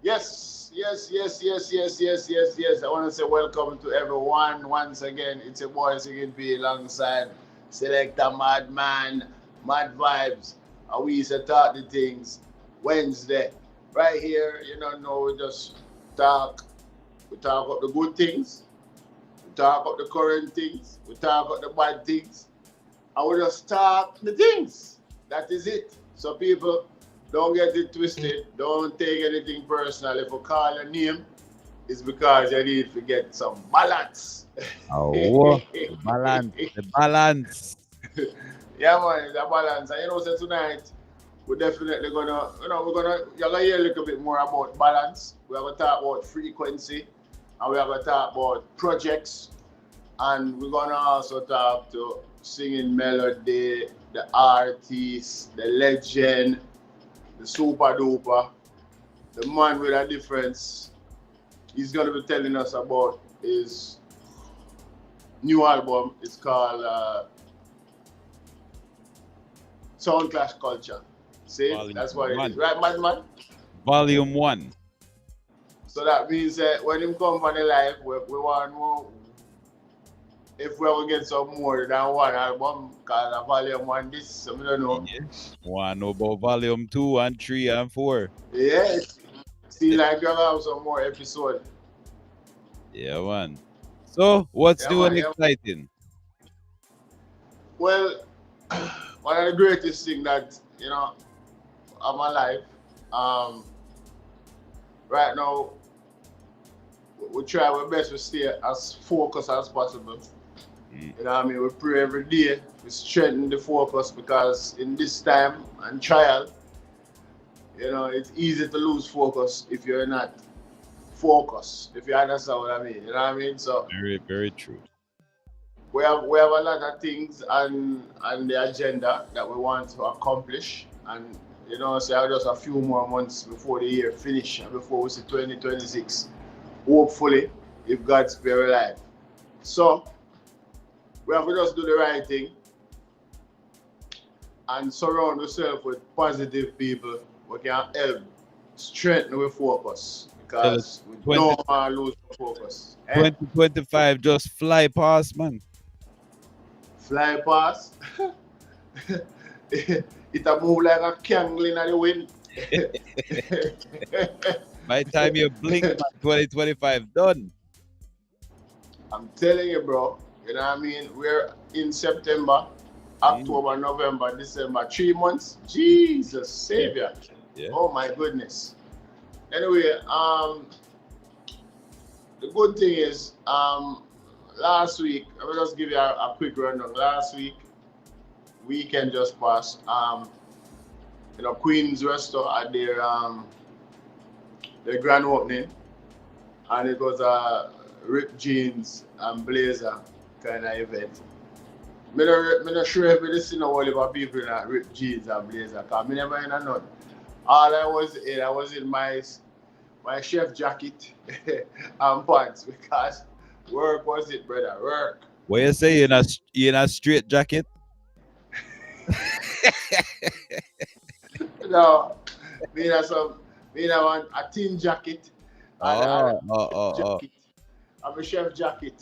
Yes. I want to say welcome to everyone once again. It's your boy Sigid B alongside Selecta MadMan, MadVibez. We used to talk the things Wednesday. Right here, we just talk. We talk about the good things, we talk about the current things, we talk about the bad things, and we just talk the things. That is it. So people, don't get it twisted. Don't take anything personal. If we call your name, it's because you need to get some balance. Oh, the balance, the balance. Yeah, man, it's a balance. And so tonight, we're definitely you're gonna hear a little bit more about balance. We're gonna talk about frequency, and we're gonna talk about projects, and we're gonna also talk to singing melody, the artist, the legend, the super duper, the man with a difference. He's gonna be telling us about his new album. It's called Sound Clash Culture. See, Volume that's what it one. is, right, man? Volume 1. So that means that when him come on the live, we want to know if we will get some more than one album, because a volume one this, so we don't know. Yes. Want to know about volume 2 and 3 and 4. Yes. See, like you have some more episode. Yeah, man. So, what's Yeah, new and man, yeah. exciting? Well, one of the greatest things that, of my life, right now, we try our best to stay as focused as possible. You know what I mean? We pray every day, we strengthen the focus, because in this time and trial, it's easy to lose focus if you're not focused, if you understand what I mean. You know what I mean? So Very, very true. we have a lot of things on the agenda that we want to accomplish, and so just a few more months before the year finish and before we see 2026. Hopefully, if God spare alive. So we have to just do the right thing and surround yourself with positive people who can help strengthen our focus, because we don't want to lose focus. 2025 just fly past, man. Fly past. It a move like a candle in the wind. By the time you blink, man, 2025 done. I'm telling you, bro. You know what I mean? We're in September, October, November, December, 3 months. Jesus, Savior. Yeah. Oh my goodness. Anyway, the good thing is, last week, I will just give you a quick rundown. Last weekend just passed. Queen's Restaurant at their grand opening, and it was a ripped jeans and blazer kind of event. I'm not sure if you see all of people in that ripped jeans and blazer, because I never in a none. All I was in my chef jacket and pants, because work was it, brother, work. What you say, in a straight jacket? No, me have a thin jacket. Jacket. I'm a chef jacket.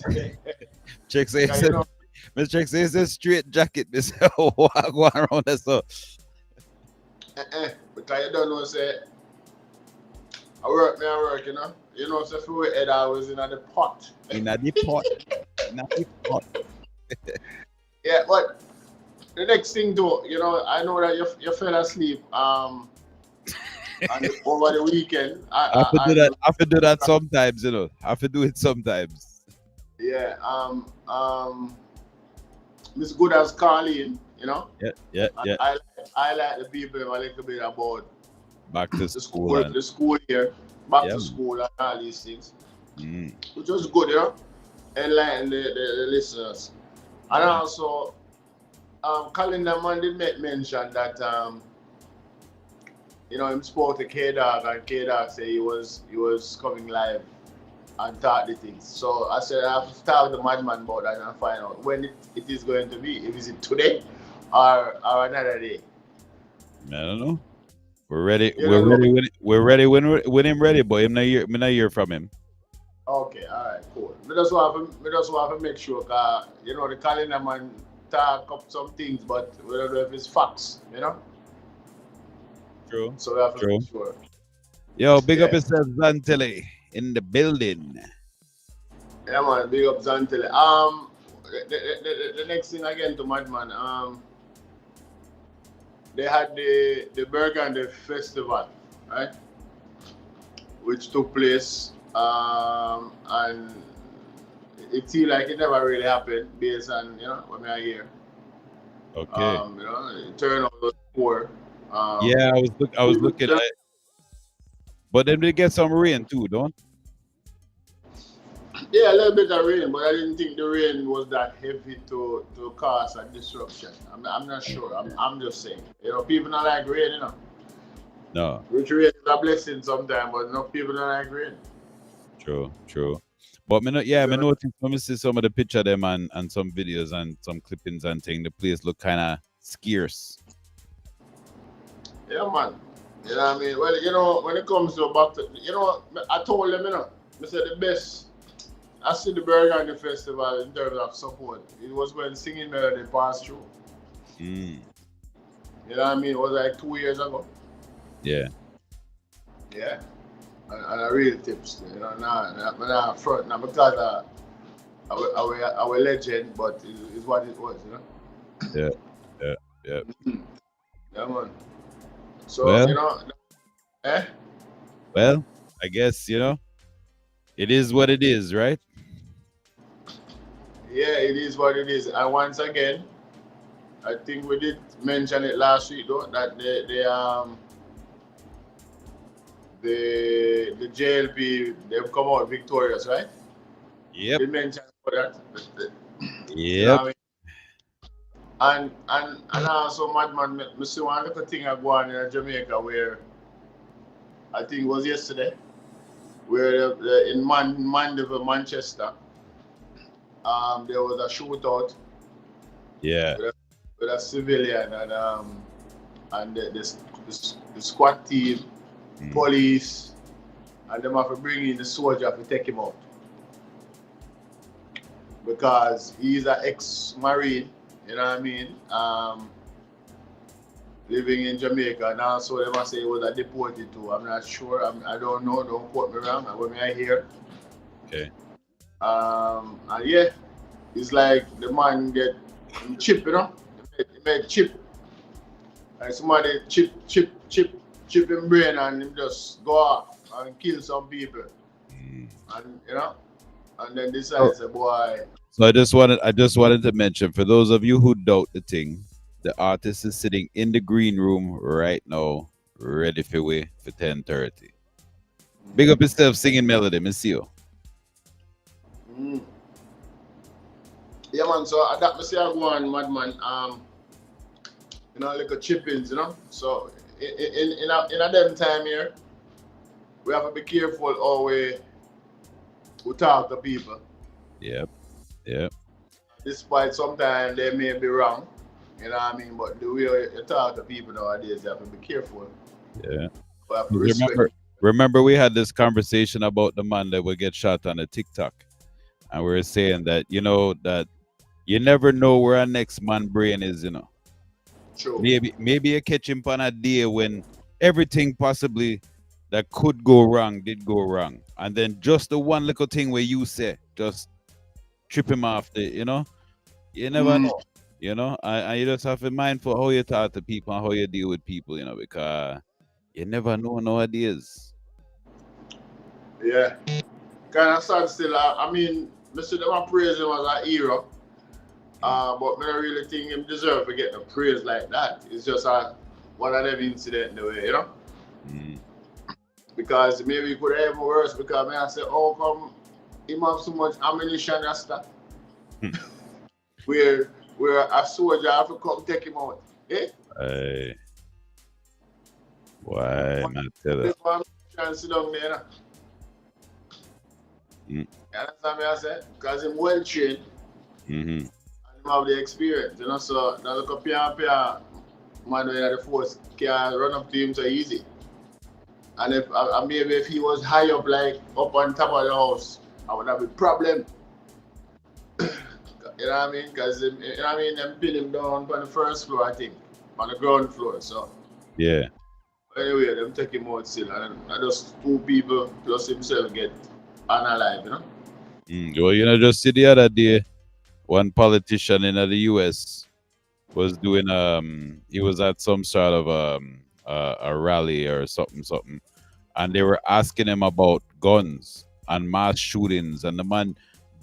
Check say, Because, Mr. Check say it's a straight jacket. This go around that so. Because you don't know, say, I work, so if we head, I was in the pot. In the pot. Yeah, but the next thing though, I know that you fell asleep over the weekend. I have to do that. I have to do that sometimes, I have to do it sometimes. Yeah. Miss Good as Carlene, Yeah. I like the people a little bit about Back to the school. the school here, back to school and all these things. Which was good, enlighten the listeners. And also, Calendar Man did make mention that him spoke to K-Dog, and K-Dog said he was coming live and talk the things. So I said I have to talk to MadMan about that and find out when it is going to be. If is it today or another day. I don't know. We're ready. You We're don't know. ready. When him ready, but me not hear from him. Okay, all right, cool. We just want to make sure, the calendar man talk up some things, but we don't know if it's facts, True. So we have to True. make sure. Yo, big up Yeah, yourself, Zantele, in the building. yeah, man. Big up Zantele. The next thing again to Madman. They had the Burgundy Festival, right? Which took place, and it seemed like it never really happened based on what I hear. Okay. The turnout was poor. Yeah, I was looking at it. But then they get some rain too, don't? Yeah, a little bit of rain, but I didn't think the rain was that heavy to cause a disruption. I'm not sure. I'm just saying. People don't like rain, No. Which rain is a blessing sometimes, but no people don't like rain. True. But me noticed when me see some of the picture of them and some videos and some clippings and thing, the place look kinda scarce. Yeah, man. You know what I mean? Well, when it comes to I told them, I said the best. I see the Burgundy Festival in terms of support. It was when Singing Melody passed through. Mm. You know what I mean? It was like 2 years ago. Yeah. Yeah. And I real tips, now front, not because our legend, but it's what it was, Yeah. Yeah, man. So, Well, eh? well, I guess, it is what it is, right? Yeah, it is what it is. And once again, I think we did mention it last week though, that the JLP they've come out victorious, right? Yep. We mentioned that. You know Yep. what I mean? And also Madman, I see one little thing I go on in Jamaica where I think it was yesterday, where in Mandeville, Manchester, there was a shootout. Yeah. With a civilian and the squad team, police, and them have to bring in the soldier to take him out because he's an ex-marine. You know what I mean? Living in Jamaica now, so they must say he was a deported too. I'm not sure. I don't know. Don't quote me wrong. What I hear. Okay. And yeah, it's like the man get chip, He made chip. And somebody chip him brain and him just go off and kill some people. And and then decide say, boy. So I just wanted to mention for those of you who doubt the thing, the artist is sitting in the green room right now, ready for we for 10:30. Big up yourself, Singing Melody, miss you. Yeah, man. So that me say I go on, Madman. Like a chippings, So in a them time here, we have to be careful how we talk to people. Yep. Despite sometimes they may be wrong, you know what I mean? But the way you talk to people nowadays, you have to be careful. Yeah. You have to respect. Remember we had this conversation about the man that would get shot on a TikTok. And we were saying that, that you never know where our next man brain is, True. Maybe you catch him on a day when everything possibly that could go wrong did go wrong. And then just the one little thing where you say, just trip him off you never know, and you just have to be mindful how you talk to people and how you deal with people, because you never know nowadays. Yeah. Kind of sad still. I mean, Mr. Them praise him as a hero. But I don't really think him deserve to get the praise like that. It's just one of them incident in the way, Because maybe it could have even worse because I say, oh, come, him have so much ammunition and stuff. where a soldier have to come take him out. Eh? Hey. Why not tell us? Sit down there, You understand me I say? Because him well trained. And him have the experience, So now look up here, man when the force can run up to him so easy. And if maybe if he was high up, like up on top of the house, I would have a problem. You know what I mean? Because you know what I mean, them pin him down on the first floor, I think, on the ground floor. So Yeah. anyway, them take him out still, and just 2 people plus himself get unalive, you know. Well, you know, just see the other day, one politician in the US was doing he was at some sort of a rally or something, and they were asking him about guns and mass shootings, and the man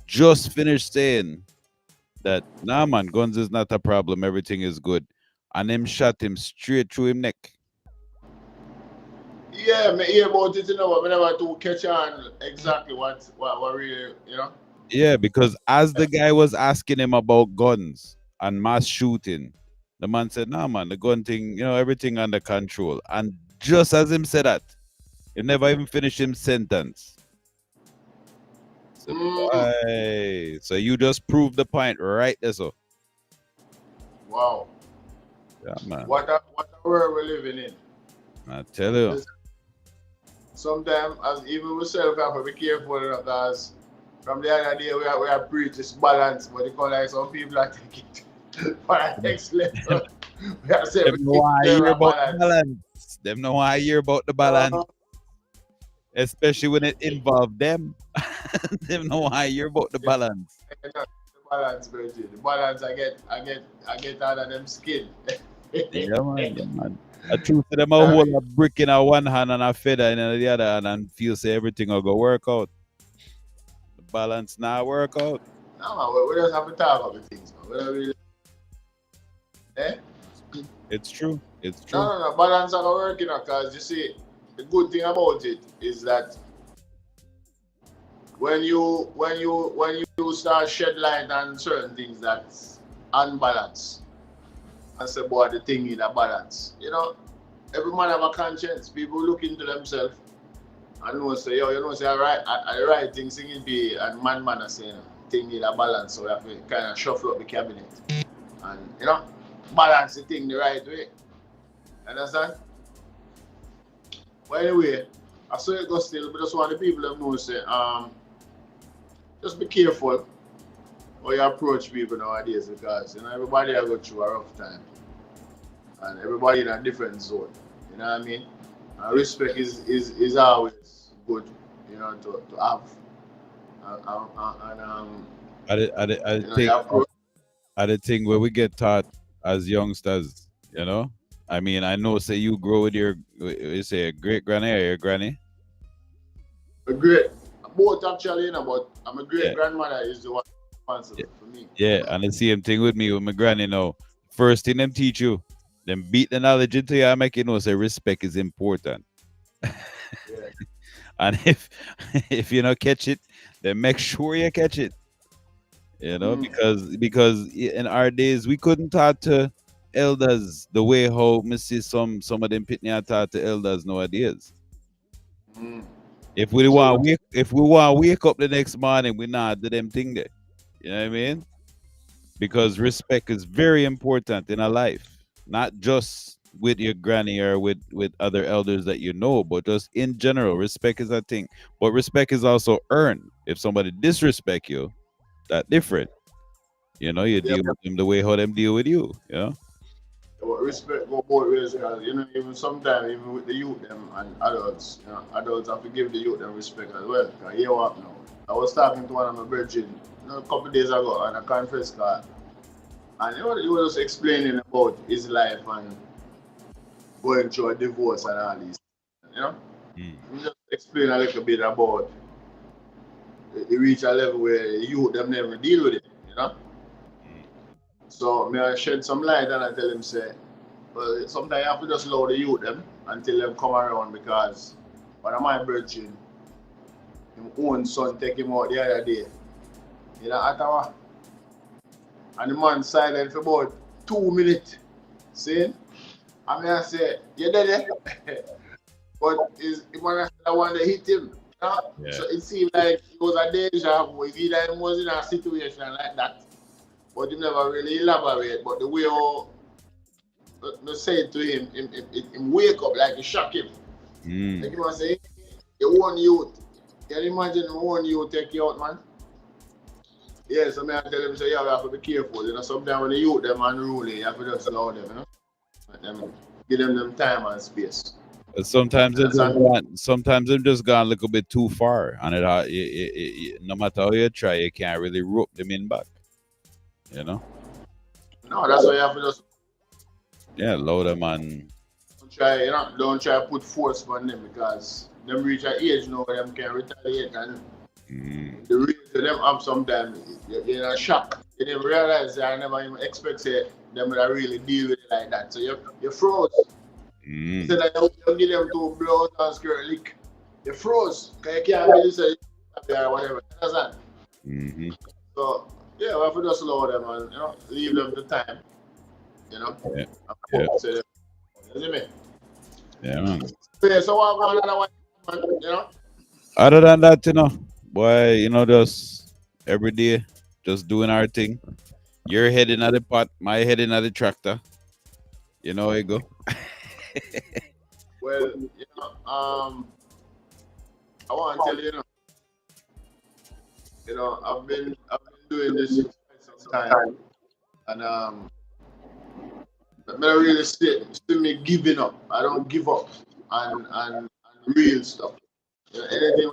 just finished saying that nah man, guns is not a problem, everything is good, and them shot him straight through him neck. Yeah, me hear about it, you know, but I never to catch on exactly what really, you know. Yeah, because as the guy was asking him about guns and mass shooting, the man said, nah man, the gun thing, you know, everything under control. And just as him said that, he never even finished his sentence. So, boy, so you just proved the point right there, so. Wow. Yeah, man. What a world we're living in. I tell you. Sometimes, as even we self have to be careful, you know, because from the other day we are preach this balance, but you call like some people are taking it for the next level. We are saying Them know why I hear about the balance. Them know why I hear about the balance. Especially when it involves them. Them know why I hear about the balance. The balance, Virgil. The balance I get out of them skin. Yeah, man. I choose to them a hold a brick in a one hand and a feather in the other hand and feel say everything will go work out. The balance now work out. No man, we just have to talk about the things, man. We don't really It's true. It's true. No, balance are not working, because you see, the good thing about it is that when you start shed light on certain things that's unbalanced, and say, boy, the thing in a balance. You know, every man have a conscience. People look into themselves and know say, yo, you know, say, I right thing singing be and MadMan are saying thing in a balance, so we have to kind of shuffle up the cabinet. And you know, balance the thing the right way. Understand? But anyway, I saw it go still, but just want the people to know say, just be careful how you approach people nowadays, because you know everybody will go through a rough time. And everybody in a different zone. You know what I mean? And respect is always good, you know, to have. I think where we get taught as youngsters, you know. I mean, I know say you grow with your great granny or your granny. A great both actually, you know, but I'm a great grandmother is the one responsible for me. Yeah, and the same thing with me with my granny now. First thing them teach you, them beat the knowledge into you and make you know say respect is important. And if you don't catch it, then make sure you catch it. You know, because in our days we couldn't talk to elders the way how me see some of them pitney are taught to elders nowadays. If we want to wake up the next morning, we not do them thing there. You know what I mean? Because respect is very important in our life, not just with your granny or with other elders that you know, but just in general, respect is a thing. But respect is also earned. If somebody disrespect you, that's different. You know, you deal with them the way how them deal with you. You know. But respect go both ways, because you know, even sometimes even with the youth them and adults, you know, adults have to give the youth them respect as well. Because you know what now? I was talking to one of my brethren, you know, a couple of days ago on a conference call, and you know, he was just explaining about his life and going through a divorce and all this. You know? He just explain a little bit about he reach a level where the youth them never deal with it, you know? So may I shed some light and I tell him say, well, sometimes you have to just allow the youth them until them come around, because one of my brethren, his own son take him out the other day in Ottawa. And the man silent for about 2 minutes. See? I mean, I say, you dead there? But the man I want to hit him. You know? So it seemed like it was a danger voice. Either he was in a situation like that, but he never really elaborate. But the way how me say it to him wake up like it shock him. Mm. Like you must say, you want youth. Can you imagine one youth take you out, man? Yeah, so me I tell him, say, yeah, we have to be careful. You know, sometimes when the youth them unruly, you have to just allow them, you know. Let them, give them time and space. But sometimes You understand? sometimes they've just gone a little bit too far, and no matter how you try, you can't really rope them in back. You know? No, that's why you have to just Yeah, load them and don't try to put force on them because them reach an age now where them can retaliate and the reason them up sometimes you're in a shock. You didn't realize I never even expect say them to really deal with it like that. So you froze. Instead of you give them two blows and skirt lick. You froze. Because you can't really say or whatever. You understand? So yeah, we have to just slow them and leave them the time. You know? Yeah. So, you see me? Yeah, man. So what about another one, you know? Other than that, boy, just every day, just doing our thing. You're heading at the pot, my heading at the tractor. You know how it go. Well, I want to tell you, I've been doing this for quite some time, and I really still me giving up. I don't give up on real stuff. Anything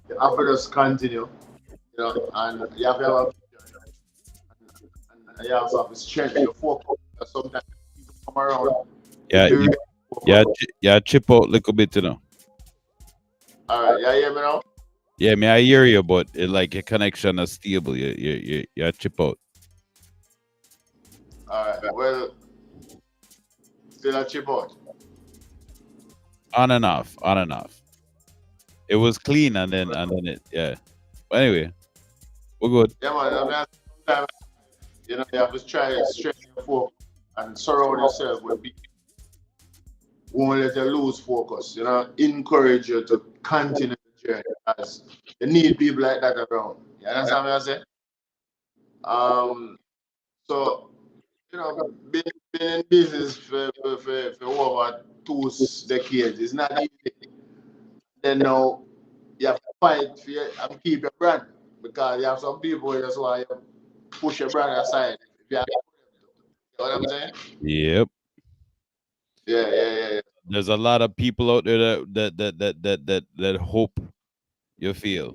you have to just continue, and you have to have a vision, and you also have to strengthen your focus. Because sometimes people come around. Yeah, yeah, chip out a little bit, All right, you hear me now? Yeah, I hear you, but like your connection is stable. You chip out. All right, well, still a chip out. On and off, on and off. It was clean, and then it, yeah. But anyway, we're good. Yeah, man. I mean, sometimes you have to try to strengthen your focus and surround yourself with people who won't let you lose focus. Encourage you to continue the journey as you need people like that around. You understand what I'm saying? So being in business for over 2 decades is not easy. Then now you have to fight for and keep your brand because you have some people who just want to push your brand aside. If you know what I'm saying? Yep. Yeah. There's a lot of people out there that hope you feel.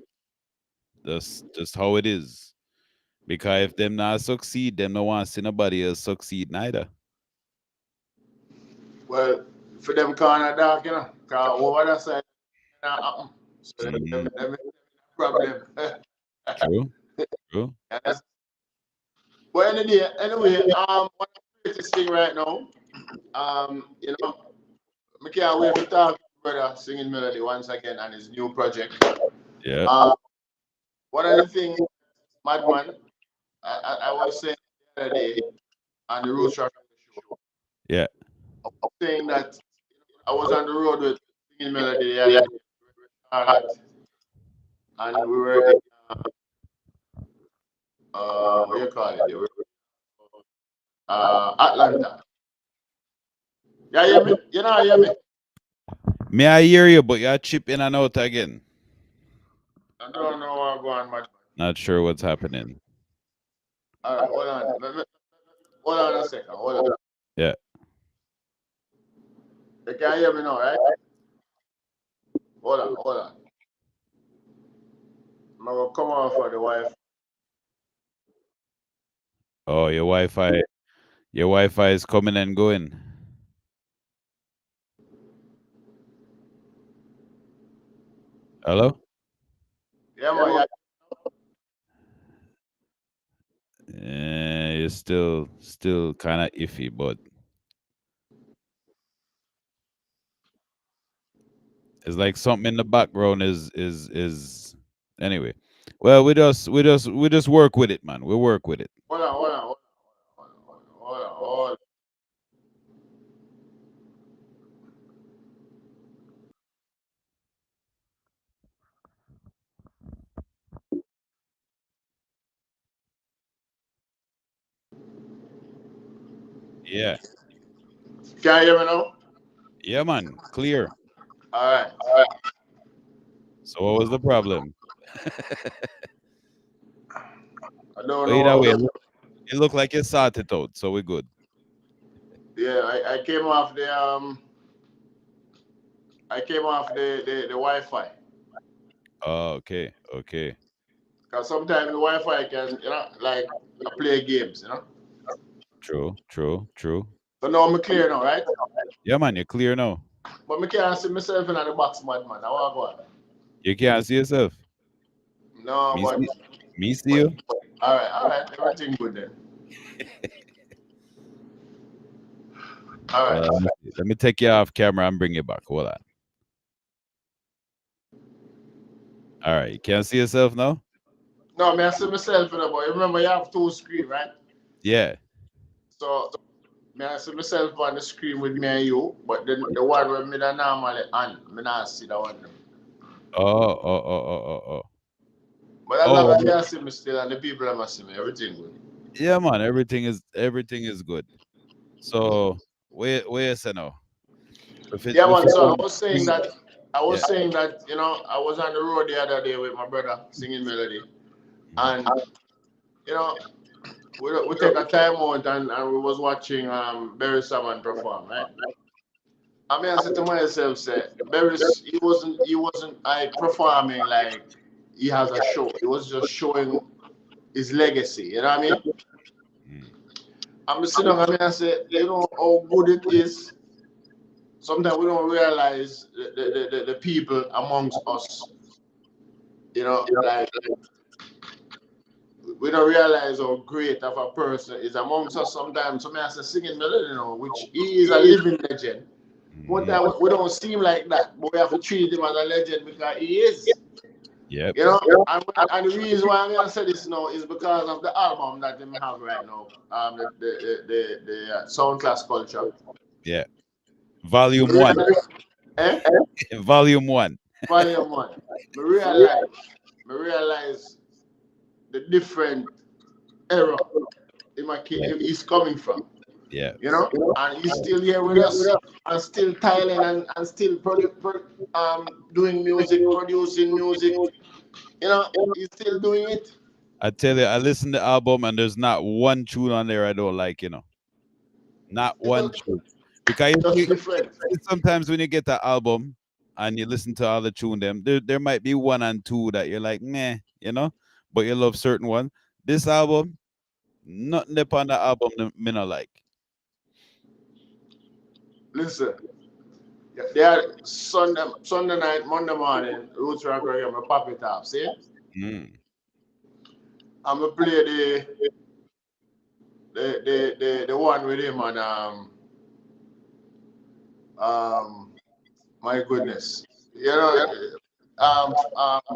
That's just how it is. Because if them not succeed, them no want to see nobody else succeed neither. Well, for them kind of dark, because over that side, happen. So them problem. True. But anyway, one of the greatest thing right now, I can't wait to talk to brother Singing Melody once again and his new project. Yeah. One of the things, MadMan, I was saying the other day on the Roots Track show. Yeah. I was saying that I was on the road with Singing Melody the other day, and we were in, what you call it? Atlanta. Yeah, hear me? You know, hear me? May I hear you, but you're chip in and out again. I don't know what's going on. Not sure what's happening. All right, hold on. Hold on a second. Hold on. Yeah. You can hear me now, right? Hold on. I'm going to come on for the wife. Oh, your Wi-Fi is coming and going. Hello? Yeah, man. You're still kind of iffy, but it's like something in the background is anyway. Well, we just work with it, man. We work with it. Hold on. Yeah. Can you hear me now? Yeah, man. Clear. All right. So what was the problem? I don't But know either what way, was. it looked like you sorted it out, so we're good. Yeah, I came off the Wi-Fi. Oh, okay. Okay. Cause sometimes the Wi-Fi can, like I play games, True. True. True. So now I'm clear now, right? Yeah, man. You're clear now. But I can't see myself in the box, man. I want to go on. You can't see yourself. No, Me but, see. Me see but you. all right, everything good then. All right. Let me take you off camera and bring you back. Hold on. All right. You can't see yourself now? No, I see myself in the boy. Remember, you have two screens, right? Yeah. So, I see myself on the screen with me and you, but the one where me da normally on, me not see that one. Oh. But as long Oh, as you see me still and the people that see me, everything good. yeah, man. Everything is good. So where you say now? Yeah, If man. it So don't bring, I yeah. was saying that I was on the road the other day with my brother singing melody, Mhm. and you know we take a time out and we was watching Barry Salmon perform, right? I mean, I said to myself, say Barry, he wasn't performing like he has a show. He was just showing his legacy. You know what I mean? Mm. I'm sitting down, I say, you know how good it is. Sometimes we don't realize the people amongst us. Like we don't realize how great of a person is amongst us sometimes. Somebody has to singing melody, which he is a living legend. One Mhm. time we don't seem like that, but we have to treat him as a legend because he is. Yep. And the reason why I'm gonna say this now is because of the album that him have right now, the Sound Class Culture. Yeah. Volume Me one. eh? Volume one. Volume one. Me realize the different era Yeah. he's coming from. Yeah. And he's still here with us and still tiling and still doing music, producing music. He's still doing it. I tell you, I listened to the album and there's not one tune on there I don't like. Not It's one tune. Because just different. sometimes when you get the album and you listen to all the tune them, there might be one and two that you're like, meh, but you love certain one. This album, nothing upon the album me not like. Listen, they are Sunday night, Monday morning, Roots Rock Reggae, I'm pop it off, see? Mm. I'm gonna play the one with him and my goodness.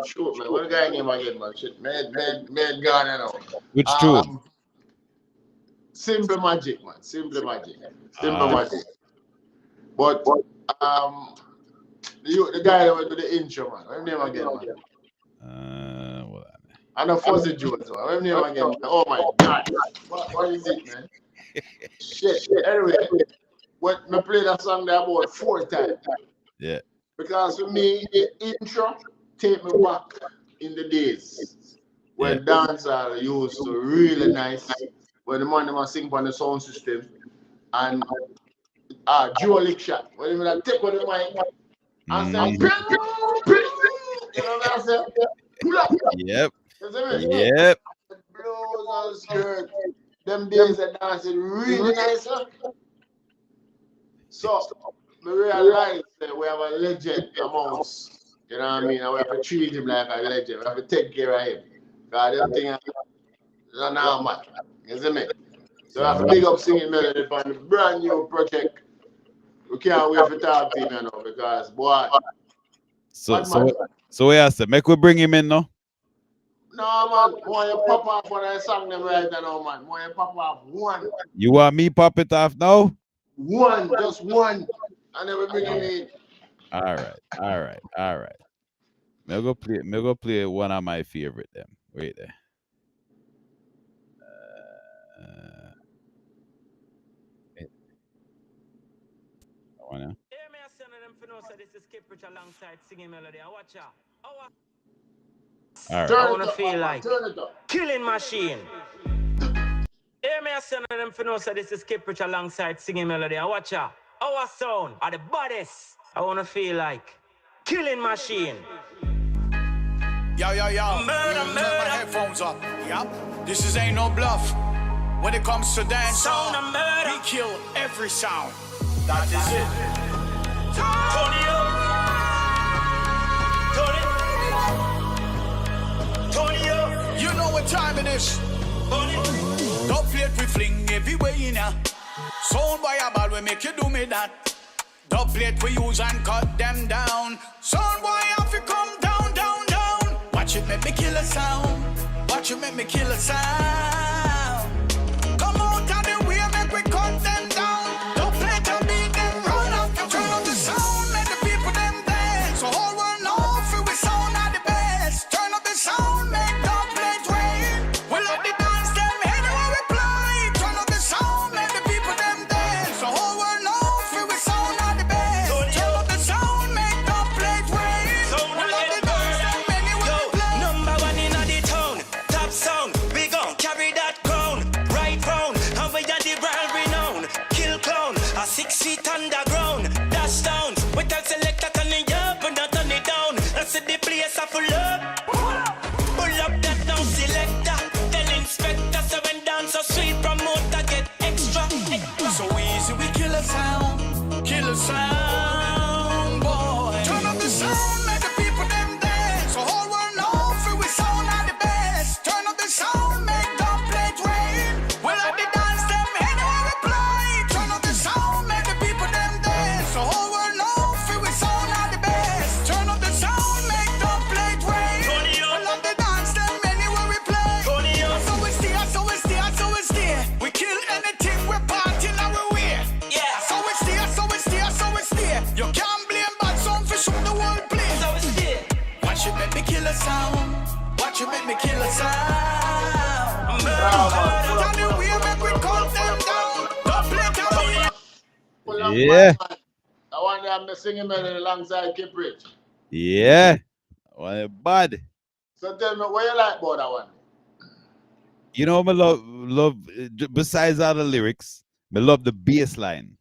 Shoot man, what the guy name again, man? Shit, made gone, Which tune? Um Simple Magic, man. Simple Magic. Simple Ah, Magic. But um the guy that went to the intro, man. What name again, man? well, And a Fuzzy Jones, man. What name again, man? Oh my god. What is it, man? Shit. Anyway, what me play that song there about 4 times. yeah, Because for me, the intro take me back in the days yeah. when dancehall used to really nice. When the man them a sing on the sound system and Joe Lick shot. When him a take on the mic and say, Mm. "Pew, pew," what I say? Pull up. Yep, You see me? yep. Blows and skirt. Them days of dancing really nice, huh? So, we realize that we have a legend amongst, you know what I mean? And we have to treat him like a legend. We have to take care of him. Because them things are normal. You see me? So, I have to big up Singing Melody for the brand new project. We can't wait for talk to him, because, boy, So bad so man. so we asked, make we bring him in now. No, man. Why you pop off when I sang them right now, man? Why you pop off one? You want me pop it off now? One, just one. And then we bring him in. All right. Me go play one of my favorite them. Wait there. Uh, Oh, yeah. Hear me, I say them for no, so this is Skip Rich alongside singing melody. I watch out. All right. I Turn it wanna up, feel Madman. like Turn it up. killing machine. Hear me, I say them for no, so this is Skip Rich alongside singing melody. I watch out. Our sound are the baddest. I wanna feel like killing machine. Yo, yo, yo. Murder, murder. Turn my headphones up. Yup. This is ain't no bluff. When it comes to dance, Sound of murder. we kill every sound. That is it. Tony up. Tony. Tony up. You know what time it is. Tony. Don't plate we fling everywhere in ya. Sound boy a ball we make you do me that. Dub plate we use and cut them down. Sound boy have to come down, down, down. Watch it make me kill a sound. Watch it make me kill a sound. Come out of the way, make we cut them down. Dub plate to beat them, run up, turn up the sound, make the people them dance. So whole world know feel we sound are the best. Turn up the sound, make dub plate rain. We love the dance them anywhere we play. Turn up the sound, make the people them dance. So whole world know feel we sound are the best. Turn up the sound, make dub plate rain. We love the dance them anywhere we play. Number one in the town, top sound. We gon' carry that crown, right round. And we are the world renowned. Kill clown, a 6 feet underground. Dash down, we tell Selecta turn it up and not turn it down. Let's see the place a full up. Pull up that down Selecta. Tell inspector so when dance so sweet, promoter get extra. So easy, we kill a sound, boy. Turn up the sound, make the people them dance. So whole world know feel we sound are the best. Turn up the sound, make dub plate rain. We love the dance them anywhere we play. Turn up the sound, make the people them dance. So whole world know feel we sound are the best. Turn up the sound, make dub plate rain. We love the dance them anywhere we play. So we stay, so we stay, so we stay. We kill anything we party now we wear. Yeah, So we stay, so we stay, so we stay. You can't blame bad sound for shoot the whole place. so it's there. Watch it make me kill a sound. Watch it make me kill a sound. Tell the way make we cut them down. Don't play to Pull up, Yeah. Madman. I want them to sing a melody alongside Skip Rich. Yeah. Well, bad. So tell me, what you like about that one? You know, me love. Besides all the lyrics, me love the bass line.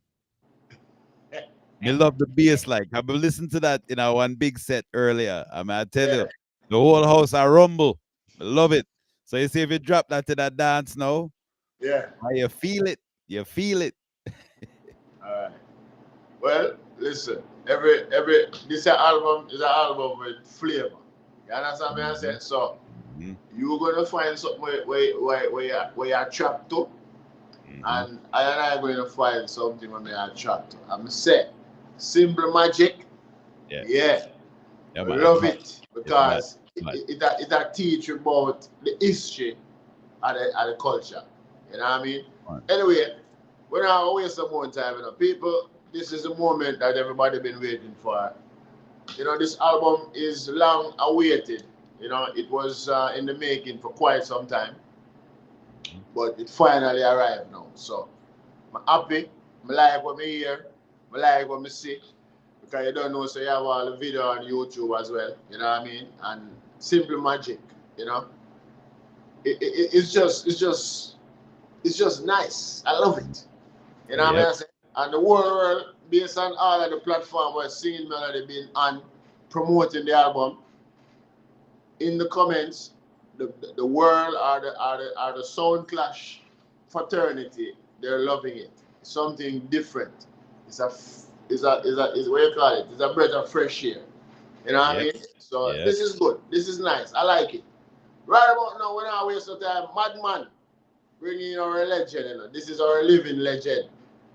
Me love the bass line. I've been listening to that in our one big set earlier. I tell you, the whole house I rumble. I love it. So you see, if you drop that to that dance now, Yeah. you feel it. You feel it. All right. Well, listen. This album is an album with flavor. You understand me? I said so. Mhm. You're gonna find something where you're trapped to, Mhm. and I am going to find something where you're trapped to. I'm say simple magic. Yeah. Yeah. Yeah, I man. love it because mad. it teach you about the history of the culture. You know what I mean? Right. Anyway, we're not gonna waste some more time. You know, people, this is the moment that everybody been waiting for. You know, this album is long awaited. You know, it was in the making for quite some time, but it finally arrived now. So I'm happy. I like what I hear. I like what I see. Because you don't know, so you have all the video on YouTube as well. You know what I mean? And simple magic. You know, it's just nice. I love it. You know what I mean? I say? And the world, based on all of the platform where Singing Melody been on promoting the album, in the comments, the world are the Sound Clash fraternity. They're loving it. Something different. It's what you call it? It's a breath of fresh air. You know what I mean? So this is good. This is nice. I like it. Right about now, we're not wasting time. MadMan, bringing in our legend. You know? This is our living legend,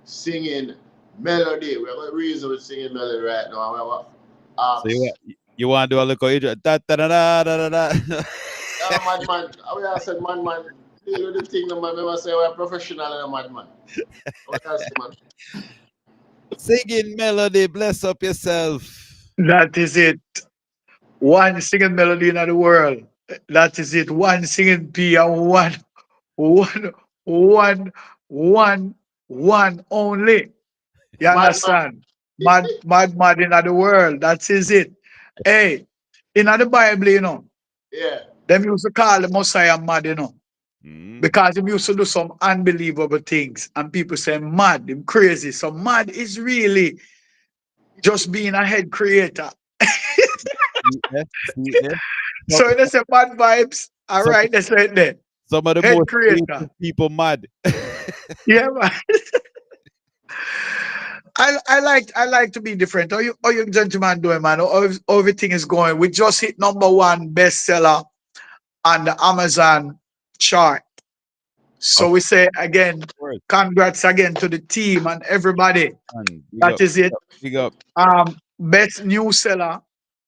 singing melody. We're going to reason with singing melody right now. So you want to do a little intro? Da, da, da, da, da, da, da. MadMan. We have said MadMan. Deal with the thing, man. Remember say we're professional in MadMan. What else, man? Singing melody, bless up yourself. That is it. One singing melody in the world. That is it. One singing P and one only. You MadMan. understand? mad in the world. That is it. Hey, in the Bible, you know, Yeah. them used to call the Messiah mad, you know, Mm. because he used to do some unbelievable things, and people say mad, him crazy. So mad is really just being a head creator. Yes, yes. Some, So they say mad vibes. All some, right, that's right there. some of the Head most creator. creative people mad. Yeah, man. I like to be different. How you gentlemen doing, man? How everything is going. We just hit #1 bestseller on the Amazon chart. So Of we say again, course. congrats again to the team and everybody. Man, That is it. big up. Best new seller,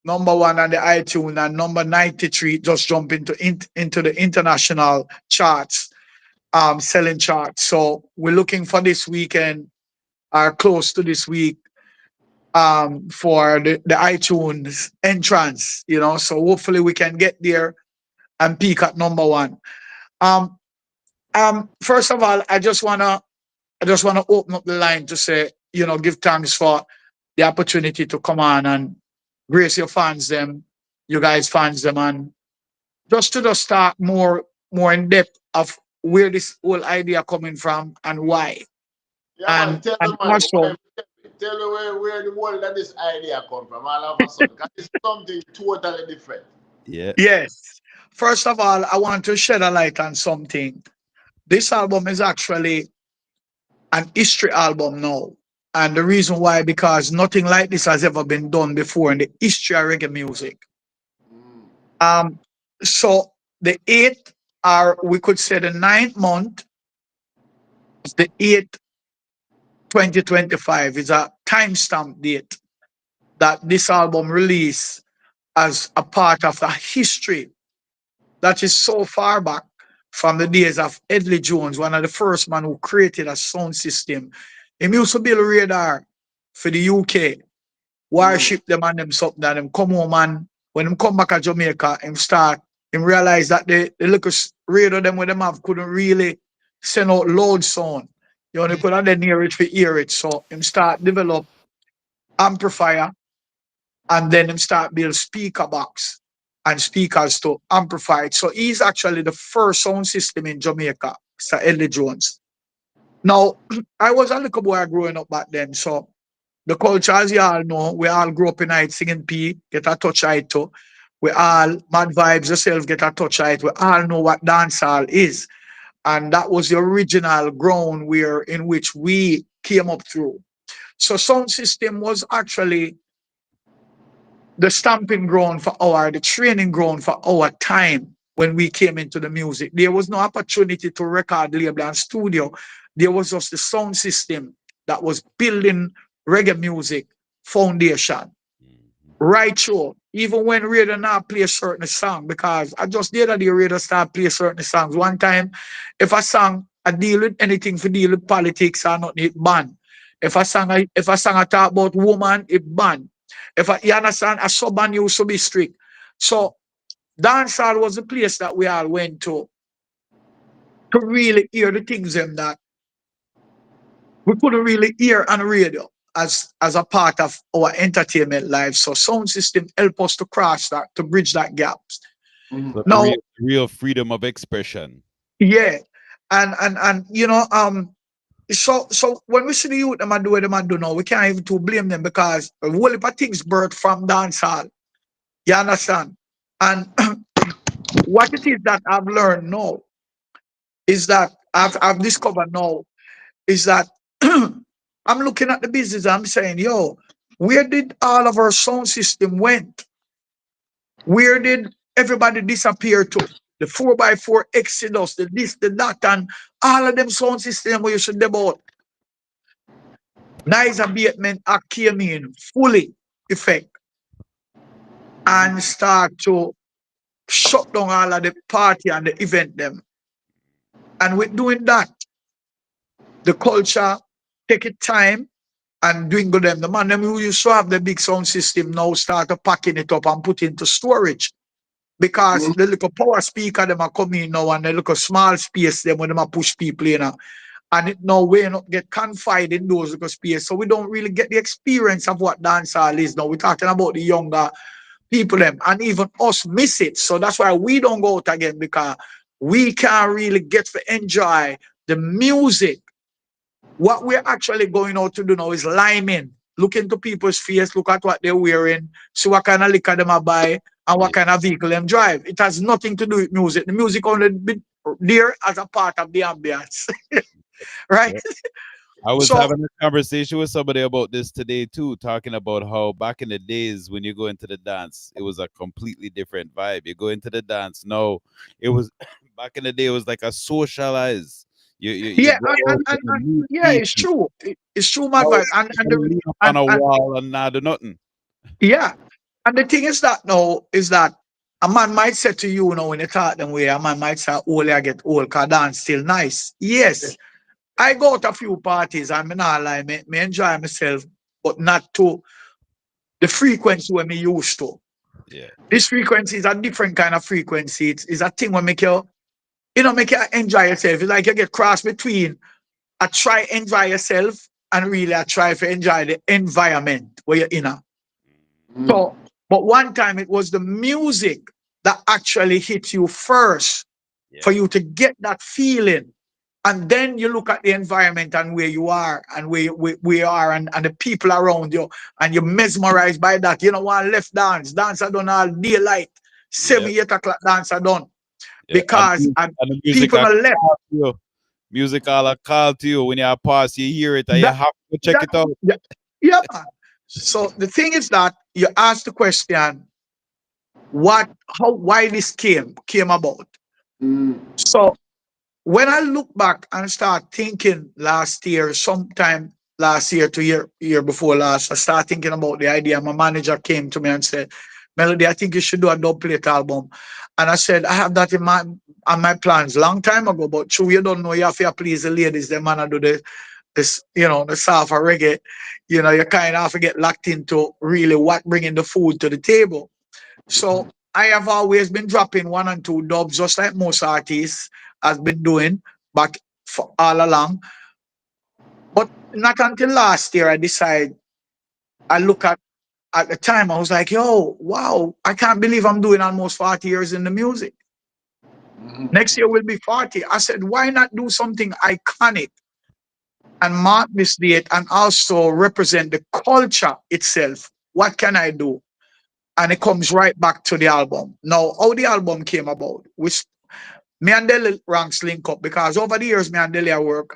#1 on the iTunes, and number 93 just jump into the international charts, selling charts. So we're looking for this weekend or close to this week, for the iTunes entrance, you know. So hopefully we can get there and peak at #1. Um, First of all, I just wanna open up the line to say, you know, give thanks for the opportunity to come on and grace your fans them, you guys fans them, and just start more in depth of where this whole idea coming from and why. Yeah, man. And Tell and them, man. also, Tell them where the world that this idea come from all of a sudden. 'Cause it's something totally different. Yeah. yes, first of all, I want to shed a light on something. This album is actually an history album now. And the reason why, because nothing like this has ever been done before in the history of reggae music. Mm. Um, so the 8th, or we could say the 9th month, of the 8th, 2025 is a timestamp date that this album released as a part of the history that is so far back from the days of Edley Jones, one of the first man who created a sound system. He used to build a radar for the UK, Mm. warship them and them something, and them come home, and when him come back to Jamaica, him realize that the little radar them with them have couldn't really send out loud sound. You only could have the near it for hear it. So him start develop amplifier, and then him start build speaker box and speakers to amplify it. So he's actually the first sound system in Jamaica, Sir Ellie Jones. Now, I was a little boy growing up back then, so the culture, as you all know, we all grew up in it singing P, get a touch of it too. We all, Mad Vibes yourself, get a touch of it. We all know what dancehall is. And that was the original ground where in which we came up through. So sound system was actually the stamping ground for the training ground for our time when we came into the music. There was no opportunity to record label and studio. There was just the sound system that was building reggae music foundation. Right through. Even when radio not play a certain song, because I just did that the radio start play certain songs. One time, if a song I deal with anything for deal with politics or nothing, it ban. If a song I talk about woman, it ban. You understand, a sub ban used to be strict. So dancehall was the place that we all went to really hear the things them that we couldn't really hear on the radio as a part of our entertainment life. So sound system help us to cross that, to bridge that gap. Mm. So the Now, real freedom of expression. yeah, and you know, so when we see the youth them a do what them a do now, we can't even to blame them, because a whole heap of things birth from dancehall. You understand? And what it is that I've learned now is that I've discovered now is that I'm looking at the business. I'm saying, yo, where did all of our sound system went? Where did everybody disappear to? The 4x4 Exodus, the this, the that, and all of them sound system where you should about. Nice abatement came in fully effect and start to shut down all of the party and the event them. And with doing that, the culture take it time and dwindle them. The man them who used to have the big sound system now start to packing it up and put into storage, because Mm. the little power speaker them are coming now, and the little small space them when them a push people in. And it now we not get confined in those little space. So we don't really get the experience of what dancehall is now. We're talking about the younger people them, and even us miss it. So that's why we don't go out again, because we can't really get to enjoy the music. What we're actually going out to do now is liming. Look into people's face, look at what they're wearing, see what kind of liquor them are buy, and what kind of vehicle them drive. It has nothing to do with music. The music only be there as a part of the ambience. Right? I was So having a conversation with somebody about this today too, talking about how back in the days when you go into the dance, it was a completely different vibe. You go into the dance, no, it was back in the day, it was like a socialize. You yeah, go out and meet yeah, it's people. true. It's true, my Now vibe. you lean up on a wall and not do nothing. Yeah. And the thing is that now is that a man might say to you, when you talk them way, a man might say, oh, I get old, cause dance still nice. Yes. I go to a few parties and me not lie, me enjoy myself, but not to the frequency when me used to. Yeah. This frequency is a different kind of frequency. It's a thing when make you, make you enjoy yourself. It's like you get cross between I try enjoy yourself and really I try to enjoy the environment where you're in. So, but one time it was the music that actually hit you first Yeah. for you to get that feeling. And then you look at the environment and where you are and where we are and the people around you, and you're mesmerized by that. You know, one left dance are done all daylight, Yeah. 7, 8 o'clock dance are done. Yeah. Because And the music people are left. call to you. Music all call to you when you pass, you hear it and you That, have to check that, it out. yeah, yeah, man. So the thing is that you ask the question, why this came about. So when I look back and start thinking last year, sometime last year to year before last, I start thinking about the idea. My manager came to me and said, Melody, I think you should do a dub plate album. And I said, I have that in my plans long time ago, but true, you don't know, you have to please the ladies, the man do this, the soft reggae, you kind of have to get locked into really what bringing the food to the table. So I have always been dropping 1 and 2 dubs, just like most artists has been doing back for all along. But not until last year I decided, I look at the time, I was like, yo, wow, I can't believe I'm doing almost 40 years in the music. Next year will be 40. I said, why not do something iconic and mark this date and also represent the culture itself? What can I do? And it comes right back to the album. Now, how the album came about, which me and Deli ranks link up, because over the years, me and Deli work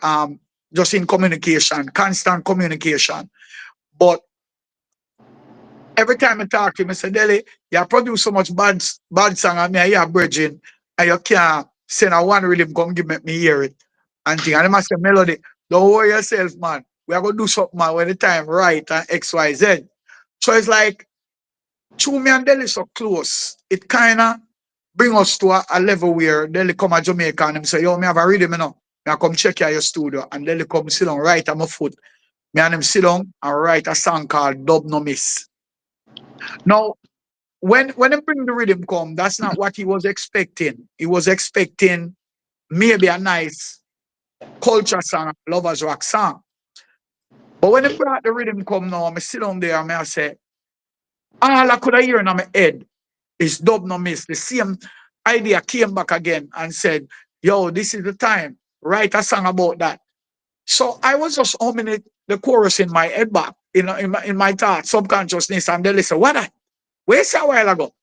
just in communication, constant communication. But every time I talk to him, I say, Deli, you produce so much bad song, and me, I hear bridging, and you can't send a one rhythm, come give me hear it. And thing. And I must say, Melody, don't worry yourself, man. We are going to do something, man, when the time right, and X, Y, Z. So it's like, through me and Deli so close, it kind of bring us to a level where Deli come to Jamaica and him say, yo, me have a rhythm, Me I come check out your studio. And Deli come sit down right at my foot. Me and him sit down and write a song called Dub No Miss. Now, when he bring the rhythm come, that's not what he was expecting. He was expecting maybe a nice culture song, lovers rock song. But when he brought the rhythm come now, I sit down there and I say, all I could hear in my head is Dub No Miss. The same idea came back again and said, yo, this is the time. Write a song about that. So I was just humming the chorus in my head back, in my thoughts, subconsciousness, and they say, what that? Where's a while ago?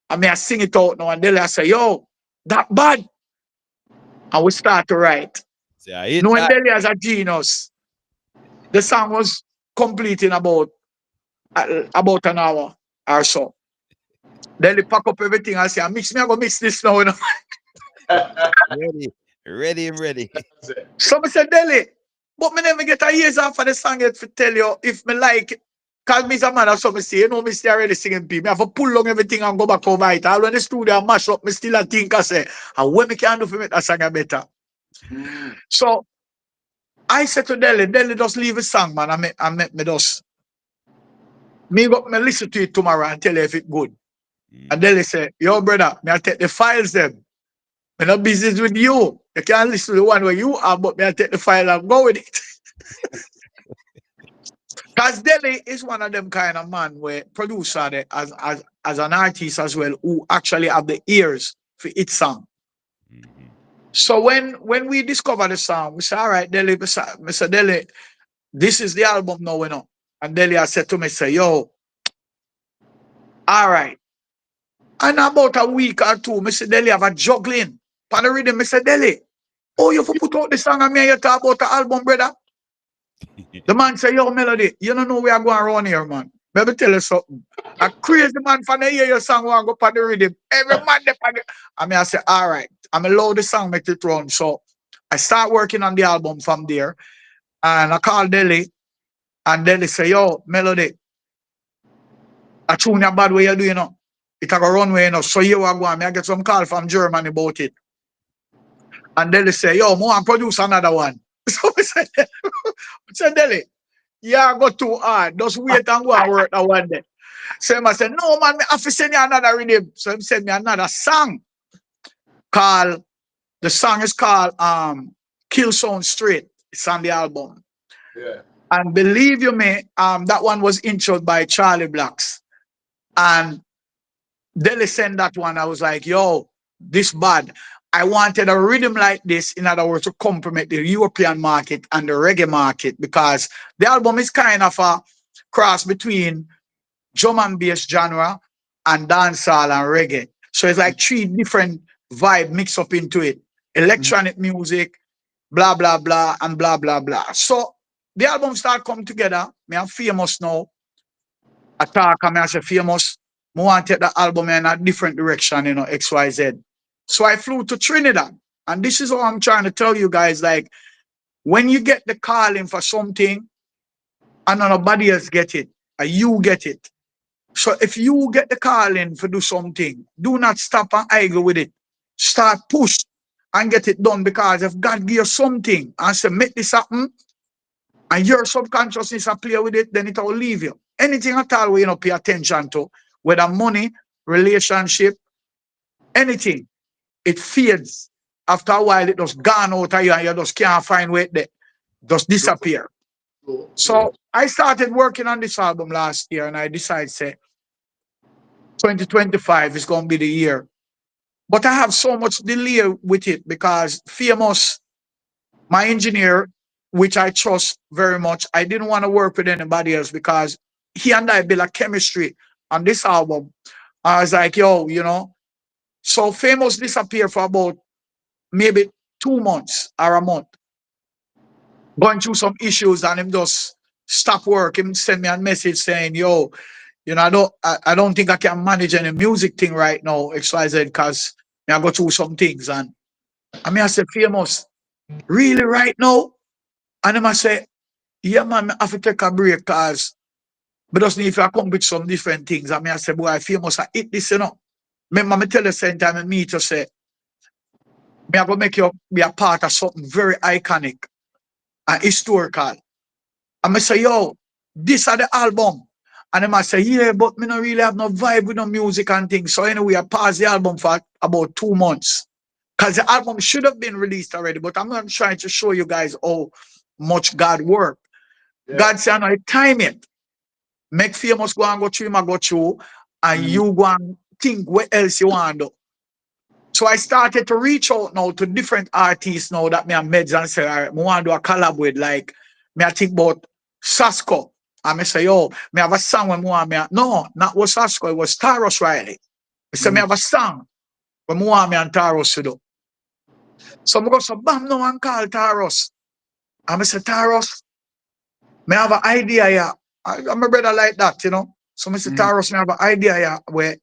I mean, I sing it out now, and I say, yo, that bad. And we start to write. Knowing Deli as a genius, the song was complete in about an hour or so. Deli pack up everything and say, mix me, I go mix this now. Ready. So I said, Deli, but me never get a years after the song yet to tell you if me like it. Cause me's a man or something say, me still already singing people. Me have to pull long everything and go back over it. All when the studio and mash up, me still a think I say, and what me can do for make that song better. So I said to Deli just leave a song, man. I make me just me listen to it tomorrow and tell you if it's good. And Deli say, yo brother, me I take the files them. We're not business with you. You can't listen to the one where you are, but me I take the file and go with it. Because Delhi is one of them kind of man where producer as an artist as well who actually have the ears for its song. Mhm. So when we discover the song, we say, all right, Delhi, Mr. Delhi, this is the album now, you know. And Delhi I said to me, say, yo, all right. And about a week or two, Mr. Delhi have a juggling. Pan the rhythm, Mr. Delhi. Oh, you for put out the song and me and you talk about the album, brother. The man say, yo, Melody, you don't know we are going around here, man. Let me tell you something. A crazy man from the hear your song want go pan the rhythm. Every man they pan the... I mean, I say, all right, I'm allow the song make it run. So I start working on the album from there. And I call Delhi. And Delhi say, yo, Melody, a tune your bad way you do, you know. It a go run way, you know. So you are going. I get some call from Germany about it. And Delhi say, yo, more and produce another one. So I said, Delhi, yeah, go too hard. Just wait and go and work that one day. So I said, no, man, I have to send you another rhythm. So he sent me another song called, the song is called Kill Sound Straight. It's on the album. Yeah. And believe you me, that one was introed by Charlie Blacks. And Delhi sent that one. I was like, yo, this bad. I wanted a rhythm like this, in other words, to complement the European market and the reggae market, because the album is kind of a cross between drum and bass genre and dancehall and reggae. So it's like three different vibe mixed up into it. Electronic music, blah, blah, blah, and blah, blah, blah. So the album start come together. Me I'm famous now. I talk and I say famous. I want to take the album in a different direction, you know, XYZ. So I flew to Trinidad. And this is what I'm trying to tell you guys. Like, when you get the calling for something and nobody else get it, and you get it. So if you get the calling for do something, do not stop and argue with it. Start push and get it done, because if God give you something and say, make this happen, and your subconsciousness a play with it, then it will leave you. Anything at all where you know pay attention to, whether money, relationship, anything, it fades. After a while, it just gone out of you and you just can't find where it there. Just disappear. So I started working on this album last year and I decided, say, 2025 is going to be the year. But I have so much delay with it because Famous, my engineer, which I trust very much, I didn't want to work with anybody else because he and I built a chemistry on this album. I was like, yo, you know. So Famous disappeared for about maybe 2 months or a month, going through some issues, and him just stop work. Him send me a message saying, yo, you know, I don't think I can manage any music thing right now, XYZ, because I go through some things. And I mean, I said, Famous, really right now? And him I say, yeah, man, I have to take a break because I just need to come with some different things. I mean, I said, boy, Famous, I eat this, you know. Remember, me tell you same time I meet you say, me I go make you be a part of something very iconic and historical. And I say, yo, this are the album. And then I say, yeah, but me not really have no vibe with no music and things. So anyway, I paused the album for about 2 months. Because the album should have been released already. But I'm not trying to show you guys how much God worked. Yeah. God said, I time it. Make Famous go and go through him and go through. And you go and think what else you want to do. So I started to reach out now to different artists now that me and meds and say, all right, I want to do a collab with. Like, me I think about Sasko. And I say, yo, me have a song when me no, not was Sasko, it was Taros Riley. I say, me have a song when me and Taros to do. So I go, so bam, no one call Taros. And I say, Taros, me have an idea here. I'm a brother like that, you know. So I say, Taros, me have an idea here where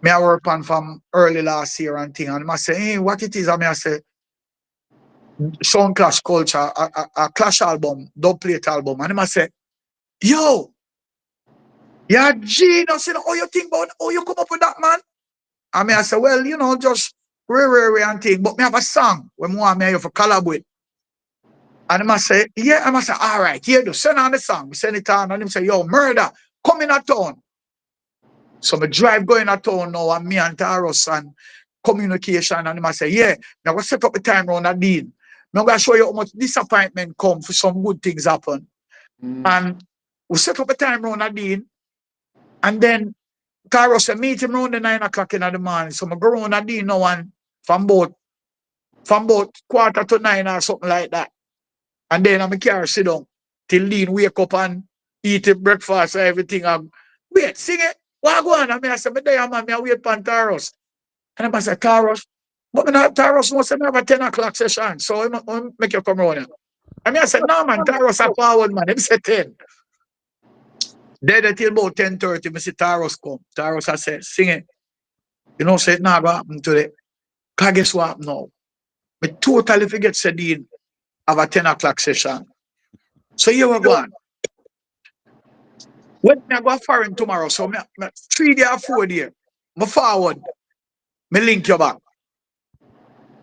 me I work on from early last year and thing. And I say, hey, what it is? And I say, Sound Clash Culture, a Clash album, dub plate album. And I say, yo, you're genius, you know, how you think about, how you come up with that, man? And I say, well, you know, just rare and thing, but me have a song when me want me have a collab with. And I say, yeah, I say, all right, here do, send on the song. We send it on, and him say, yo, Murder, come in a town. So me drive going a town now, and me and Taros, and communication and I say, yeah, I'm gonna set up a time around a deal. I'm gonna show you how much disappointment come for some good things happen. And we set up a time around a deal, and then Taro said, meet him around the 9 o'clock in the morning. So I go around a deal now and from about 8:45 or something like that. And then I'm carry sit down till Dean wake up and eat a breakfast and everything. I'm wait, sing it. What go on? I said, man, I wait for Taros. And I said, Taros, but Taros must have a 10 o'clock session. So I make you come around. I said, no, man, Taros a forward, man. He said 10. Then until about 10:30, I see Taros come. Taros I said, sing it. You know, say it now what happened today. Because guess what happened now? I totally forget Sedin have a 10 o'clock session. So here we go on. When I go foreign tomorrow, so 3 days or 4 days, I forward, I link you back.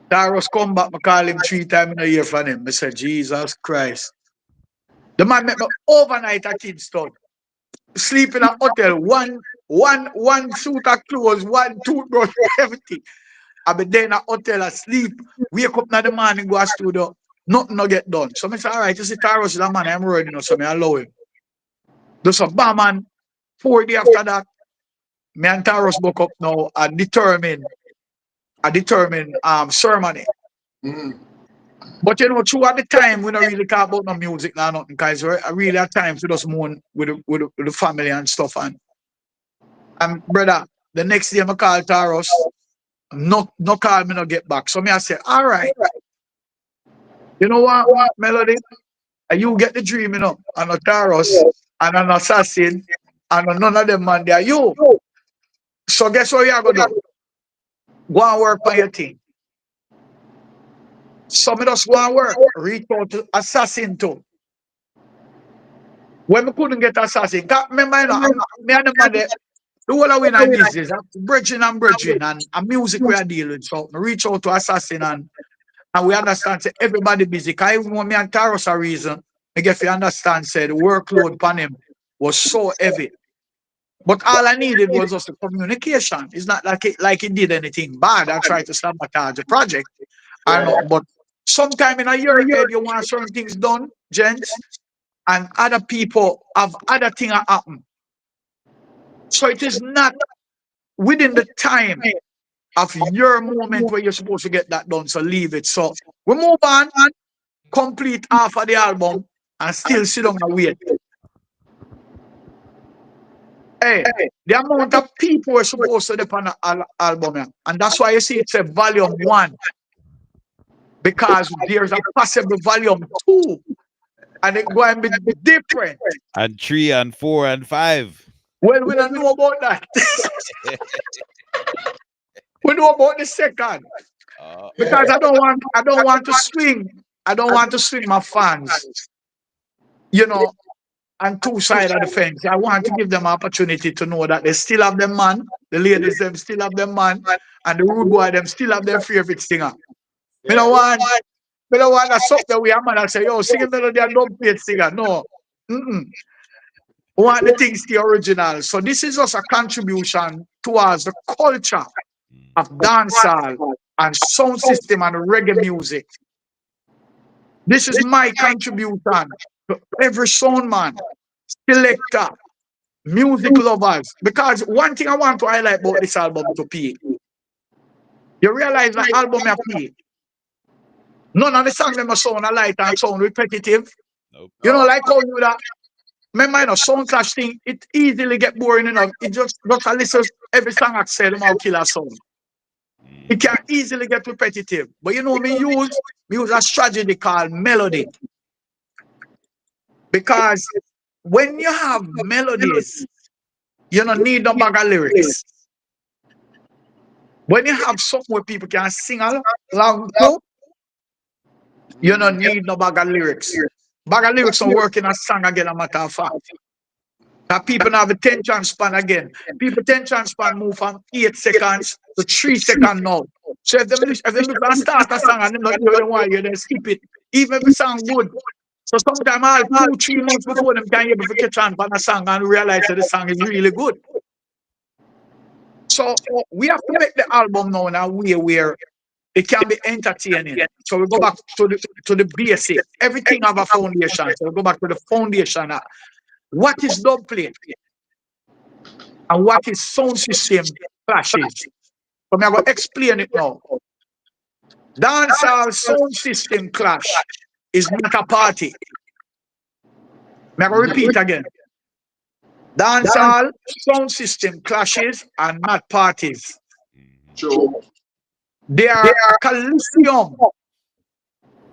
Taros come back, I call him 3 times in a year from him. I said, Jesus Christ. The man met me overnight at Kingston. Sleep in a hotel, one suit of clothes, one toothbrush, everything. I be there in a hotel asleep, wake up in the morning, go to studio, nothing no get done. So I say, all right, you see Taros is the man I'm running, so I allow him. There's a bar man, 4 days after that, me and Taros woke up now and determine ceremony. But you know, through at the time, we don't really talk about no music now, nothing, because I really at times we just mourn with the family and stuff. And brother, the next day I call Taros, no call me, no get back. So me I say, all right, you know what, Melody? And you get the dream, you know, and a Taros and an assassin and none of them man there. You. So guess what you are gonna do? Go and work on your thing. Some of us go and work, reach out to assassin too. When we couldn't get assassin, remember, you know, me and the man there, the whole of in our business, bridging and music we are dealing with. So we reach out to assassin and we understand say everybody busy. Because even when me and Taros a reason, I get to understand say the workload upon him was so heavy. But all I needed was just the communication. It's not like he did anything bad. I tried to sabotage the project. I know, but sometime in a year ahead, you want certain things done, gents, and other people have other things happen. So it is not within the time of your moment where you're supposed to get that done. So leave it. So we move on and complete half of the album and still sit down and wait. Hey, the amount of people are supposed to depend on the album, and that's why you see it's a volume 1. Because there's a possible volume 2, and it's going to be different. And 3 and 4 and 5. Well, we don't know about that. We know about the second. Because I don't want to swing. I don't want to swing my fans, you know, on two sides of the fence. I want to give them opportunity to know that they still have their man, the ladies them still have their man, and the rude boy them still have their favorite singer. We don't want to suck the way a man and say, yo, sing a melody and don't play singer. No. We want the things to be original. So this is just a contribution towards the culture of dancehall and sound system and reggae music. This is my contribution to every sound man, selector, music lovers. Because one thing I want to highlight about this album to people, you realize the album is peak. None of the songs them sound light and sound repetitive. Nope. You know, like how you that. Remember, you know, sound clash thing, it easily get boring enough. It just a listen every song I say them how kill a song. It can easily get repetitive. But you know, me use a strategy called melody. Because when you have melodies, you don't need no bag of lyrics. When you have something where people can sing along to, you don't need no bag of lyrics. Bag of lyrics don't work in a song again, a matter of fact. That people have attention span again. People attention span move from 8 seconds to 3 seconds now. So if they start a song and they not hear one, you then skip it. Even if the song good. So sometimes all 2-3 months before them can able to catch on a song and realize that the song is really good. So we have to make the album now in a way where it can be entertaining. So we go back to the basic. Everything have a foundation. So we go back to the foundation. What is dub plate? And what is sound system clashes? So I'm going to explain it now. Dancehall sound system clash is not a party. I'm going to repeat again. Dancehall sound system clashes are not parties. True. They are a coliseum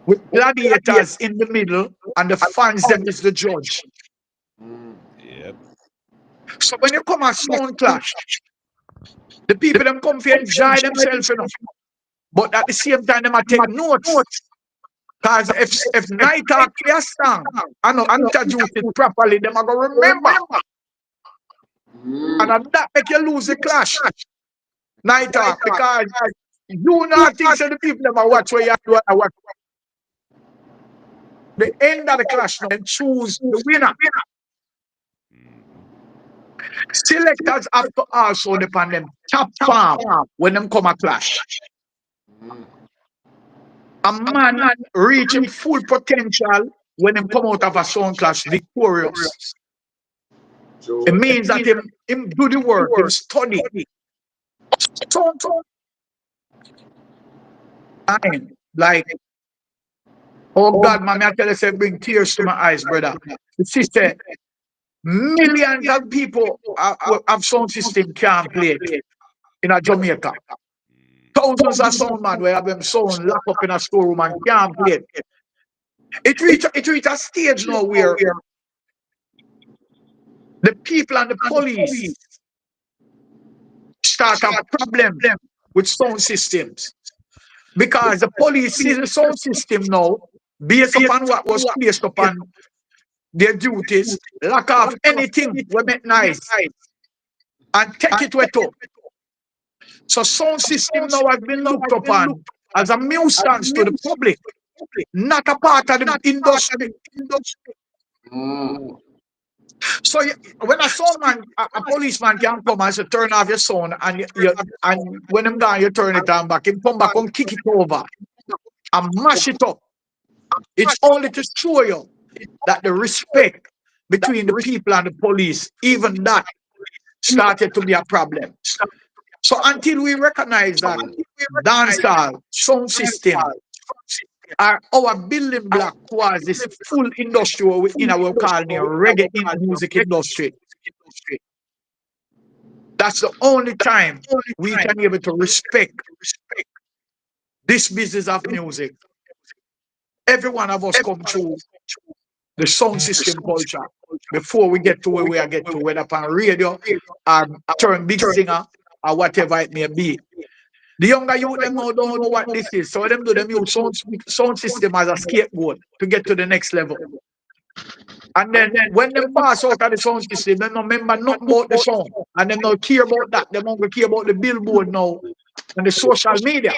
with gladiators in the middle and the fans them is the judge. Yep. So when you come at sound clash, the people them come to enjoy themselves enough. But at the same time, they might take notes. Because if Night Talk play a song and not introduce it properly, them are going to remember. And that make you lose the clash. Night Talk, because you not think so the people them are watch where you do and watch. The end of the clash now and choose the winner. Selectors have to also depend them top farm when them come a clash. A man reaching full potential when him come out of a sound clash victorious. It means that him do the work, him study. So, like, oh God, man, I tell you, say, bring tears to my eyes, brother. The sister, millions of people have sound system can't play it in a Jamaica. Thousands of sound man where have them sound locked up in a storeroom and can't play it. It reach a stage now where the people and the police start a problem with sound systems. Because the police see the sound system now, based upon what was placed upon their duties, lock off anything we make nice and take it with up. So sound system now has been looked upon as a nuisance to the public, not a part of the industry. So when a sound man, a policeman can come and say, turn off your sound, and when him gone, you turn it on back, him come back and kick it over and mash it up. It's only to show you that the respect between the people and the police, even that started to be a problem. So until we recognize that dancehall sound system are our building block towards this full industry within our call the reggae in the music industry, that's the only time we can be able to respect this business of music. Every one of us come through the sound system culture before we get to where we are get to, whether upon radio or turn big singer or whatever it may be. The younger youth them now don't know what this is, so them do them use sound system as a scapegoat to get to the next level. And then when they pass out of the sound system, they don't remember nothing about the song, and they don't care about that. They don't care about the billboard now and the social media.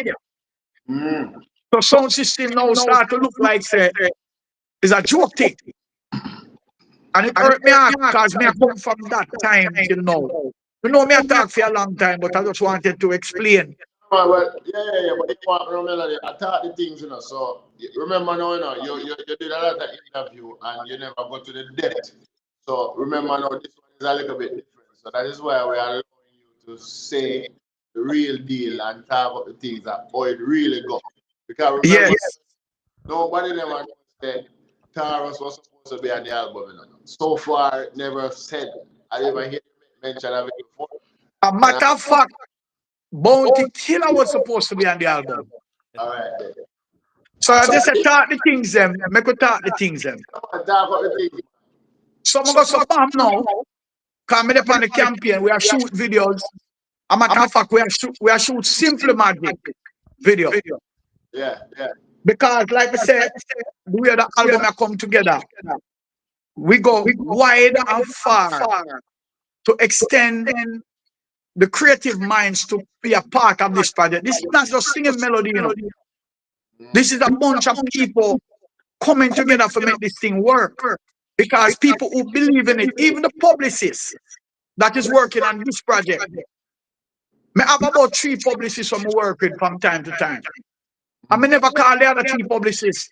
So sound system now start to look like say it's a joke thing. And it hurt me because me I come from that time till now. You know me I talk for a long time, but I just wanted to explain. But yeah, but you want to remember, I thought the things, you know, so remember now, you did a lot of interview and you never go to the depth. So remember now, this one is a little bit different. So that is why we are allowing you to say the real deal and talk about the things that how it really goes. Because remember, nobody never knows that Taurus was supposed to be on the album. You know. So far, never said. I never hear you mention of it before. A matter of fact, Bounty Killer was supposed to be on the album. All right. So I just said, talk the things them. Make we talk the things them. So I'm going to support now. Because I'm on the campaign. We are shoot videos. A matter of fact, we are shoot Simple Magic video. Yeah. Because like I said, the way the album have come together, we go wide and far to extend the creative minds to be a part of this project. This is not just singing melody, you know. This is a bunch of people coming together to make this thing work. Because people who believe in it, even the publicists that is working on this project, I have about 3 publicists from work with from time to time. I never call the other 3 publicists.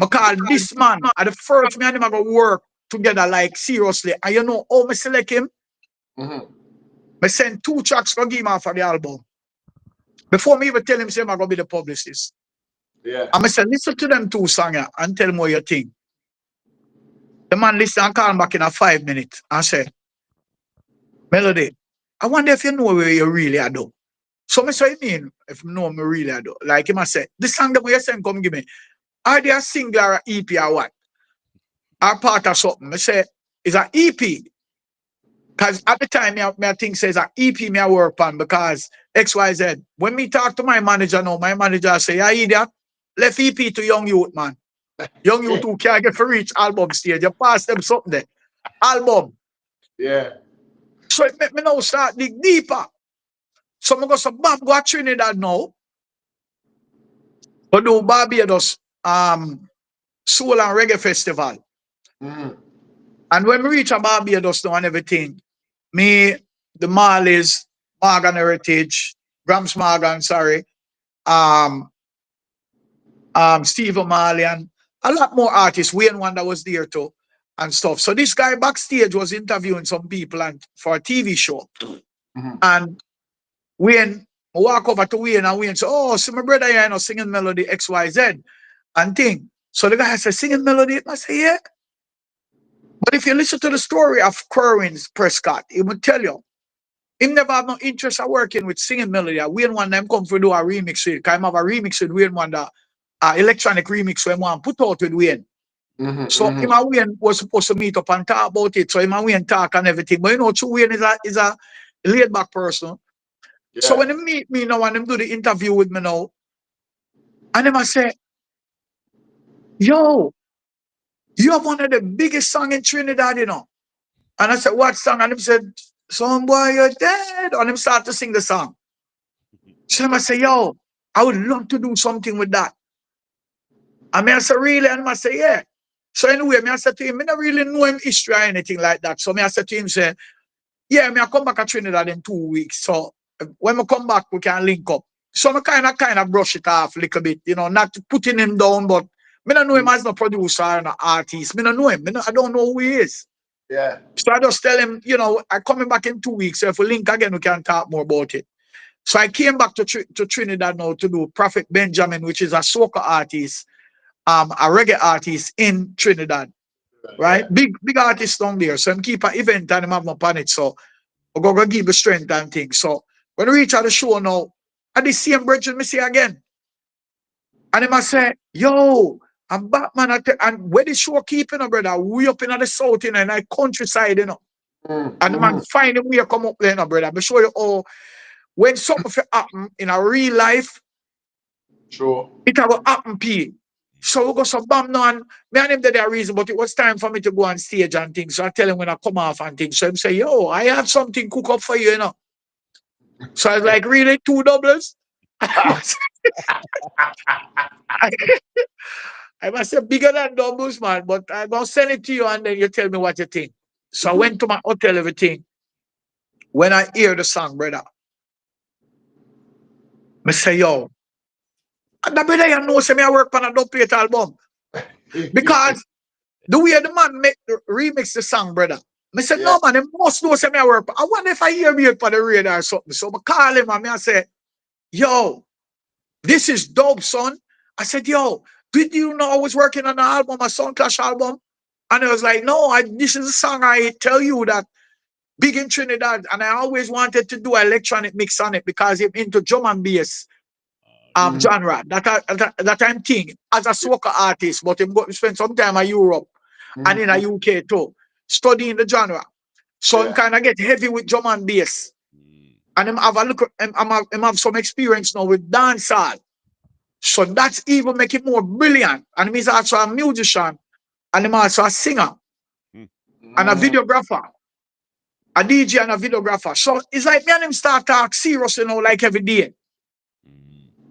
I call this man at the first me and him go work together like seriously. And you know how I select him? I send 2 tracks for him for the album. Before me even tell him say I'm gonna be the publicist. Yeah. I say listen to them 2 songs and tell me what you think. The man listen and call him back in a 5 minutes and say, Melody, I wonder if you know where you really are though. So I say, you mean if you know me really are though? Like him I say, the song that you send come give me. Are they a single or EP or what? Or part of something? I say, it's an EP. Because at the time, I think says an EP me I work on because XYZ. When me talk to my manager now, my manager say, yeah, idiot, left EP to young youth, man. Young youth who can't get for reach album stage. You pass them something there. Album. Yeah. So it make me now start dig deeper. So I go some Bob go to Trinidad now. But do Barbados Soul and Reggae Festival. And when we reach a Barbados now and everything, me, the Marleys, Morgan Heritage, Grams Morgan, sorry, Steve Marley, and a lot more artists. Wayne Wonder was there too and stuff. So this guy backstage was interviewing some people and for a TV show. And Wayne walk over to Wayne and Wayne say, oh, see my brother here, you know, singing melody XYZ and thing. So the guy said, singing melody? I say, yeah. But if you listen to the story of Kerwin's Prescott, he would tell you, he never have no interest in working with singing melody. Wayne Wonder them come for do a remix with, because I have a remix with Wayne Wonder, electronic remix when one put out with Wayne. So him and Wayne was supposed to meet up and talk about it. So him and Wayne talk and everything. But you know, Chu Wayne is a laid back person. Yeah. So when they meet me now and them do the interview with me now, and them I say, yo, you have one of the biggest songs in Trinidad, you know. And I said, what song? And him said, some boy, you're dead. And him start to sing the song. So I say, yo, I would love to do something with that. And I say, really? And I say, yeah. So anyway, I said to him, I don't really know him history or anything like that. So I said to him, say, yeah, I come back to Trinidad in 2 weeks. So when we come back, we can link up. So I kind of brush it off a little bit, you know, not putting him down, but I don't know him as no producer and an artist. I don't know him. I don't know who he is. Yeah. So I just tell him, you know, I'm coming back in 2 weeks. So if we link again, we can talk more about it. So I came back to Trinidad now to do Prophet Benjamin, which is a soca artist, a reggae artist in Trinidad. Right? Yeah. Big artist down there. So I'm keep an event and I'm have my on it. So we're going to give the strength and things. So when we reach at the show now, at the same bridge me see again. And he must say, yo, I'm Batman. And where the show keeping, brother, we up in the south, you know, in the countryside, you know. And the man find a way to come up there, brother. I'll show you all. When something happen in a real life, sure, it will happen, P. So we go some bam now, and me and him did a reason, but it was time for me to go on stage and things. So I tell him when I come off and things. So him say, yo, I have something cook up for you, you know. So I was like, really, 2 doubles? I must say bigger than doubles, man, but I'm going to send it to you and then you tell me what you think. So I went to my hotel, everything. When I hear the song, brother, I say, yo, and the brother, you know, say me I work on a dubplate album. Because the way the man remix the song, brother, I said, no, man, they must know say me I work. I wonder if I hear me on the radar or something. So I call him and I say, yo, this is dope, son. I said, yo, did you know I was working on an album, a Sound Clash album? And I was like, no, this is a song I tell you that big in Trinidad. And I always wanted to do an electronic mix on it because I'm into drum and bass genre that I'm thinking as a soca artist, but I'm going to spend some time in Europe and in the UK too, studying the genre. So I'm kind of get heavy with drum and bass. And I'm have a look, I'm have some experience now with dancehall. So that's even make it more brilliant. And he's also a musician, and I'm also a singer, and a videographer, a DJ and a videographer. So it's like me and him start talk serious, you know, like every day.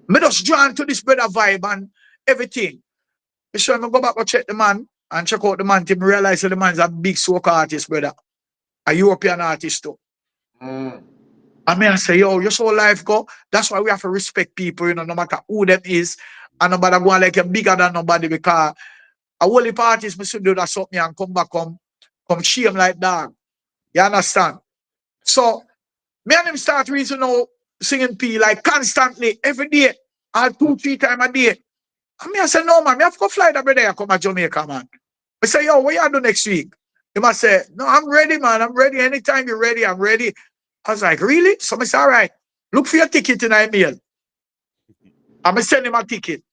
Me just drawn to this better vibe and everything. So I go back and check the man and check out the man to realize that the man's a big soca artist, brother. A European artist too. I mean, I say, yo, you saw life go. That's why we have to respect people, you know, no matter who them is. And nobody go like you're bigger than nobody because a whole heap of artists me should do that something and come back, come shame like dog. You understand? So, me and him start reason now singing P like constantly, every day, or 2-3 times a day. And me I say, no, man, me have to go fly that brother come to Jamaica, man. I say, yo, what you do next week? He must say, no, I'm ready, man. I'm ready. Anytime you're ready, I'm ready. I was like, really? So I say, all right, look for your ticket in email. I'm send him a ticket.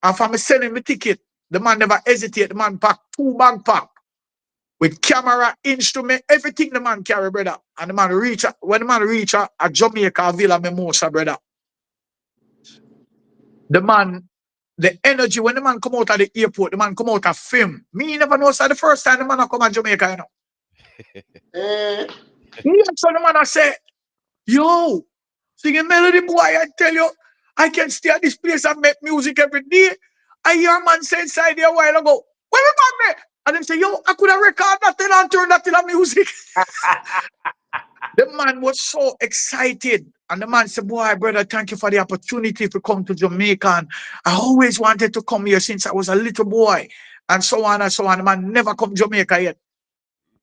And if I'm sending him a ticket, the man never hesitate. The man pack 2 backpack with camera, instrument, everything the man carry, brother. And the man reach, when the man reach a Jamaica Villa Mimosa, brother, the man, the energy, when the man come out of the airport, the man come out of film. Me never know, so the first time the man come to Jamaica, you know. So the man I say, yo, singing melody boy, I tell you, I can stay at this place and make music every day. I hear a man say inside there a while ago, where the man there? And them say, yo, I could have recorded that thing and turned that into music. The man was so excited. And the man said, boy, brother, thank you for the opportunity to come to Jamaica. And I always wanted to come here since I was a little boy. And so on and so on. The man never come to Jamaica yet.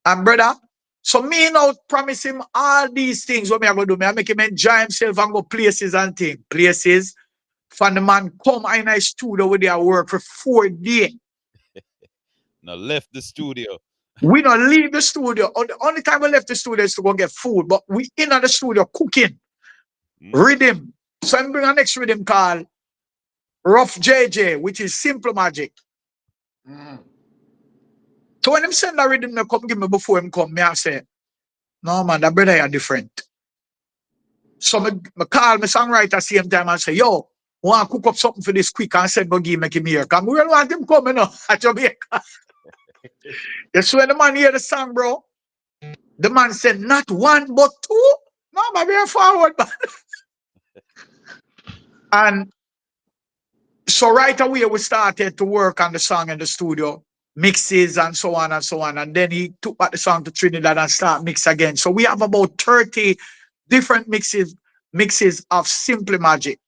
And brother, so me now promise him all these things. What me I going to do? Me I make him enjoy himself and go places and things. Places. For the man come in a studio where they work for 4 days. Now left the studio. We don't leave the studio. The only time we left the studio is to go get food. But we in the studio cooking. Rhythm. So I'm bring a next rhythm called Rough JJ, which is Simple Magic. So when him send that rhythm, they come give me before him come, me I say, no man, that brother are different. So me call my songwriter same time and say, yo, want to cook up something for this quick and send go give make him here. Because we don't want him coming up at Jamaica. That's when the man hear the song, bro. The man said, not 1 but 2. No, man, we're forward, man. And so right away we started to work on the song in the studio, mixes and so on and so on. And then he took back the song to Trinidad and start mix again. So we have about 30 different mixes of Simple Magic.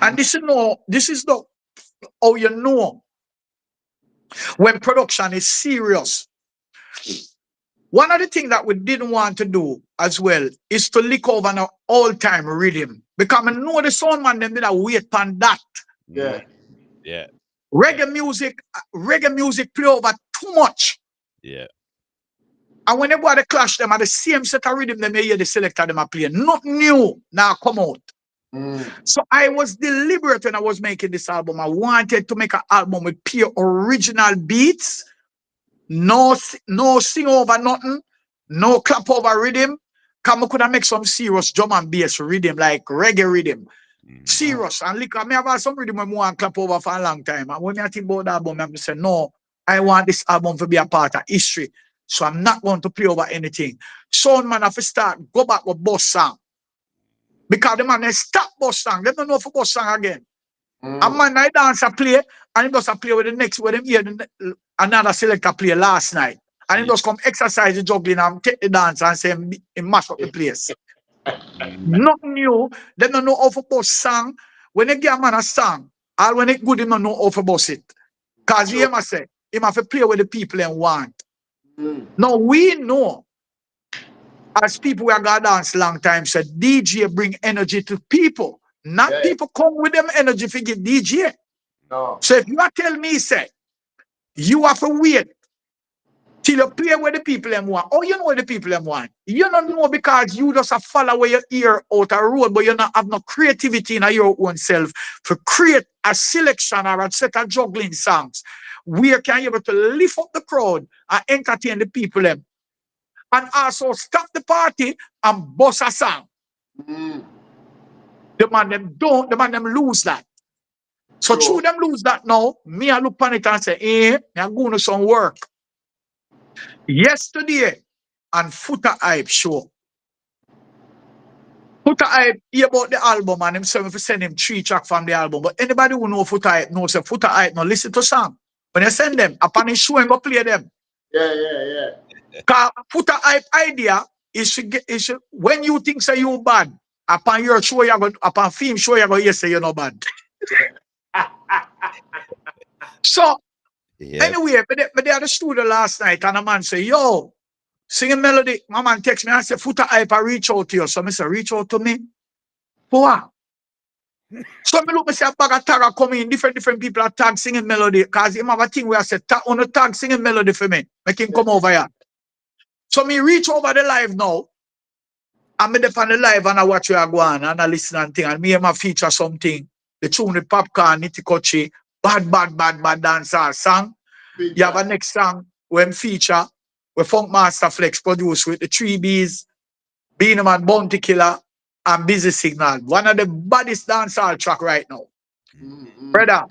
And this is the how you know when production is serious. One of the things that we didn't want to do as well is to lick over an all-time rhythm. Because I know the sound man them did a wait on that. Yeah. Yeah. Reggae music play over too much. Yeah. And when everybody clash them at the same set of rhythm, them hear the Selecta them a play. Nothing new now come out. So I was deliberate when I was making this album. I wanted to make an album with pure original beats. No sing over nothing, no clap over rhythm. Come I could have make some serious drum and bass rhythm, like reggae rhythm. Serious. And look, I may have had some rhythm when I want clap over for a long time. And when I think about the album, I'm say, no, I want this album to be a part of history. So I'm not going to play over anything. Sound man have to start, go back with boss song. Because the man they stop boss song. They don't know for boss song again. A man I dance a play, and he does a play with the next with him here another Selecta play last night. And he just come exercise the juggling and take the dance and say he mash up the place. Nothing new. They don't know how to boss song. When they give a man a song, or when it good, they don't know how to boss it. Because he must say, he must play with the people and want. Now we know, as people who are gonna dance long time, said DJ bring energy to people. Not people come with them energy to give DJ. No. So if you are tell me, say, you have to wait till you play with the people them want. Oh, you know what the people them want. You don't know because you just a follow where your ear out a road, but you not have no creativity in your own self to create a selection or a set of juggling songs where can you able to lift up the crowd and entertain the people them. And also stop the party and bust a song. The man them lose that. So through them lose that now, me I look on it and say, I'm going to some work. Yesterday on Footer Hype show. Footer Hype hear about the album and himself if send him 3 tracks from the album. But anybody who know Footer Hype knows that Footer Hype now listen to song. When you send them, upon his show and go play them. Yeah. Because Footer Hype idea when you think say you bad, upon your show you go, upon film show you go, yes, say you're not bad. So anyway, but they had a studio last night and a man say, yo, singing melody. My man text me and say, Foota Hype, I reach out to you. So I say, reach out to me? For what? So I look, I say, a bag of tag are coming, different people are tag singing melody. Because him have a thing where I say, on a tag singing melody for me. Make him come over here. So me reach over the live now. I'm on the live and I watch where I go on and I listen and thing. And me and my feature something. The tune with Popcorn, Nitty Kochi, bad dancer song. You have a next song when feature with Funk Master Flex produced with the 3Bs, Beaneman, Bounty Killer, and Busy Signal. One of the baddest dancehall track right now. Brother,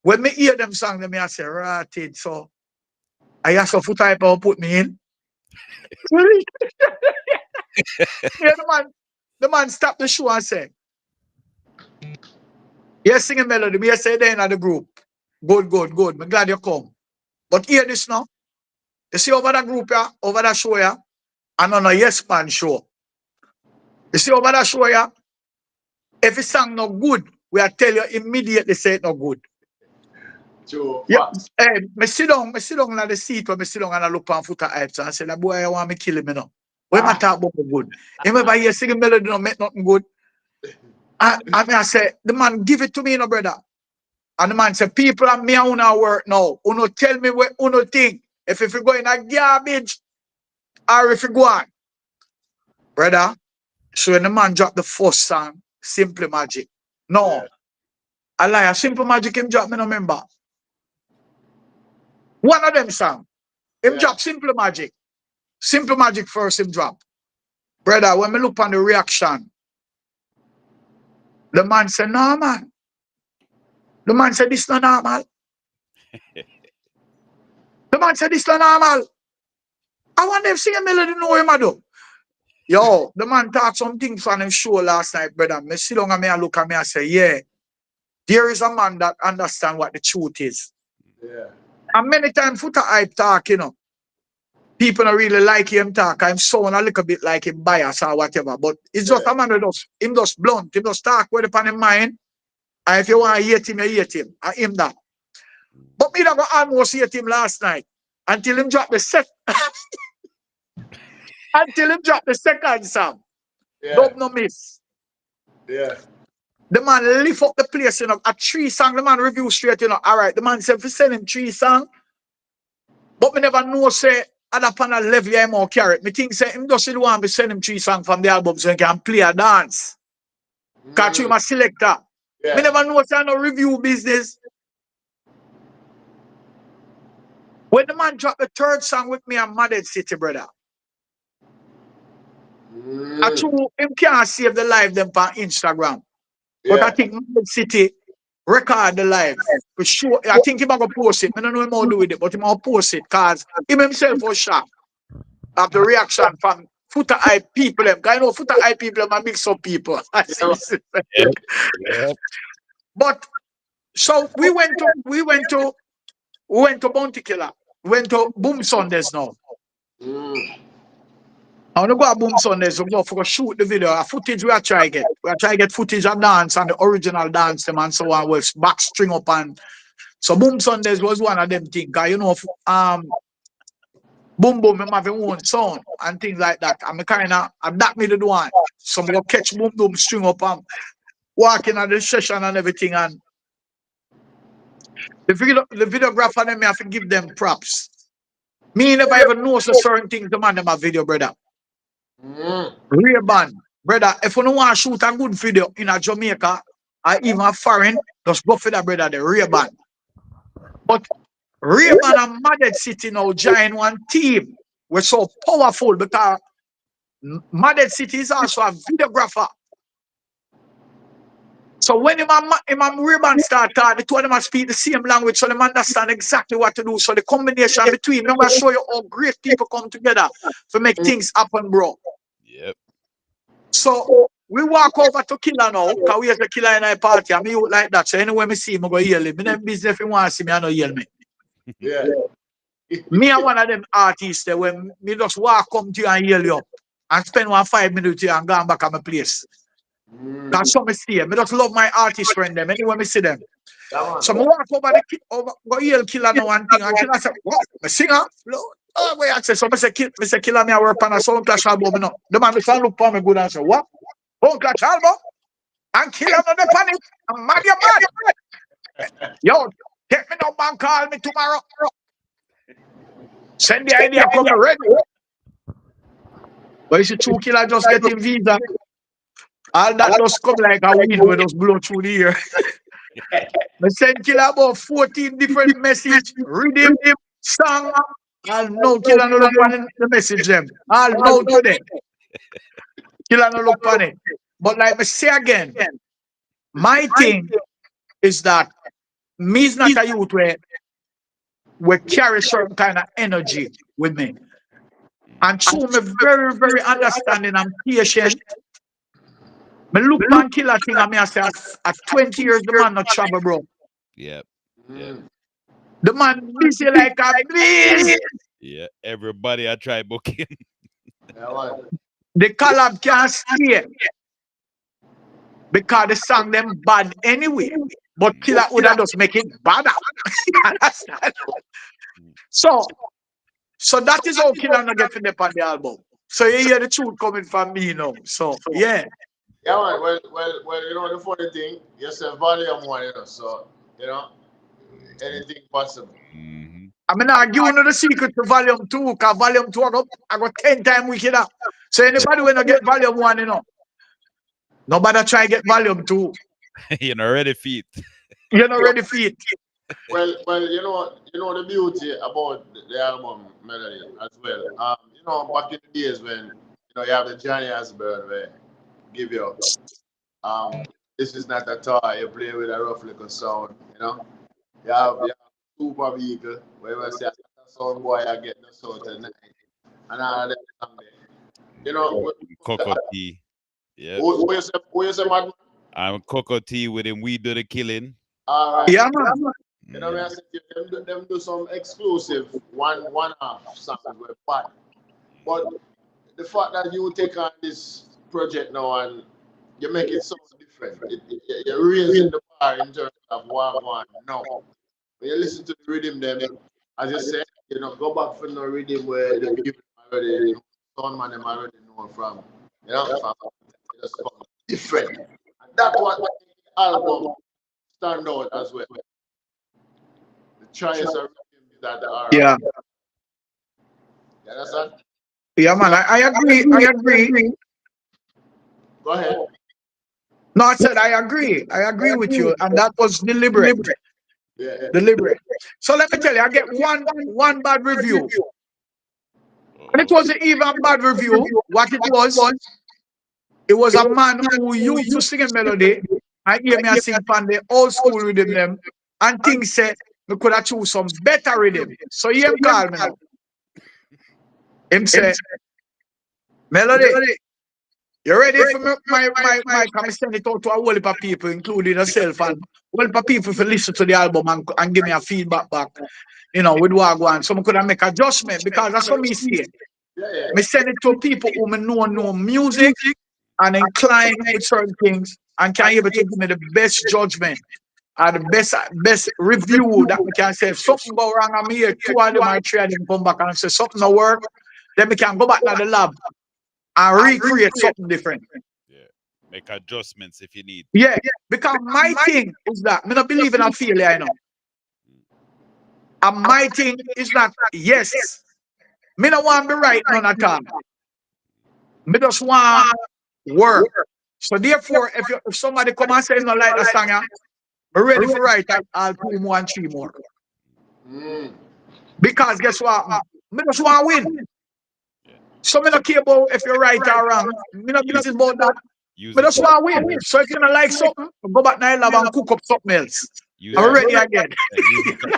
when me hear them song, me I say, ratted. So I ask for Foota Hype to put me in. Yeah, the man stopped the show and say, yes, singing melody. Me I say then at the group. Good. I'm glad you come. But hear this now. You see over that group here, over that show here, and on a Yes Man show. You see over that show here, if a song not good, we are tell you immediately say it not good. True. Yeah. Hey, me sit down on the seat where me sit down and I look on Foota Hype and I say, that boy, I want me kill him, you know. When I talk about good. You remember here singing melody don't make nothing good. And I say, the man give it to me, you know, brother. And the man say, people and me and una work now. Uno tell me what uno think. If you go in a garbage or if you go on. Brother, so when the man drop the first song, Simple Magic. No. Yeah. I lie, Simple Magic him drop, me no remember. One of them song. Him drop Simple Magic. Simple Magic first him drop. Brother, when me look on the reaction, the man said, no, man. The man said, this not normal. The man said, this not normal. I want them to sing a melody, know him, I do. Yo, the man talked some things on him show last night, brother. Me sit down and me look at me and say, yeah, there is a man that understands what the truth is. Yeah. And many times Foota Hype talk, you know, people don't really like him talk. I'm sound a little bit like him bias or whatever. But it's just a man who just blunt. He just talk with upon his mind. And if you want to hate him, you hate him. I him that. But me never almost hate him last night. Until him drop the until him drop the second song. Yeah. Don't no miss. Yeah. The man lift up the place, you know. A 3 song, the man review straight, you know. All right, the man said, if you send him 3 songs, but me never know, say, at a panel level, I'm more carrot. Me think, say, him just want to send him 3 songs from the album so he can play a dance. Catch him a selector. Yeah. Me never know, say, no review business. When the man dropped the 3rd song with me and MadVibez City, brother. Actually, him can't save the live them on Instagram. Yeah. But I think MadVibez City record the live. For sure. I think he might go post it. I don't know him how to do with it, but he might post it because him himself was shocked of the reaction from Foota Hype people. Because I know Foota Hype people are mix up people. Yep. But so we went to Bounty Killer. We went to Boom Sundays now. I want to go to Boom Sundays. We go for shoot the video. A footage we are trying to get. We are trying to get footage of dance and the original dance them and so on. With back string up and so Boom Sundays was one of them things. Cause you know, Boom Boom have their own sound and things like that. I'm kind of that me the one. So we go catch Boom Boom string up and walking at the session and everything and. The videographer them, I have to give them props. Me never even know so certain things the man them a video, brother. Real band. Brother, if you don't want to shoot a good video in a Jamaica or even foreign, just go for that, brother, the real band. But real band and MadVibez City now join one team. We're so powerful because MadVibez City is also a videographer. So when him and Reban start talking, the two of them speak the same language, so they understand exactly what to do. So the combination between them, I'm going to show you how great people come together to make things happen, bro. Yep. So we walk over to Killer now, because we have the Killer in our party, and me like that. So anyway, me see him, I go yell him. Me never business if he want to see me, I don't yell me. Yeah. Me and one of them artists there, when me just walk come to you and yell you up. and spend 5 minutes here and go back at my place. Cause some stay. I just love my artist friend them. Anyway, I see them. So I walk over go yell Killer no one thing, and Killer say, what? I singer? Oh, wait, I say, so I say, Killer me I work on a sound clash album. No. The man just look for me good and say, what? Sound clash album? And Killer no the panic. I'm mad, you mad. Yo, take me now, man, call me tomorrow. Send the idea, come ready. But it's a 2 Killer just getting visa. All that just come like a wind when just blow through the air. I send Killer about 14 different messages, rhythm, song, and no Killer no look on the message them. All know today. Killer no look on it. But like I say again, my thing is that me is not a youth where carry certain kind of energy with me. And so me very, very understanding and patient. Me look man Killer thing and me I say at 20 years the man not trouble, bro. Yep. The man busy like a beast. Yeah, everybody I try booking. The collab can't stay. Because the song them bad anyway. But Killer would have just make it better. Understand? So that is how Killer not get to the on the album. So you hear the truth coming from me, you know. So yeah. Yeah, man. Well, you know the funny thing, you say volume 1, you know, so you know, anything possible. I mean, I give you the secret to volume 2, because volume 2 I got 10 times wicked up. So anybody when I get volume 1, you know, nobody try get volume 2. You're not ready for it. You're not ready for it. Well, you know the beauty about the album Melody as well. You know, back in the days when you know you have the Johnny Asburn where give you this is not a toy, you play with a rough little sound, you know. You have super vehicle where you say sound boy I get no sound tonight. And all that you know Coco T. Yeah. Who you say MadMan? I'm Coco T with him. We do the killing. Alright. Yeah, man. You know, I said them do some exclusive one-off songs with bad. But the fact that you take on this project now and you make it so different, you're raising the bar in terms of one now. When you listen to the rhythm, them as you said, you know, go back for no rhythm where they give already, you know, sound man them already know from, you know, from just come different. And that's what the album stand out as well. The choice of rhythms that are yeah. You understand? Yeah, man, I agree. Go ahead. No, I said I agree with you, and that was deliberate. Yeah. Deliberate. So let me tell you, I get one bad review. And it wasn't even a bad review. What it was a man who used to sing a melody. I hear me sing from the old school rhythm them, and things said we could have choose some better rhythm. So he called me now. Him say, Melody, you ready for my come send it out to a whole heap of people, including yourself, and a whole heap of people to listen to the album and give me a feedback back, you know, with what I want. So I could make adjustment because that's what me say. Me send it to people who know music and incline with certain things and can able to give me the best judgment and the best review that we can say. If something go wrong, I'm here, 2 of them or 3 of them come back and say something no work, then we can go back to the lab and recreate something different. Yeah. Make adjustments if you need. Yeah, because my thing is that I don't believe in a failure, you know. And my thing is that yes, me don't want to be right none at all. Me just want work. So therefore, if somebody come and say no like the song, I'm ready for write I'll 2 more and 3 more. Because guess what? Me just want to win. So me not care about if you're right or wrong. Me not business about that. Me just want to win. So if you don't like something, go back to the lab and cook up something else. I'm ready again.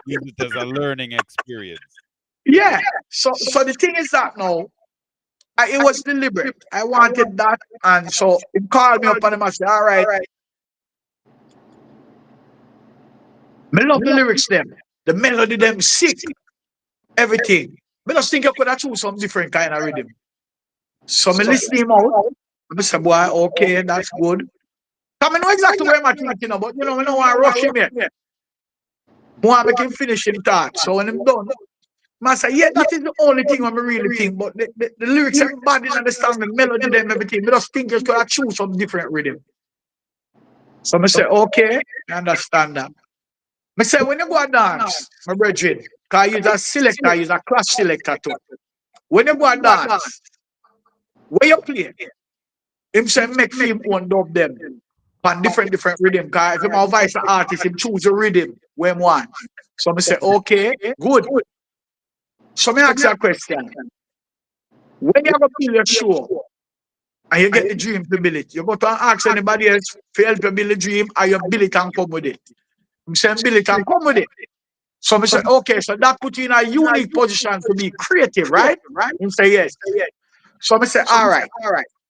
Use it as a learning experience. Yeah. So the thing is that now, it was deliberate. I wanted that, and so he called me up and I said, all right. Me love the lyrics them. The melody them sick. Everything. Me just think I could have choose some different kind of rhythm. So me listen him out. I say, boy, okay, that's good. I know exactly where I'm thinking about, you know, I don't want to rush him yet. I want to make him finish him thought. So when I'm done, I say, yeah, that is the only thing I'm really think. But the lyrics are bad in understand the melody, them, everything. I just think just gotta choose some different rhythm. So I say, okay, I understand that. I say, when you go and dance, my brethren, because I use a selector, I use a class selector too. When you go and dance, where you play, him say make film one dub them on different rhythm. Because if him a voice an artist, him choose a rhythm when him want. So I say, okay, good. So me ask you a question. When you have a build your show and you get the dream to build it, you go to ask anybody else to help you build the dream or you build it and come with it. I'm saying build it and come with it. So I say, okay, so that put you in a unique position to be creative, right? Him say yes. So I say, all right.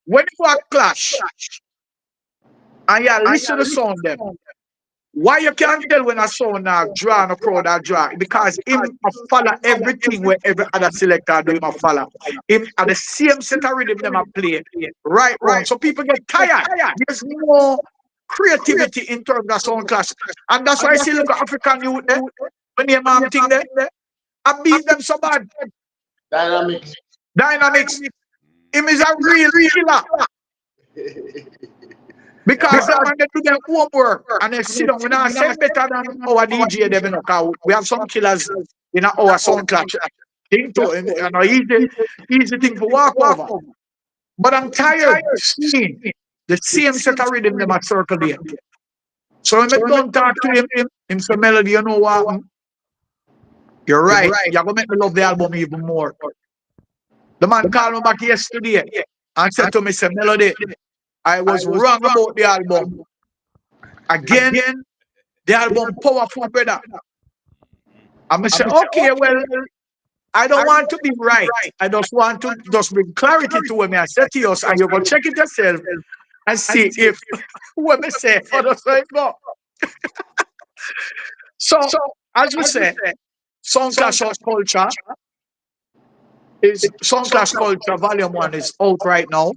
When you have clash and you listen to the song them, why you can't tell when a song now draw and a crowd are draw? Because him a follow everything where every other selector do him a follow. Him at the same set of rhythm them a play right wrong. So people get tired. There's no creativity in terms of sound clash. And that's why I see look at African youth there. When your mom thing there, I beat them so bad. Dynamics. Him is a real killer. Because them man they do their homework and they sit down. We not say better than our DJ them, you know, we have some killers in our sound clash. Thing to you know, easy thing to walk over. But I'm tired seeing the same set of rhythm them at circle there. So when I don't talk to him say Melody, you know what? You're right. You're gonna make me love the album even more. The man called me back yesterday and said to me, say Melody, I was wrong about the album. Again, the album powerful, brother. I'm gonna say, okay, well, I don't want to be right. I just want to just bring clarity to what I said to you, and you go check it yourself and see if what I say for the same go. So, as we say, Sound Clash Culture is Sound Clash Culture Volume 1 is out right now,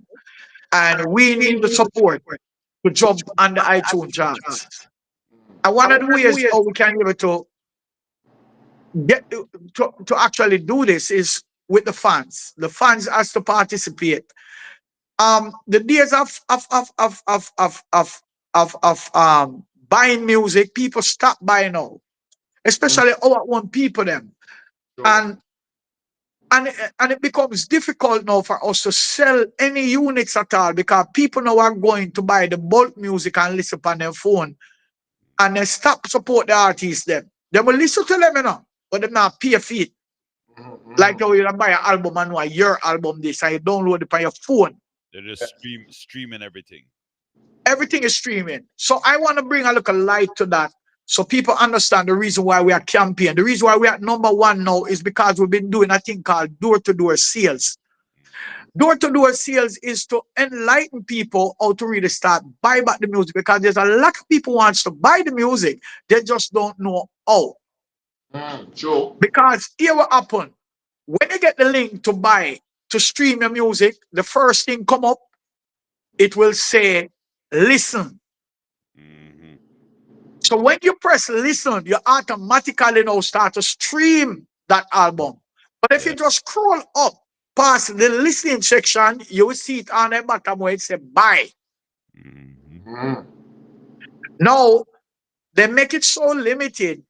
and we need the support to jump on the iTunes charts. And one of the ways how we can be able to get to actually do this is with the fans. The fans has to participate. The days of buying music, people stop buying now, especially our own people them, and it becomes difficult now for us to sell any units at all because people now are going to buy the bulk music and listen on their phone, and they stop support the artists them. They will listen to them, you know, but they not pay a fee. Like how you buy an album and know your album this and you download it on your phone. They're just streaming everything. Everything is streaming. So I want to bring a little light to that so people understand the reason why we are campaigning. The reason why we are #1 now is because we've been doing a thing called door-to-door sales. Door-to-door sales is to enlighten people how to really start buy back the music because there's a lot of people wants to buy the music. They just don't know how. True. Because here what happen. When you get the link to buy, to stream your music, the first thing come up, it will say, listen. So when you press listen, you automatically now start to stream that album. But if you just scroll up past the listening section, you will see it on the bottom where it says buy. Now, they make it so limited.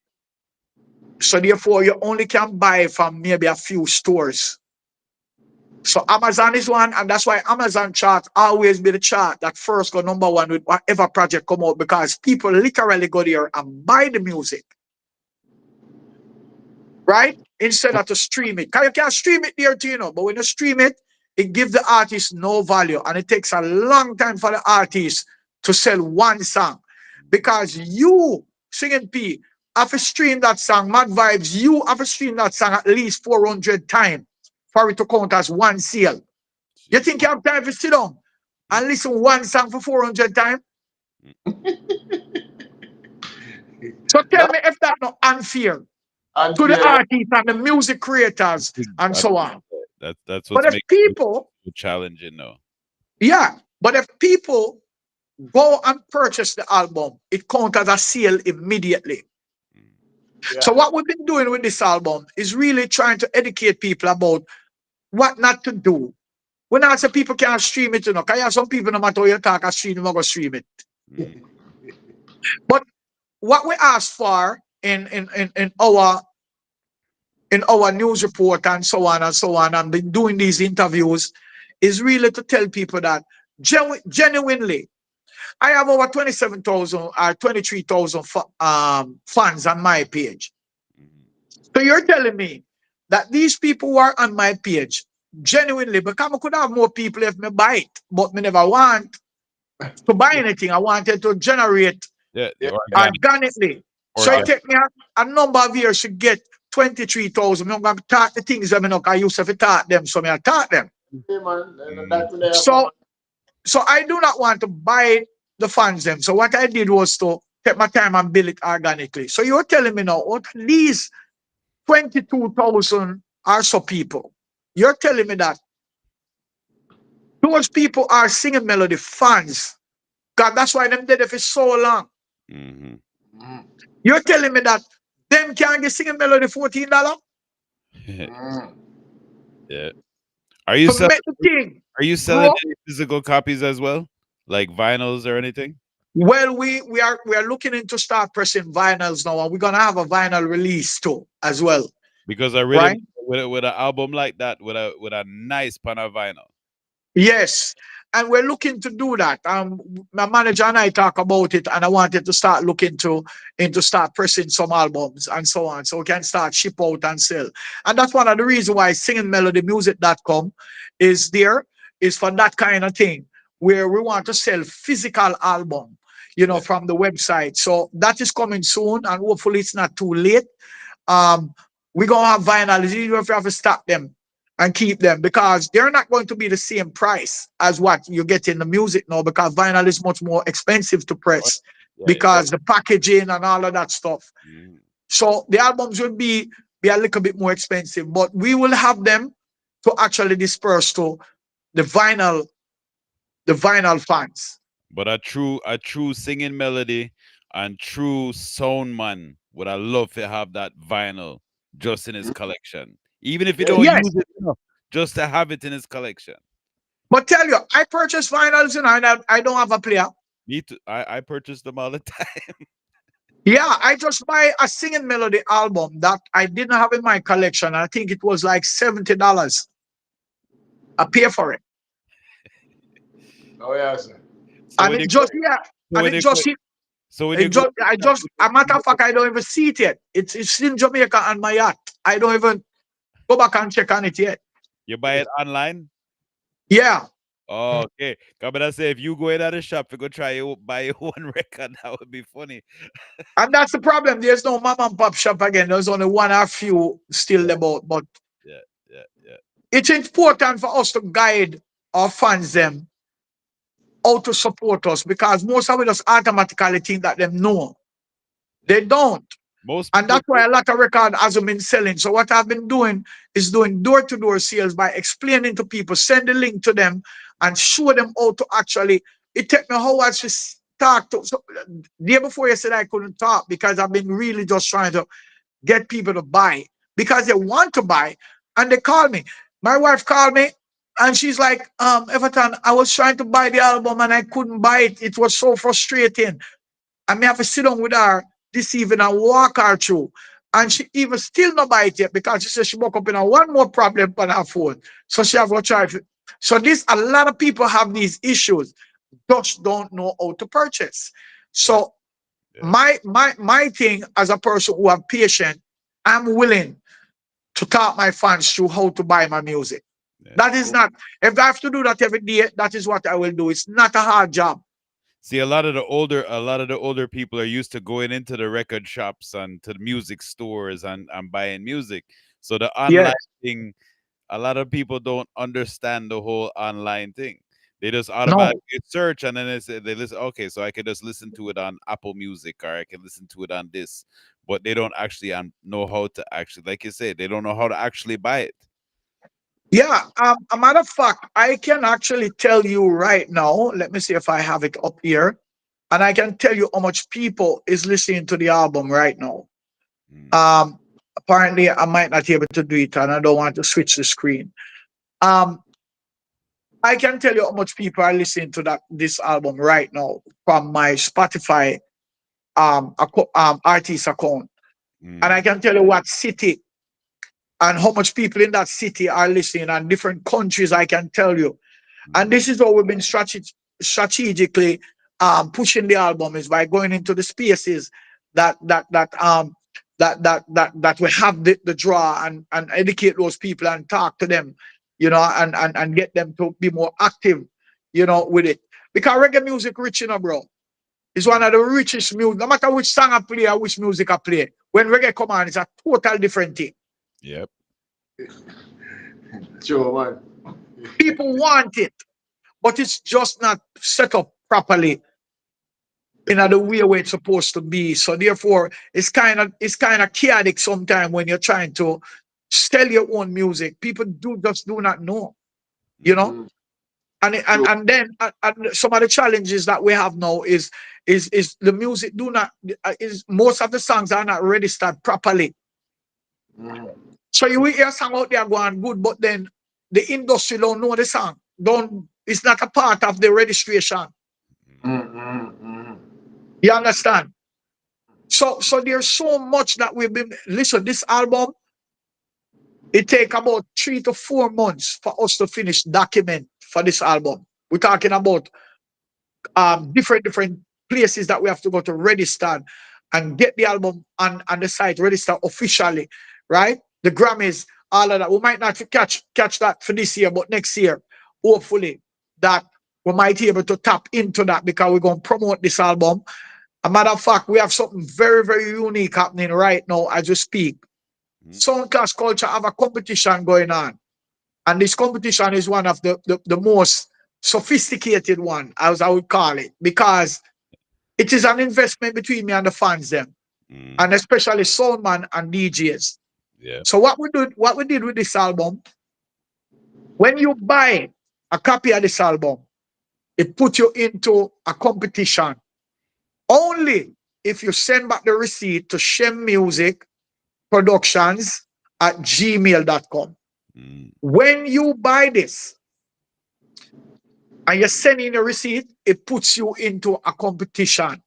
So therefore, you only can buy from maybe a few stores. So Amazon is one, and that's why Amazon chart always be the chart that first go #1 with whatever project come out because people literally go there and buy the music. Right? Instead of to stream it. Because you can stream it there too, you know, but when you stream it, it gives the artist no value. And it takes a long time for the artist to sell one song. Because you, Singing P, have to stream that song, MadVibez, you have to stream that song at least 400 times for it to count as one sale. You think you have time to sit down and listen one song for 400 times? So tell me if that's not unfair to the artists and the music creators and so on. That's But what's if making people, it challenging now. yeah, but if people go and purchase the album, it counts as a sale immediately. Yeah. So what we've been doing with this album is really trying to educate people about what not to do. When I say people can't stream it, because you have some people no matter how you talk, I stream, they're going to stream it. Mm. But what we ask for in our news report and so on and so on, and been doing these interviews, is really to tell people that genuinely, I have over 27,000 or 23,000 fans on my page. So you're telling me that these people who are on my page, genuinely, because I could have more people if me buy it, but me never want to buy anything. I wanted to generate Yeah, the Yeah. organic, organically. So it take me a number of years to get 23,000. I'm going to talk the things that I used to talk them, so I talk them. Hey, man, that's what So I do not want to buy the fans them. So what I did was to take my time and build it organically. So you're telling me now, at least 22,000 or so people. You're telling me that those people are singing melody fans. God, that's why them did it for so long. Mm-hmm. You're telling me that them can't get singing melody $14 Yeah. Are you to selling? make the thing Are you selling grow? any physical copies as well, like vinyls or anything? Well, we are looking into start pressing vinyls now, and we're gonna have a vinyl release too as well, Because I really right? with an album like that, with a nice pan of vinyl. Yes, and we're looking to do that. My manager and I talk about it, and I wanted to start looking to into start pressing some albums and so on, so we can start ship out and sell. And that's one of the reasons why singingmelodymusic.com is there, is for that kind of thing where we want to sell physical album, Yeah. from the website. So that is coming soon, and hopefully it's not too late. Um, we're gonna have vinyl. You don't have to stock them and keep them because they're not going to be the same price as what you get in the music now, because vinyl is much more expensive to press Yeah, yeah. because the packaging and all of that stuff. Mm. So the albums will be a little bit more expensive, but we will have them to actually disperse to the vinyl fans. But a true singing melody and true sound man would I love to have that vinyl just in his collection. Even if you don't Yes, use it, just to have it in his collection. but tell you, I purchase vinyls, and I don't have a player. Me too. I purchase them all the time. Yeah, I just buy a singing melody album that I didn't have in my collection. I think it was like $70. I pay for it. Oh, yeah, sir. So And when it you go, just, yeah, so and when it you go, just, so when you go, a matter of fact, I don't even see it yet. It's in Jamaica on my yacht. I don't even go back and check on it yet. you buy it online. Yeah. Oh, okay. Come and say if you go in at the shop, you go try you buy your one record. That would be funny. And that's the problem. There's no mom and pop shop again. There's only one or few still about. But Yeah, yeah, yeah. it's important for us to guide our fans them how to support us, because most of us automatically think that them know. They don't. Most And people that's why a lot of record hasn't been selling. So what I've been doing is doing door-to-door sales by explaining to people, send the link to them and show them how to actually, it take me hours to talk to. So the day before yesterday, I couldn't talk because I've been really just trying to get people to buy because they want to buy and they call me. My wife called me and she's like, Everton, I was trying to buy the album and I couldn't buy it. It was so frustrating. I may have to sit down with her this evening and walk her through. And she even still not buy it yet because she said she woke up in a one more problem on her phone. So she have to try. So this, a lot of people have these issues, just don't know how to purchase. So Yeah. my thing as a person who have patience, I'm willing to talk my fans through how to buy my music. Yeah. That is not, if I have to do that every day, that is what I will do. It's not a hard job. See, a lot of the older people are used to going into the record shops and to the music stores and buying music. So the online Yes. thing, a lot of people don't understand the whole online thing. They just No. automatically search and then they listen. Okay, so I can just listen to it on Apple Music or I can listen to it on this, but they don't actually know how to actually, like you said, they don't know how to actually buy it. Yeah, a matter of fact, I can actually tell you right now. Let me see if I have it up here, and I can tell you how much people is listening to the album right now. Mm. Apparently, I might not be able to do it, and I don't want to switch the screen. Um, I can tell you how much people are listening to this album right now from my Spotify artist account, and I Mm. can tell you what city and how much people in that city are listening, and different countries. I can tell you. And Mm. this is how we've been strategically pushing the album, is by going into the spaces that that that um that we have the draw, and educate those people and talk to them, and get them to be more active, with it. Because reggae music rich, bro. It's one of the richest music. No matter which song I play or which music I play, when reggae come on, it's a total different thing. Yep. Sure, man. People want it, but it's just not set up properly in the way where it's supposed to be. So therefore, it's kind of chaotic sometimes when you're trying to sell your own music. People do not know, you know. Mm. And then some of the challenges that we have now is the music do not is most of the songs are not registered properly. Mm. So you will hear a song out there going good, but then the industry don't know the song. Don't It's not a part of the registration. Mm. Mm. Mm. You understand? So there's so much that we've been listen. This album, it take about 3 to 4 months for us to finish document for this album. We're talking about different places that we have to go to register and get the album on the site register officially, right? The Grammys, all of that. We might not catch that for this year, but next year, hopefully, that we might be able to tap into that, because we're going to promote this album. A matter of fact, we have something very, very unique happening right now as we speak. Mm. Sound Class Culture have a competition going on. And this competition is one of the most sophisticated one, as I would call it, because it is an investment between me and the fans them, Mm. and especially soundman and DJs. Yeah. So what we did with this album, when you buy a copy of this album, it put you into a competition. Only if you send back the receipt to Shem Music Productions at gmail.com. Mm. When you buy this and you send in a receipt, it puts you into a competition.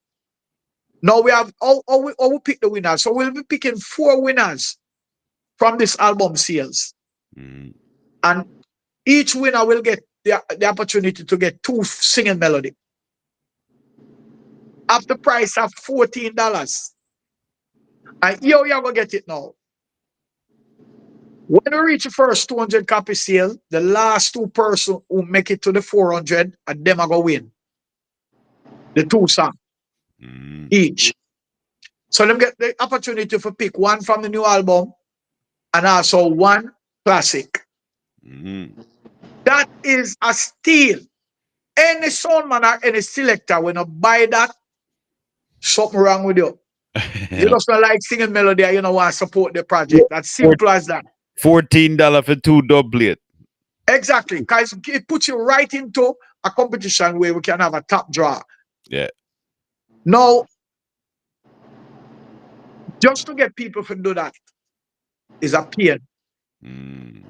Now we have all we pick the winners. So we'll be picking 4 winners from this album sales. Mm. And each winner will get the opportunity to get 2 singing melody at the price of $14. And you're gonna get it now. When we reach the first 200 copy sale, the last 2 person who make it to the 400, and them are gonna win the 2 songs Mm. each. So them get the opportunity to pick one from the new album and also one classic. Mm. That is a steal. Any soundman or any selector, when you buy that, something wrong with you. You just don't like singing melody and you don't want to support the project. That's simple as that. $14 for 2 doublet. Exactly. Because it puts you right into a competition where we can have a top draw. Yeah. Now, just to get people to do that is a pain. Mm.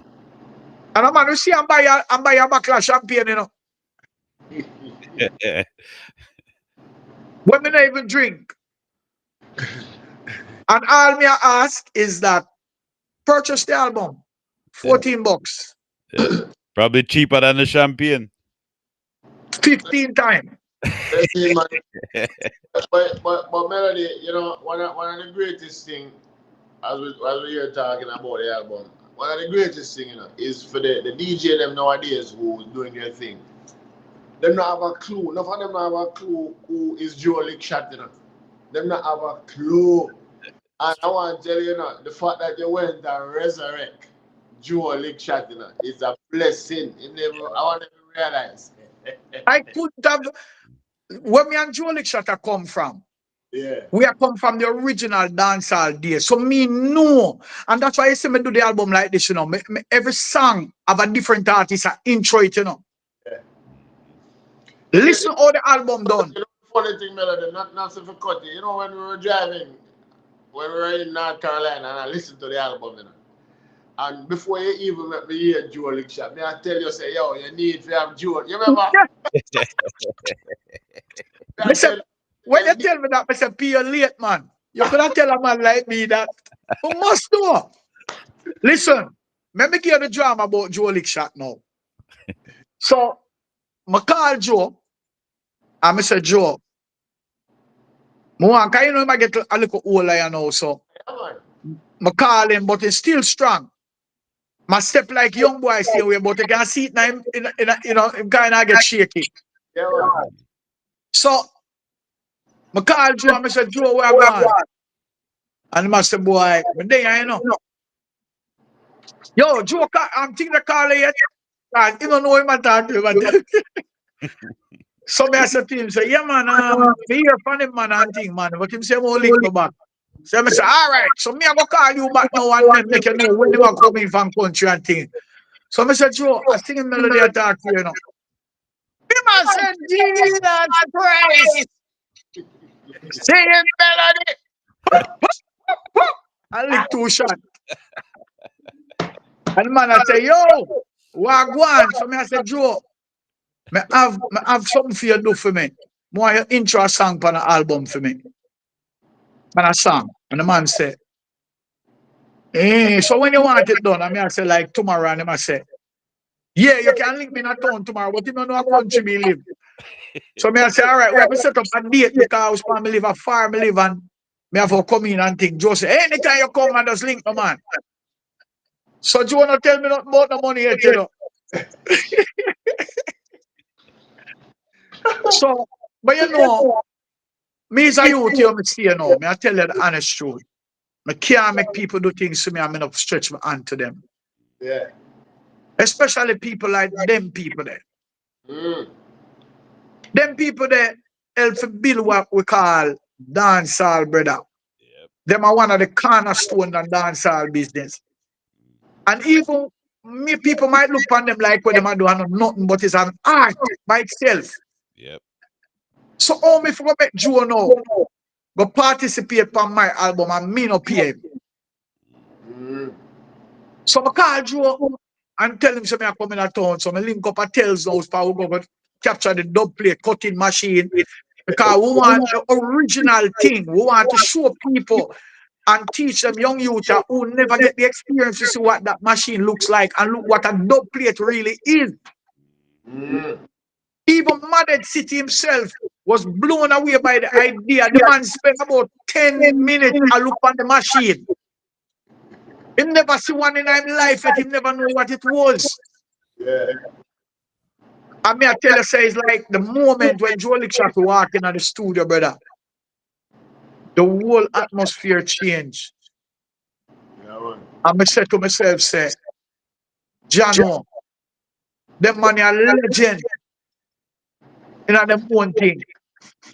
And I'm going to see I'm buy a bottle of champagne, when me not even drink. And all me ask is that purchase the album, $14, Yeah. Probably cheaper than the champagne. 15 times. Let's see, man. But Melody, one of the greatest thing, as we here talking about the album, one of the greatest thing, is for the DJ them nowadays who doing their thing. Them not have a clue. None of them not have a clue who is Joe Lickshot, Them not have a clue. And I want to tell you, the fact that you went and resurrect Joe Lickshot, is a blessing. I want to realize. I couldn't have, where me and Joe Lickshot come from. Yeah. We are come from the original dancehall days. So me know. And that's why I say me do the album like this, you know. Every song have a different artist intro it, you know. Yeah. Listen how the album done. You know, funny thing, Melody, not so for cut it. You know, when we were driving, when we were in North Carolina, and I listened to the album, you know. And before you even let me hear Joe Lick Shot, me I tell you, say, yo, you need to have Joe. You remember? Listen, when you tell me that, I say, P, you're late, man. You could not tell a man like me that. You must know. Listen, let me give you the drama about Joe Lick Shot now. So, I call Joe, and I say, Joe, I want, you know, I get a little older, you know, so I call him, but he's still strong. My step like young boy stay away, but you can see it now, you know, him kind of get shaky. Yeah, man. So, I call Joe, and I say, Joe, where I going? And I say, boy, I'm there, you know. Yo, Joe, I'm thinking the call yet. You don't know him at all. So I said to him, say, yeah, man, me hear from him, man, and thing, man. But him say, won't link me back. So I say, all right, so me I go call you back now and then make you know when they were coming from country and thing. So I said, Joe, I sing a melody attack to you, you know. Him I said, Jesus Christ. Singing melody. I lick 2 shots. And man, I say, yo, wagwan. So me I say, Joe, me have something for you do for me. More you intro a song for an album for me. And a song. And the man say, so when you want it done, I mean I say like tomorrow, and him I say, yeah, you can link me in a town tomorrow, but you don't know what country me live. So me I say, all right, we have to set up a date because me live a far, me live and me have to come in and think. Joe say, anytime you come and just link me, man. So Joe not tell me nothing about the money yet, you know. So, but you know, me as a youth, you see, you know, me I tell you the honest truth. I can't make people do things to me, I'm not stretch my hand to them. Yeah. Especially people like them people there. Mm. Them people there help to build what we call dancehall, brother. Yep. Them are one of the cornerstones of dancehall business. And even me, people might look upon them like what them are doing nothing but it's an art by itself. Yep. So all me for make Joe now go participate on my album and me no pay him. Mm. So I call Joe and tell him so me I come in a town. So I link up a Tingz house for we go capture the dub plate cutting machine. Because we want the original thing. We want to show people and teach them young youth who never get the experience to see what that machine looks like and look what a dub plate really is. Mm. Even Maded City himself was blown away by the idea. The man spent about 10 minutes to look on the machine. He never see one in his life yet. He never know what it was. Yeah. I mean, I tell you, say it's like the moment when Joe Lick Shot walk in the studio, brother. The whole atmosphere changed. Yeah, man. And I said to myself, say, Jano, them man are legend in them own thing.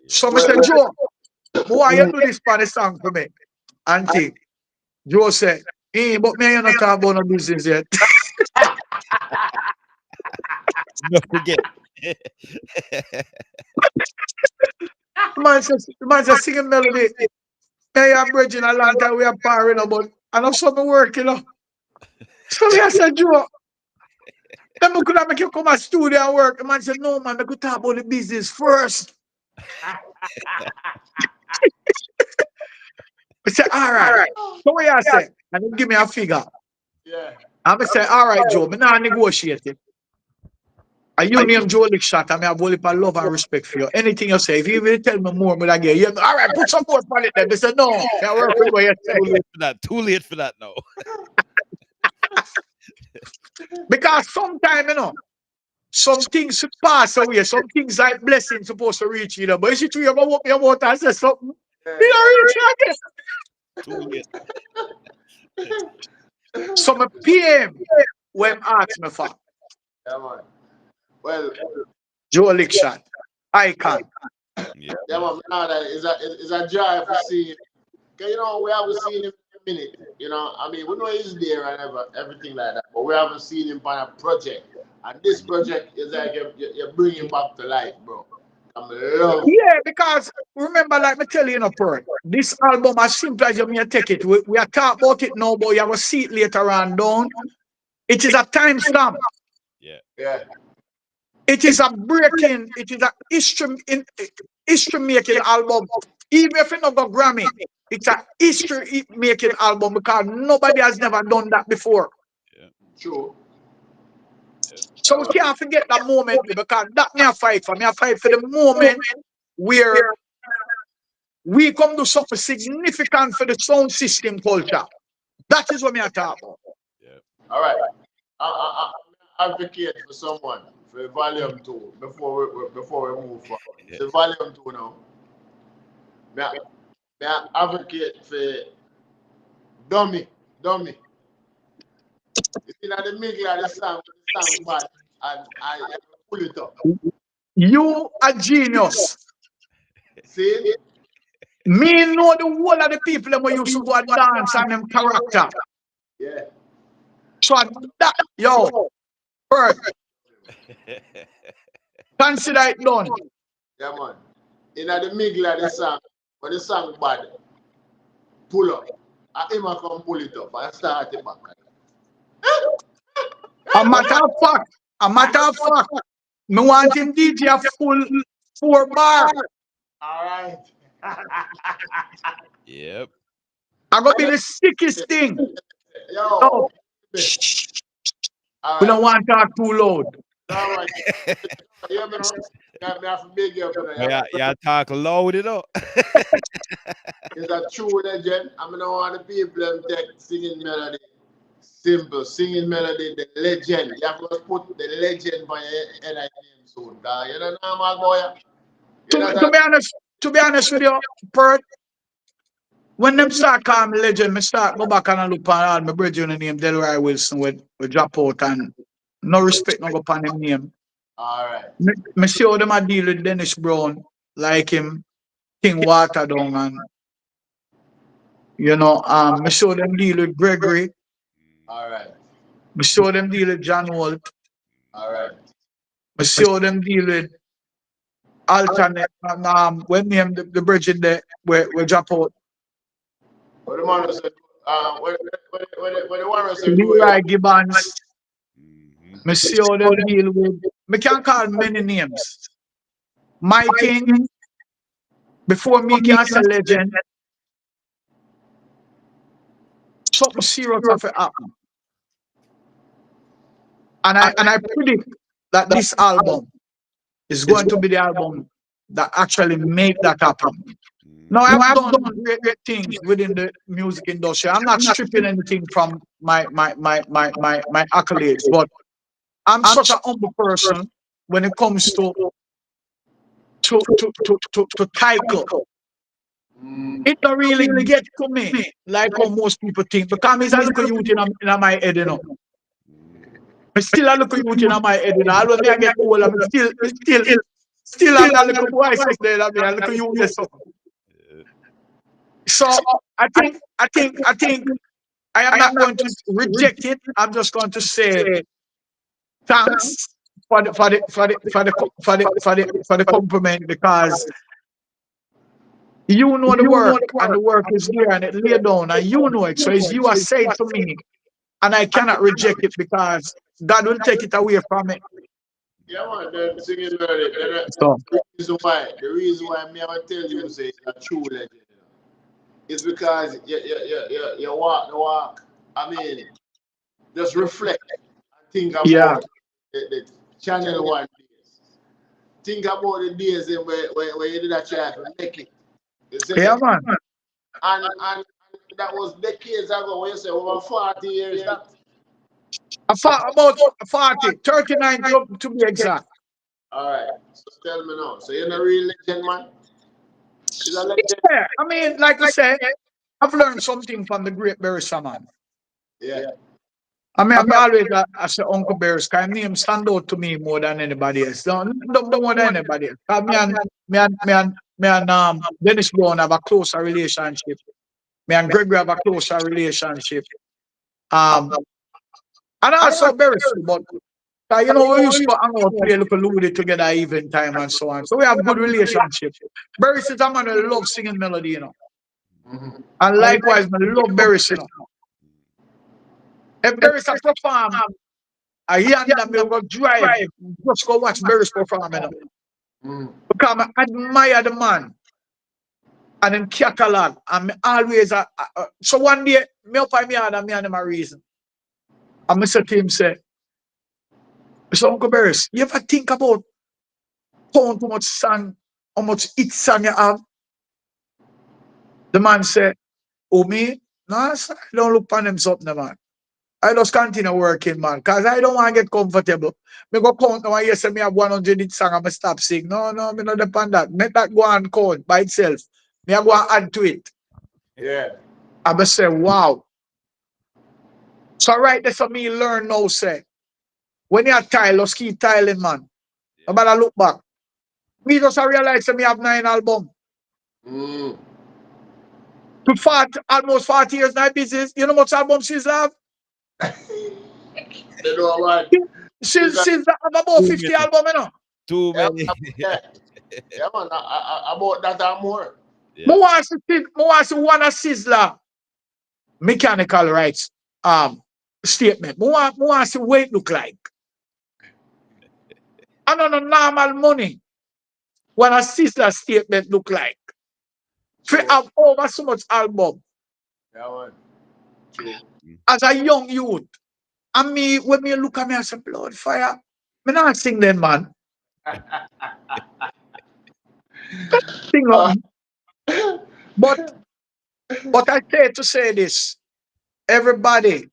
So I said, Joe, why you do this for the song for me? Auntie, Joe said, hey, but me you not talk about no business yet. Don't forget. Man says singing melody. Hey, I'm bridging a long time, we are parring about. And I'm something work, you know. So I said, Joe, then we could have make you come to studio and work. The man said, no, man, we could talk about the business first. I said, all right. So what you say? And then give me a figure. Yeah. And I said, all right, Joe, I'm not negotiating. And you name Joe Lick Shot, and I have only love and respect for you. Anything you say, if you even tell me more, I get you. All right, put some more on it then. They said, no, I work with what you say. Too late for that. Too late for that now. Because sometimes, you know, some things should pass away. Some things like blessings supposed to reach you. But if you ever walk your mouth and say something, you don't reach again. So my PM when asked me for. Yeah, man. Well, Joe Lick Shot, Icon, Yeah. Yeah, man, now that is a joy to see him. 'Cause, you know, we haven't seen him in a minute. You know, I mean, we know he's there and everything like that, but we haven't seen him on a project. And this project is like you bring him back to life, bro. I'm love. Yeah, because remember, like me tell you, Pert, this album, as simple as you may take it, we are talk about it now, but you have a see it later on down. It is a timestamp. Yeah. Yeah. It is a breaking, it is a history making album. Even if you not go Grammy, it's a history making album because nobody has never done that before. Yeah. True. So we can't forget that moment because that me a fight for. Me a fight for the moment where we come to something significant for the sound system culture. That is what me a talk about. Yeah. All right. I advocate for someone for volume 2 before we move forward. Yeah. So volume 2 now. Me I advocate for Dummy. You see that the middle of the song bad and I pull it up. You a genius. See? Me know the whole of the people that used to go and dance and them character. Yeah. So that, yo, Bert, consider it done. Yeah, man. In the middle of the song, when the song bad, pull up. I him a come pull it up and start it back. A matter of fact, me want him DJ a full 4 bar. All right. Yep. I gonna be the sickest thing. Yo. No, All we right. don't want to talk too loud. All right. Yeah, man. I have to big you up. Yeah, talk loud it up. It's a true legend. I mean, I want the people them take singing melody. Simple singing melody, the legend. You have to put the legend by your name soon. You know, normal boy. To be honest with you, Bert, when them start calling me legend, me start go back and I look on all my brethren name Delroy Wilson with drop out and no respect no go upon him name. All right. Me see how them a deal with Dennis Brown, like him, King Water down and you know, me see how them deal with Gregory, All right. me see how them deal with John Walt, All right. me see how them deal with alternate when name the bridge there where drop out. What the man said, what the one said, Leroy Gibbons. Mhm. Me see how them deal with. Me can call many names. My King, before me can say legend, something serious have to happen. And I predict that this album is going to be the album that actually make that happen. Now I've done great things within the music industry. I'm not stripping anything from my accolades, but I'm such a humble person when it comes to title. It don't really get to me like how most people think because I'm a little youth in my head, you know. I'm still a little youth in my head, you know. Although me I get old, I'm still have that little voice up there, that me a little youth there. So I think I am not going to reject it. I'm just going to say thanks for the compliment because you know the work and the work is there and it lay down and you know it. So it's you are said to me and I cannot reject it because God will take it away from me. Yeah, man, the singing melody. So The reason why me I tell you say it's a true legend. It's because you walk the walk. I mean, just reflect and think about the Channel 1 days. Think about the days where you did that try to make it. You see? yeah, man. And that was decades ago when you say over 40 years. That About 40, 39 to be exact. all right. So tell me now. So you're not a real legend, man? Is a legend? Yeah, I mean, like I said, I've learned something from the great Barista man. Yeah. I mean, I'm always I say Uncle Bears, because name stand out to me more than anybody else. Don't more than anybody else. I mean, Dennis Brown have a closer relationship. Me and Gregory have a closer relationship. And also Barry, but you know, we used to hang out, play a little Ludi together even time and so on. So we have good relationship. Barry is a man who loves singing melody, you know. And likewise, I love Barry, you know. If Barry is a perform, I hear that me go drive, just go watch Barry perform, you know. Because I admire the man and him catalog. And me always, so one day, me up by me and me and him a reason. And I said to him, say, so Uncle Barris, you ever think about how much song, how much hit song you have? The man said, oh me? No, sir, I don't look on them something, man. I just continue working, man, because I don't want to get comfortable. Me go count now and you say me have 100 hit song and I stop sing. No, me not depend that. Make that go and count by itself. Me I go and add to it. Yeah. I say, wow. So right there, so me learn now, say, when you tile, just keep tiling, man. I better look back. Me just realize that me have 9 albums. To almost 40 years now business. You know how much albums she's have? You know what? She's have about 50 albums, you know. Too many. Yeah, man. About that and more. Yeah. I want to one of Sizzler mechanical rights statement. I want to see what it look like. I don't know normal money. What a Sizzler statement look like. We have over so much album. Yeah, man. True. As a young youth. And me, when me look at me, I say, blood fire. Me not sing then, man. Sing but I say to say this. Everybody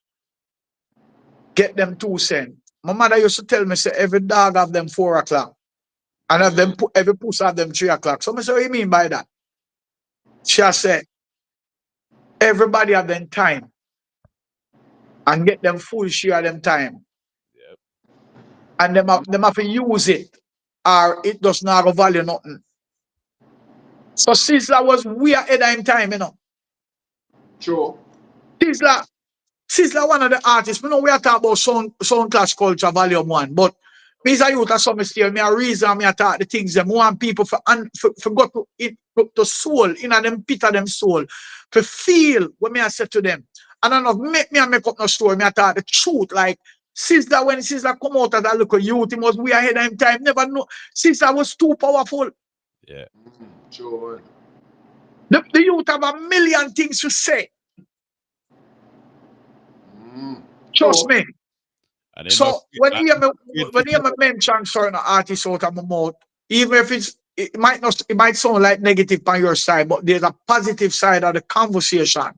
get them 2 cents. My mother used to tell me, say, every dog have them 4 o'clock. And have them every puss have them 3 o'clock. So I say, what do you mean by that? She said, everybody have them time. And get them full share of them time. Yep. And them have to use it. Or it does not have value nothing. So Sizzler was way ahead of him time, you know. True. Sizzler one of the artists. We know we are talking about sound clash culture volume 1, but me as a youth of some still, me a reason me attack the things them want people for go to soul, in them pit of them soul, to feel what me I said to them. And I don't make up no story, me attack the truth. Like Sizzler, when Sizzler come out as a little youth, he was way ahead of him time. Never know. Sizzler was too powerful. Yeah. Sure. The youth have a million things to say. Trust me. So when you mention certain artists out of my mouth, even if it might sound like negative on your side, but there's a positive side of the conversation.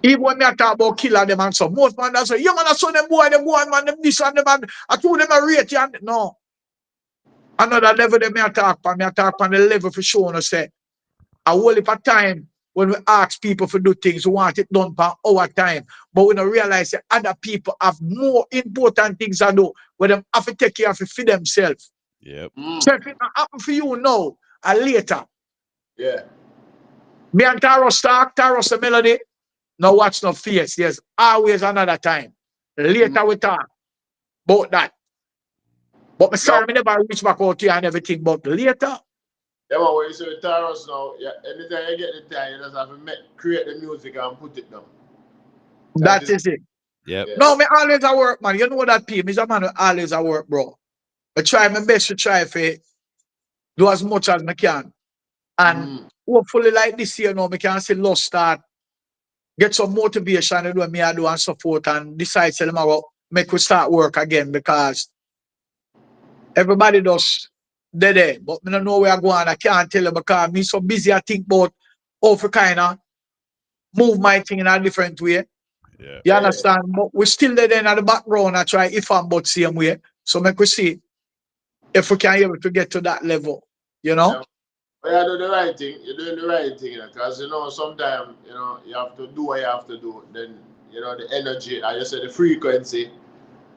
Even when I talk about killer them and so, most man say, yeah man, I saw them boy, man, them this and them and I told them I rate you. No. Another level they may attack on the level for sure and say, a whole heap of time when we ask people to do things, we want it done for our time. But we don't realize that other people have more important things to do, where them have to take care of it for themselves. Yep. So if it happen for you now or later. Yeah. Me and Taros the melody, no watch no face. There's always another time. Later we talk about that. But me sorry, me never reach back out here and everything, but later. Yeah, but when you say Taros now, yeah, anytime you get the time, you just have to create the music and put it down. That is it. Yep. No, me always at work, man. You know that people, I'm a man who always at work, bro. I try my best to try to do as much as I can. And hopefully like this year now, I can see lost start, get some motivation to do what I do and support and decide to make we start work again, because everybody does there. But I don't know where I'm going. I can't tell you because I'm so busy. I think about how to kind of move my thing in a different way. Yeah. You understand? But we're still there in the background. I try if I'm but same way. So make we see if we can able to get to that level. You know? Yeah. But you do the right thing. You're doing the right thing, because sometimes you have to do what you have to do. Then the energy, I just say the frequency,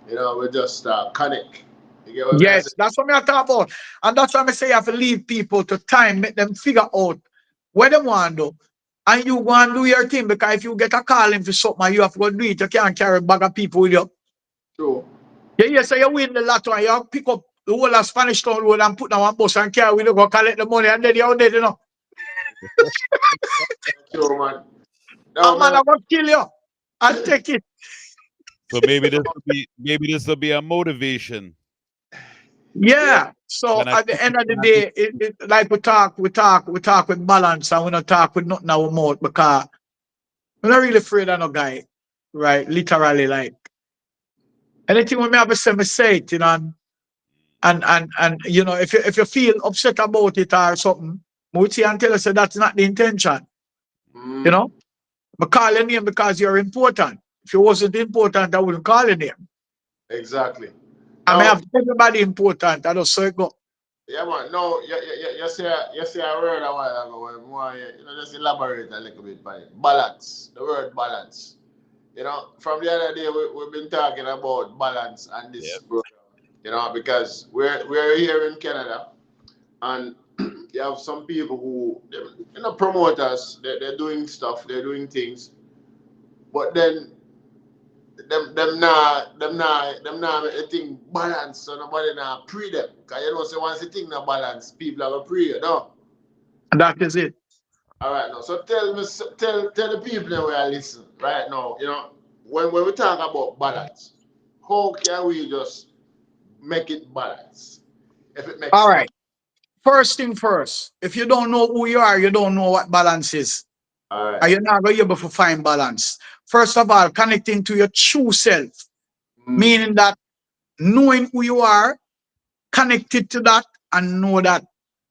we just connect. You get what I say? Yes, that's what I talk about. And that's why I say you have to leave people to time, make them figure out what they want to do. And you go and do your thing, because if you get a calling for something, you have to go do it. You can't carry a bag of people with you. True. Yeah, so you win the lotto and you pick up the whole of Spanish Town Road and put down one bus and carry with you, go collect the money, and then you're out there, you know. True, man. A No, man, man. I'm going to kill you and take it. So maybe this will be a motivation. Yeah. So Can I at the end of the day, like we talk with balance, and we don't talk with nothing our mouth, because we're not really afraid of no guy, right? Literally, like anything when me have to say it, you know, and you know, if you feel upset about it or something, we see and tell us that that's not the intention, you know. But call your name because you're important. If you wasn't important, I wouldn't call your name. Exactly. I may Now, have everybody important. I just say it go. yeah, man. No, you say a word a while ago. More, you know, just elaborate a little bit by it. Balance. The word balance. You know, from the other day we've been talking about balance and this program. You know, because we're here in Canada, and you have some people who, you know, promoters. They're doing stuff. They're doing things, but then them not make the thing balance, so nobody now pre them. Cause you know, so once the thing not balance, people have a pre you, no? And that is it. All right now. So tell the people that we are listening right now, you know, when we talk about balance, how can we just make it balance? If it makes All sense. right. First thing first, if you don't know who you are, you don't know what balance is. All And right. you're not going to be able to find balance. First of all, connecting to your true self, Mm. meaning that knowing who you are, connected to that, and know that,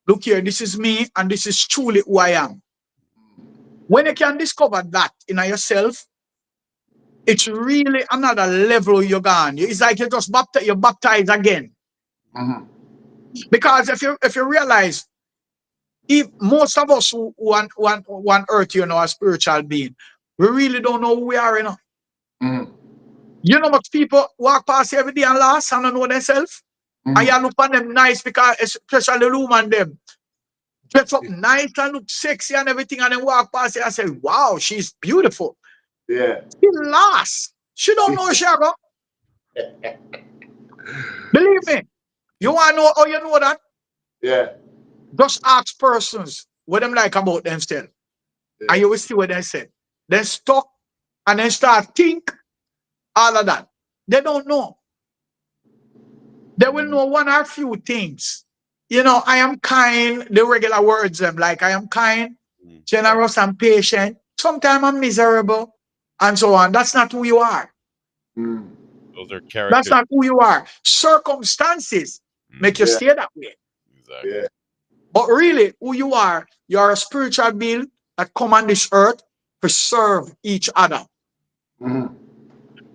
look here, this is me, and this is truly who I am. When you can discover that in yourself, it's really another level you're gone. It's like you just you're baptized again. Mm-hmm. Because if you realize, if most of us who want earth, you know, a spiritual being, we really don't know who we are, you know. Mm-hmm. You know much people walk past every day and last and don't know themselves. And you look on them nice, because especially the woman them dress up nice and look sexy and everything, and then walk past you and say, wow, she's beautiful. Yeah. She lost. She don't know Shago. Believe me. You want to know how you know that? Yeah. Just ask persons what them like about themselves. Yeah. And you will see what they say. Then stop and then start think all of that. They don't know. They will know one or few things. You know, I am kind, the regular words them, like I am kind, generous, and patient. Sometimes I'm miserable, and so on. That's not who you are. Mm. Those are That's characters. not who you are. Circumstances make you Yeah. stay that way. Exactly. Yeah. But really, who you are, you're a spiritual being that come on this earth to serve each other. Mm-hmm.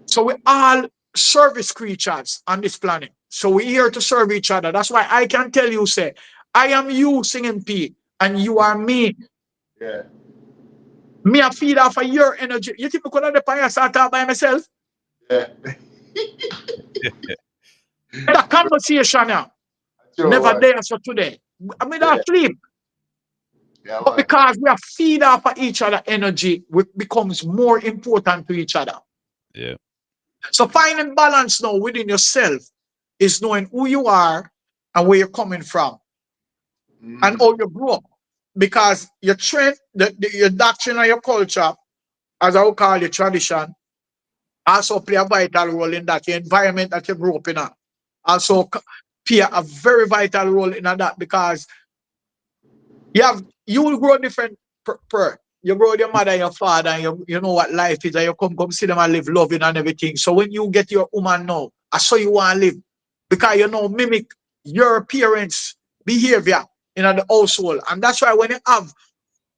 So we all service creatures on this planet. So we're here to serve each other. That's why I can tell you, say, I am you, singing P, and you are me. Yeah. Me, I feed off of your energy. You think I could have the fire start out by myself? Yeah. That conversation now, Sure, never man. there for today. I mean, I Yeah. sleep. Yeah, But man. because we are feed off of each other energy, it becomes more important to each other. Yeah. So finding balance now within yourself is knowing who you are and where you're coming from and how you grew up. Because your trend, your doctrine and your culture, as I would call your tradition, also play a vital role in that. Your environment that you grew up in also play a very vital role in that, because you will grow different you grow with your mother and your father, and you know what life is, and you come see them and live loving and everything. So when you get your woman now, I saw you want to live, because you know mimic your parents' behavior in the household. And that's why when you have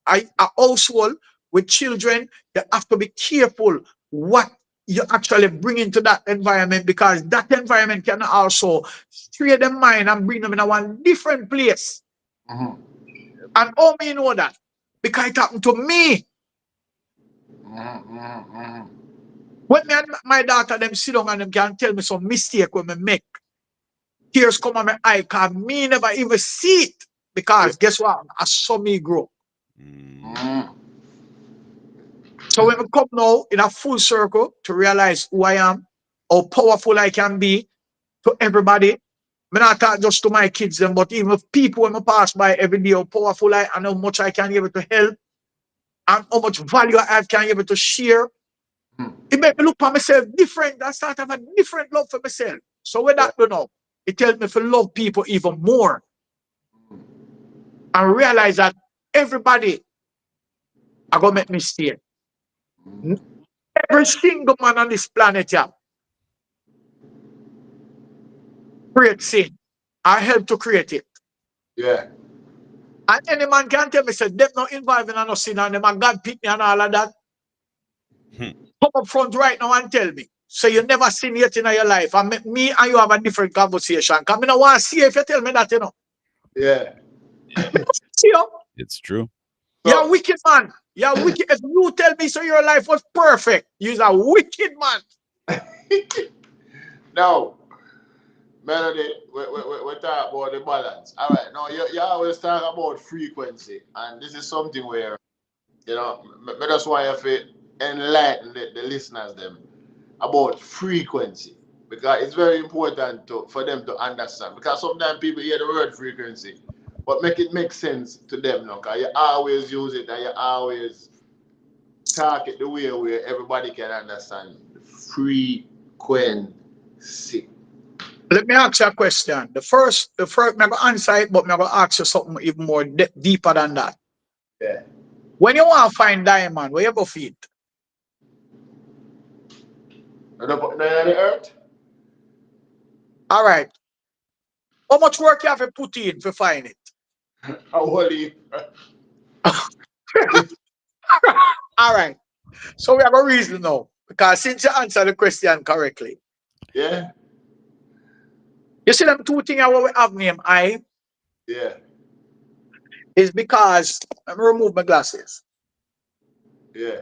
a household with children, you have to be careful what you actually bring into that environment, because that environment can also stray their mind and bring them in a one different place. Mm-hmm. And how me know that? Because it happened to me. Mm-hmm. When me and my daughter them sit down and them can tell me some mistake when me make. tears come on my eye because me never even see it. Because guess what? I saw me grow. So when we come now in a full circle to realize who I am, how powerful I can be to everybody. I not talk just to my kids, them, but even people when I pass by every day, how powerful I and how much I can be able to help and how much value I can be able to share. It make me look for myself different. I start to have a different love for myself. So with that, you know, it tells me to love people even more and realize that everybody are going to make mistakes. Every single man on this planet here create sin. I help to create it. Yeah. And any man can tell me, say, them not involved in no sin and them and God pick me and all of that. Come up front right now and tell me. So you never sin yet in your life. And me and you have a different conversation. Because I don't want to see if you tell me that, you know. Yeah. See you? It's true. You're a wicked man. You're wicked. If you tell me so your life was perfect, you're a wicked man. Now, Melody, we talk about the balance. All right. Now, you always talk about frequency. And this is something where, you know, I just want you to enlighten the listeners them about frequency. Because it's very important for them to understand. Because sometimes people hear the word frequency, but make it make sense to them now. Because you always use it and you always talk it the way where everybody can understand. Frequency. Let me ask you a question. The first, I'm going to answer it, but I'm going to ask you something even more deeper than that. Yeah. When you want to find diamond, where you go feed? On the earth? All right. How much work you have to put in to find it? How holy? All right. So we have a reason now. Because since you answered the question correctly, Yeah. you see them two things we have named I Yeah. is because let me remove my glasses. Yeah.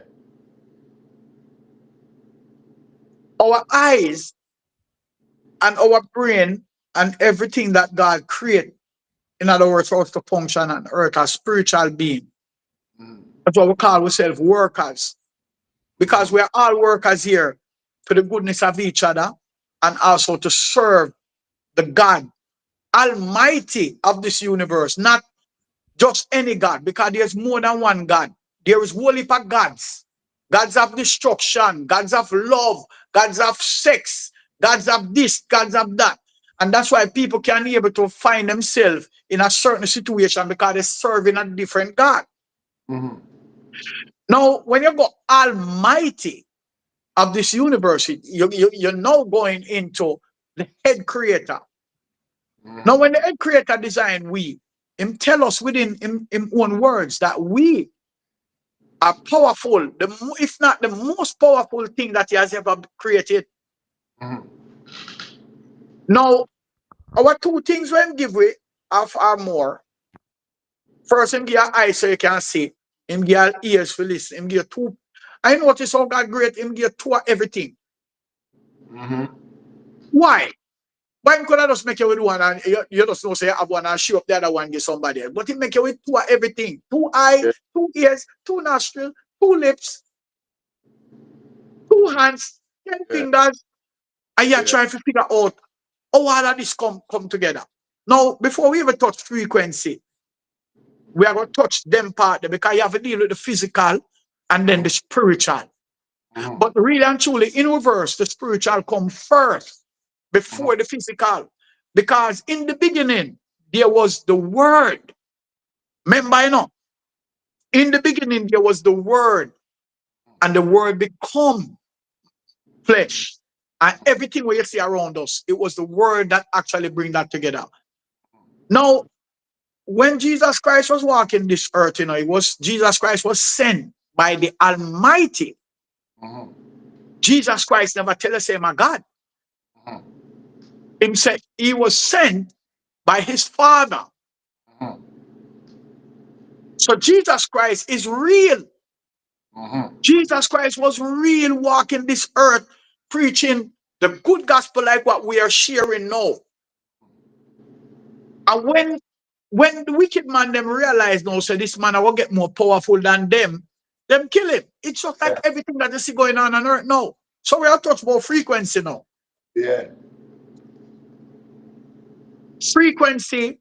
Our eyes and our brain and everything that God created, in other words, for us to function on earth as spiritual being. That's what we call ourselves workers. Because we are all workers here for the goodness of each other and also to serve the God Almighty of this universe, not just any God, because there's more than one God. There is whole heap of gods. Gods of destruction, gods of love, gods of sex, gods of this, gods of that. And that's why people can be able to find themselves in a certain situation because they're serving a different God. Now, when you go Almighty of this universe, you're now going into the head creator. Now, when the head creator designed we, him tell us within him own words that we are powerful, if not the most powerful thing that he has ever created. Now, our two things when give we are more. First, him give your eyes so you can see. Him give your ears for listen. Him give two. I notice how God great. Him give two of everything. Why? Why could I just make you with one and you just know say you have one and show up the other one give somebody else? But he make you with two of everything. Two eyes, two ears, two nostrils, two lips, two hands, 10 fingers. And you're trying to figure out how all of this come together. Now, before we even touch frequency, we are going to touch them part there because you have to deal with the physical and then the spiritual. But really and truly, in reverse, the spiritual come first before the physical. Because in the beginning, there was the word. Remember, you know, in the beginning, there was the word, and the word become flesh. And everything we see around us, it was the word that actually bring that together. Now, when Jesus Christ was walking this earth, you know, Jesus Christ was sent by the Almighty. Jesus Christ never tell us, say, my God. Him said he was sent by his Father. So Jesus Christ is real. Jesus Christ was real walking this earth, preaching the good gospel like what we are sharing now. And when the wicked man them realize now, so this man I will get more powerful than them kill him. It's just like everything that you see going on earth now. So we are talking about frequency now. Yeah. Frequency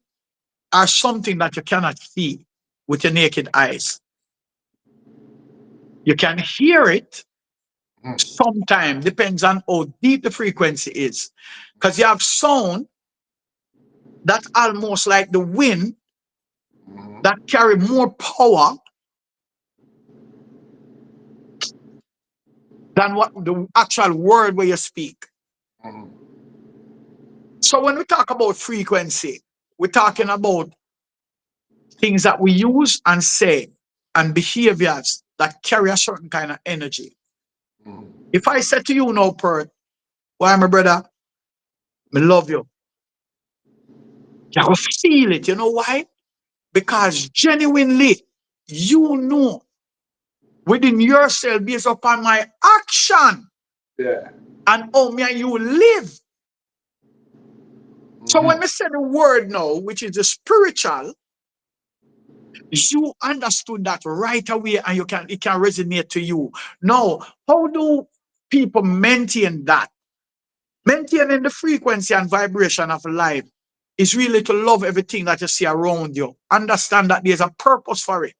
are something that you cannot see with your naked eyes. You can hear it sometimes, depends on how deep the frequency is. Because you have sound that's almost like the wind that carry more power than what the actual word where you speak. So when we talk about frequency, we're talking about things that we use and say and behaviors that carry a certain kind of energy. If I say to you now, Perth, why my brother, I love you. You will feel it. You know why? Because genuinely, you know within yourself based upon my action and how me and you live. So when we say the word now, which is the spiritual, you understood that right away and it can resonate to you. Now, how do people maintain that? Maintaining the frequency and vibration of life is really to love everything that you see around you. Understand that there's a purpose for it.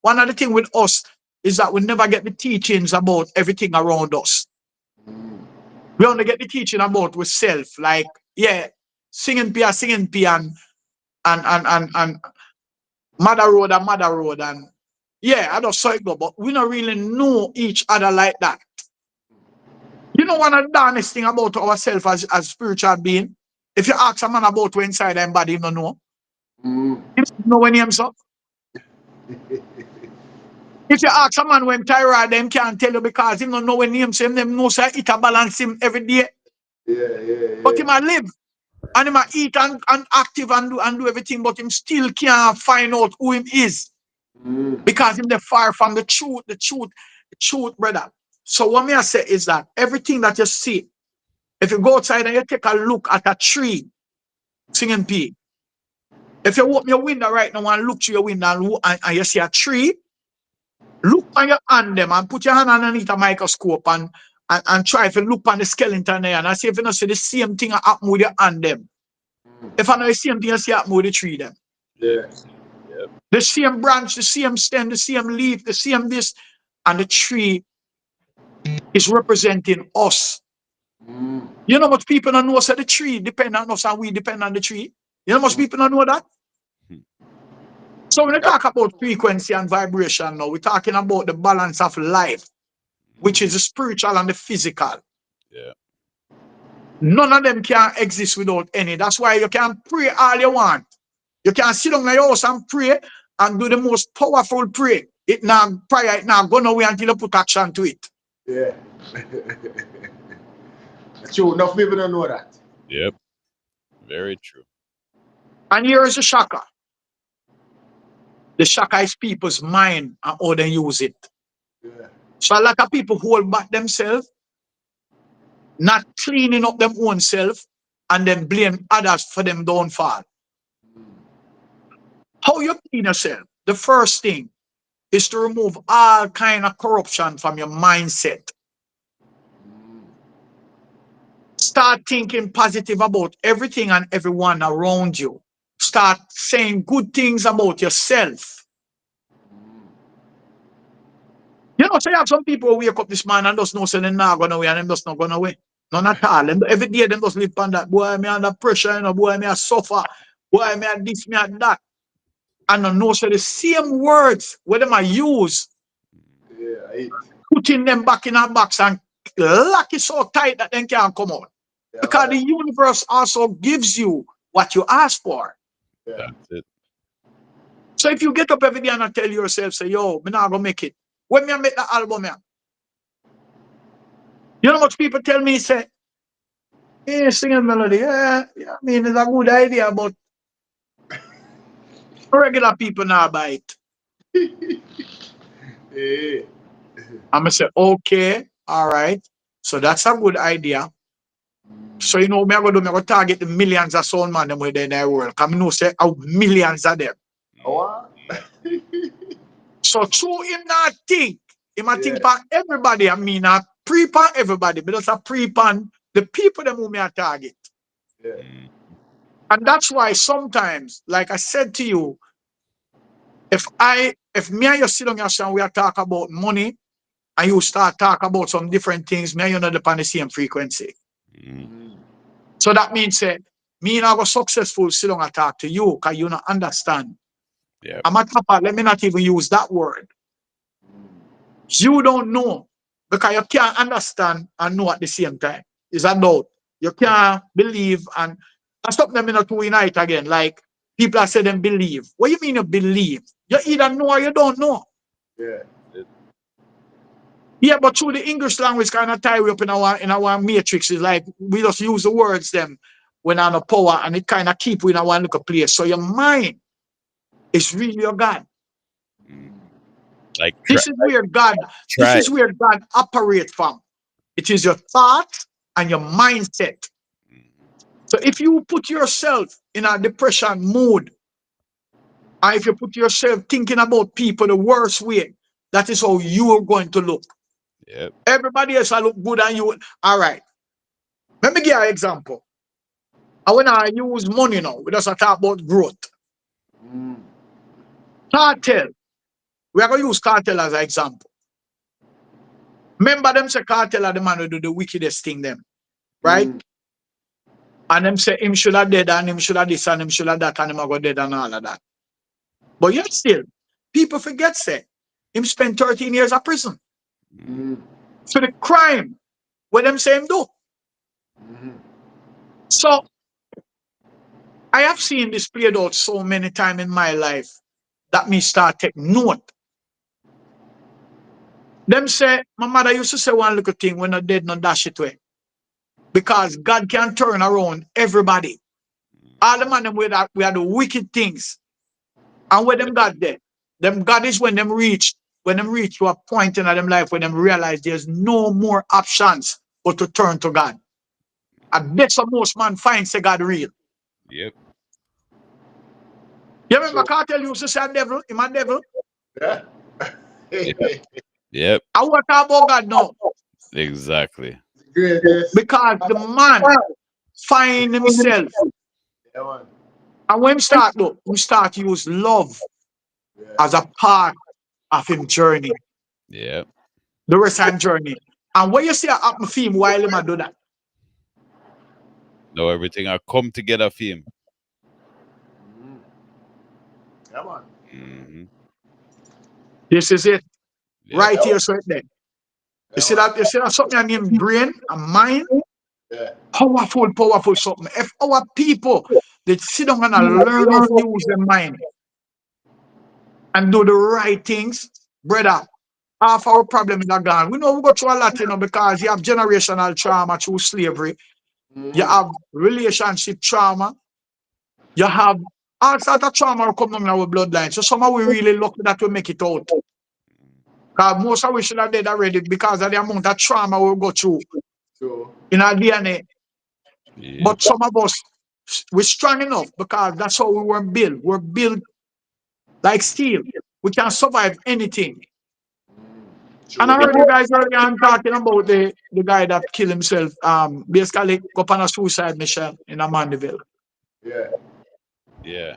One of the things with us is that we never get the teachings about everything around us. We only get the teaching about ourselves, like, singing P and mother road, and I just saw it go, but we don't really know each other like that. You know one of the honest thing about ourselves as spiritual being? If you ask a man about what's inside their body, he don't know. He don't know when names up. If you ask a man when thyroid, them can't tell you because he don't know when names him, them know say it a balance him every day. But he might live and he might eat and active and do everything, but him still can't find out who him is. Because him the far from the truth, brother. So what me I say is that everything that you see, if you go outside and you take a look at a tree, singing P. If you open your window right now and look through your window and you see a tree, look on your hand them and put your hand underneath a microscope and try to look on the skeleton there and see if you don't see the same thing happen with your hand them. If I know the same thing you see happen with the tree them. The same branch, the same stem, the same leaf, the same this, and the tree is representing us. You know much people don't know that the tree depend on us and we depend on the tree. You know much people don't know that? So when we talk about frequency and vibration now, we're talking about the balance of life, which is the spiritual and the physical. None of them can exist without any. That's why you can pray all you want. You can sit down in your house and pray and do the most powerful prayer. It now go nowhere until you put action to it. True, enough people don't know that. Yep. Very true. And here is the shocker. The shocker is people's mind and how they use it. So a lot of people hold back themselves, not cleaning up them own self, and then blame others for them downfall. How you clean yourself? The first thing is to remove all kind of corruption from your mindset. Start thinking positive about everything and everyone around you. Start saying good things about yourself. You know, so you have some people who wake up this morning and just know say they're not going away and them just not going away. None at all. And every day them just live on that. Boy, me under pressure, you know, boy, me a suffer. Boy, me a this, me a that. And I know so the same words where them I use, putting them back in a box and lock it so tight that they can't come out. Because the universe also gives you what you ask for. That's it. So if you get up every day and I tell yourself, say, yo, me not gonna make it. When me make the album, you know what people tell me, say, hey, singing melody, I mean, it's a good idea, but regular people now buy it. I'm gonna say, okay, all right. So that's a good idea. So you know, me I go target the millions of sound man them within the world. Cause me know say how millions of them. What? So through him not think, him a Yeah. think for everybody. I mean not pre-pan everybody, but just a pre-pan the people them who me a target. Yeah. And that's why sometimes, like I said to you, if me and you sit on your son, we are talk about money, and you start talk about some different things, me and you not upon the same frequency. So that means me and I go successful sit down and talk to you because you not understand. Yeah. I'm a top, let me not even use that word. You don't know because you can't understand and know at the same time. It's a doubt. You can't believe and something that me not to unite again. Like people are saying them believe. What you mean you believe? You either know or you don't know. Yeah. Yeah, but through the English language kind of tie we up in our matrix. Is like we just use the words them when on a power and it kind of keep we in our little place. So your mind is really your God. Like This is where God, this try. is where God operates from. It is your thoughts and your mindset. So if you put yourself in a depression mood, or if you put yourself thinking about people the worst way, that is how you are going to look. Yep. Everybody else will look good and you. All right. Let me give you an example. And when I use money now, we just talk about growth. Cartel. We are going to use cartel as an example. Remember them say cartel are the man who do the wickedest thing them. Right? And them say him should have dead and him should have this and him should have that and him go dead and all of that. But yet still, people forget say him spent 13 years of prison. For the crime what them say him do. So I have seen this played out so many times in my life that me start take note. Them say, my mother used to say one little thing, when not dead, not dash it away. Because God can turn around everybody. All the man them we are the wicked things. And when them got there, them God is when them reach to a point in them life when them realize there's no more options but to turn to God. And that's what most man find say God real. Yep. You remember Cartel used to say devil, him a devil? Yeah. Yep. I want to talk about God now. Exactly. Greatest. Because the man find himself. Yeah, man. And when he start to use love as a part of him journey. Yep. The rest of him journey. And when you see a happen for him while him a do that. No, everything I come together for him. Yeah, man. This is it. Yep. Right here, so there. You see that something I name brain and mind? Yeah. Powerful something. If our people they sit down and learn how to use their mind and do the right things, brother, half our problem is gone. We know we go through a lot, because you have generational trauma through slavery. You have relationship trauma. You have all sorts of trauma will come in our bloodline. So somehow we really lucky that we make it out. Because most of we should have dead already because of the amount of trauma we go through in our DNA. Yep. But some of us, we're strong enough because that's how we were built. We're built like steel. We can survive anything. And I heard you guys earlier on talking about the guy that killed himself, basically go on a suicide mission in a MadVibez. Yeah. Yeah.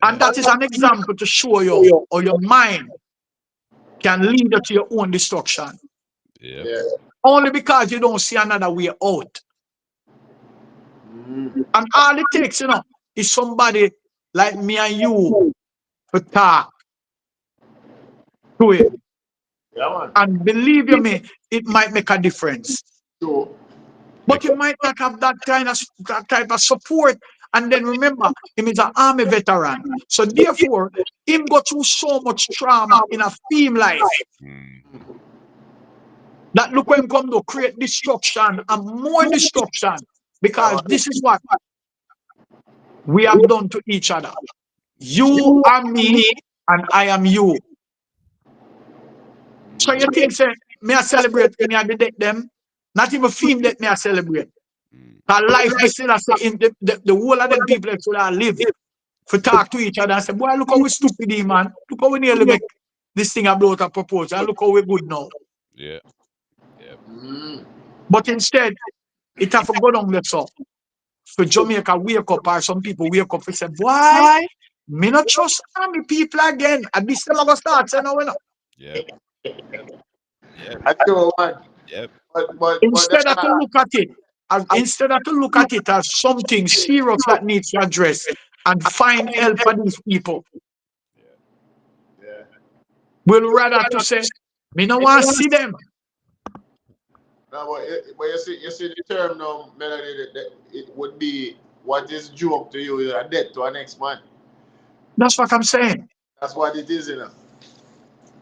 And that is an example to show you how your mind can lead you to your own destruction. Yep. Yeah. Only because you don't see another way out. And all it takes, is somebody like me and you to talk to him. Yeah, man. And believe you me, it might make a difference. True. But you might not have that type of support. And then remember, him is an army veteran. So therefore, him go through so much trauma in a film life that look when him come to create destruction and more destruction. Because this is what we have done to each other. You are me and I am you. So you think say me I celebrate in the deck them? Not even film that me I celebrate. That life me still I say in the whole of them people that should have live for talk to each other and say, boy, look how we stupid here, man. Look how we nearly make this thing about a proposal. And look how we good now. Yeah. Yeah. But instead, it have to go down the so. For Jamaica wake up or some people wake up and say, boy, me not trust army people again. And this time I go start saying, no, we not. Yep. Yep. I do one. Yep. But Instead of to look at it, instead of to look at it as something serious that needs to address and find help for these people, yeah. we'll rather to say, me no want to see them. No, but you see the term now, Melody, that it would be what is joke to you is a debt to an next man. That's what I'm saying. That's what it is, you know.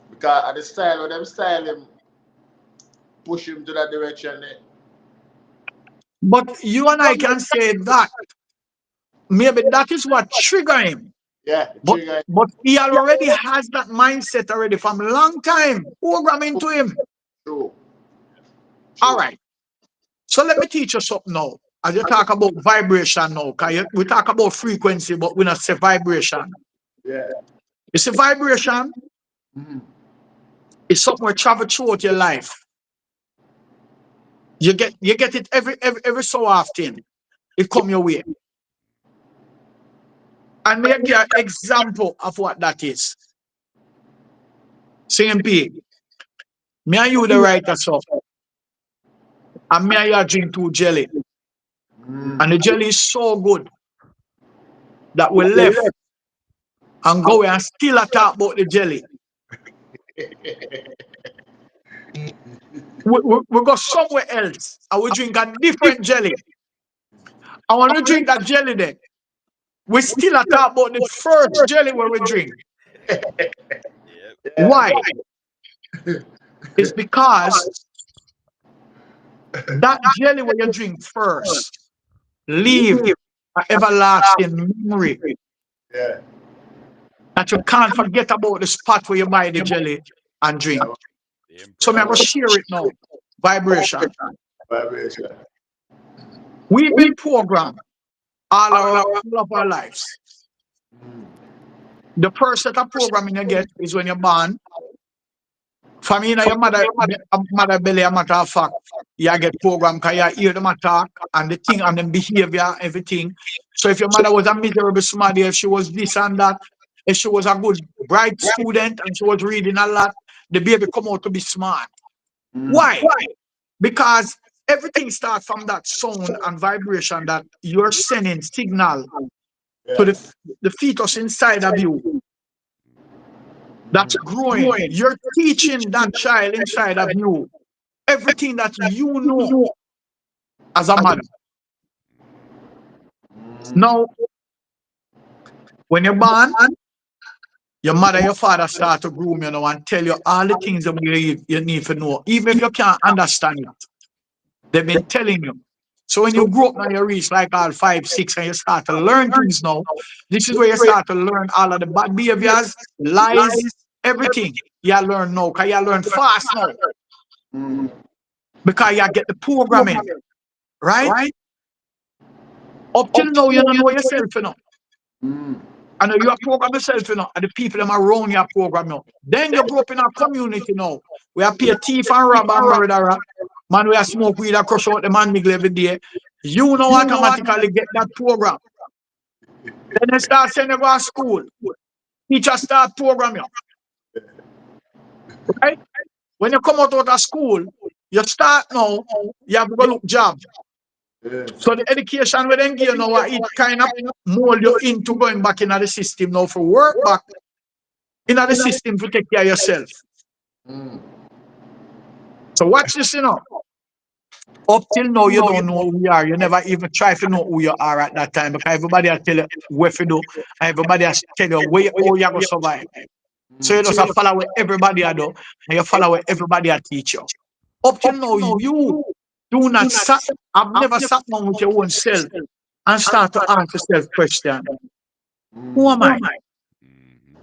Because at the style of them style him, push him to that direction there. But you and I can say that maybe that is what trigger him. Yeah, But he already has that mindset already from a long time programming to him. True. All right. So let me teach you something now. As you talk about vibration now, because we talk about frequency, but we not say vibration. Yeah. You see, vibration is something that travel throughout your life. You get it every so often. It come your way. And me give an example of what that is. CMP, me and you the writer so. And me and you drink 2 jelly. And the jelly is so good that we left and go and still talk about the jelly. we go somewhere else and we drink a different jelly. And when we drink that jelly then, we still talk about the first jelly where we drink. Why? It's because that jelly where you drink first leave an everlasting memory. Yeah. That you can't forget about the spot where you buy the jelly and drink. So I'm going to share it now. Vibration. Vibration. We've been programmed all of our lives. The first set of programming you get is when you're born. For me, your mother belly, a matter of fact, you get programmed because you hear them attack and the thing and them behavior, everything. So if your mother was a miserable smart, if she was this and that, if she was a good, bright student and she was reading a lot, the baby come out to be smart. Why? Because everything starts from that sound and vibration that you're sending signal to the fetus inside of you. That's growing. You're teaching that child inside of you everything that you know as a mother. Now, when you're born, your mother, your father start to groom you know, and tell you all the things that you need to know. Even if you can't understand it, they've been telling you. So when you grow up now, you reach like all 5, 6, and you start to learn things now. This is where you start to learn all of the bad behaviors, lies, everything. You learn now, because you learn fast now. Because you get the programming, right? Up till now, you don't know yourself, you know. I know you are program yourself, you know, and the people that are around you are program you. Then you grow up in a community now. We are pay thief and rob and murderer. Man, we are smoke weed and crush out the man nigga every day. You know automatically get that program. Then they start sending you to school. Teachers start program you. Right? When you come out of school, you start now, you have to go look job. So the education we then give you now, it kind of mold you into going back into the system now for work back into the system to take care of yourself. So watch this, you know. Up till now, you don't know who you are. You never even try to know who you are at that time because everybody will tell you what to do. Everybody will tell you how you're going to survive. So you just follow what everybody will do and you follow what everybody will teach you. Up till now, you do not sat. I've never sat down with your own self and start to ask yourself question. Who am I?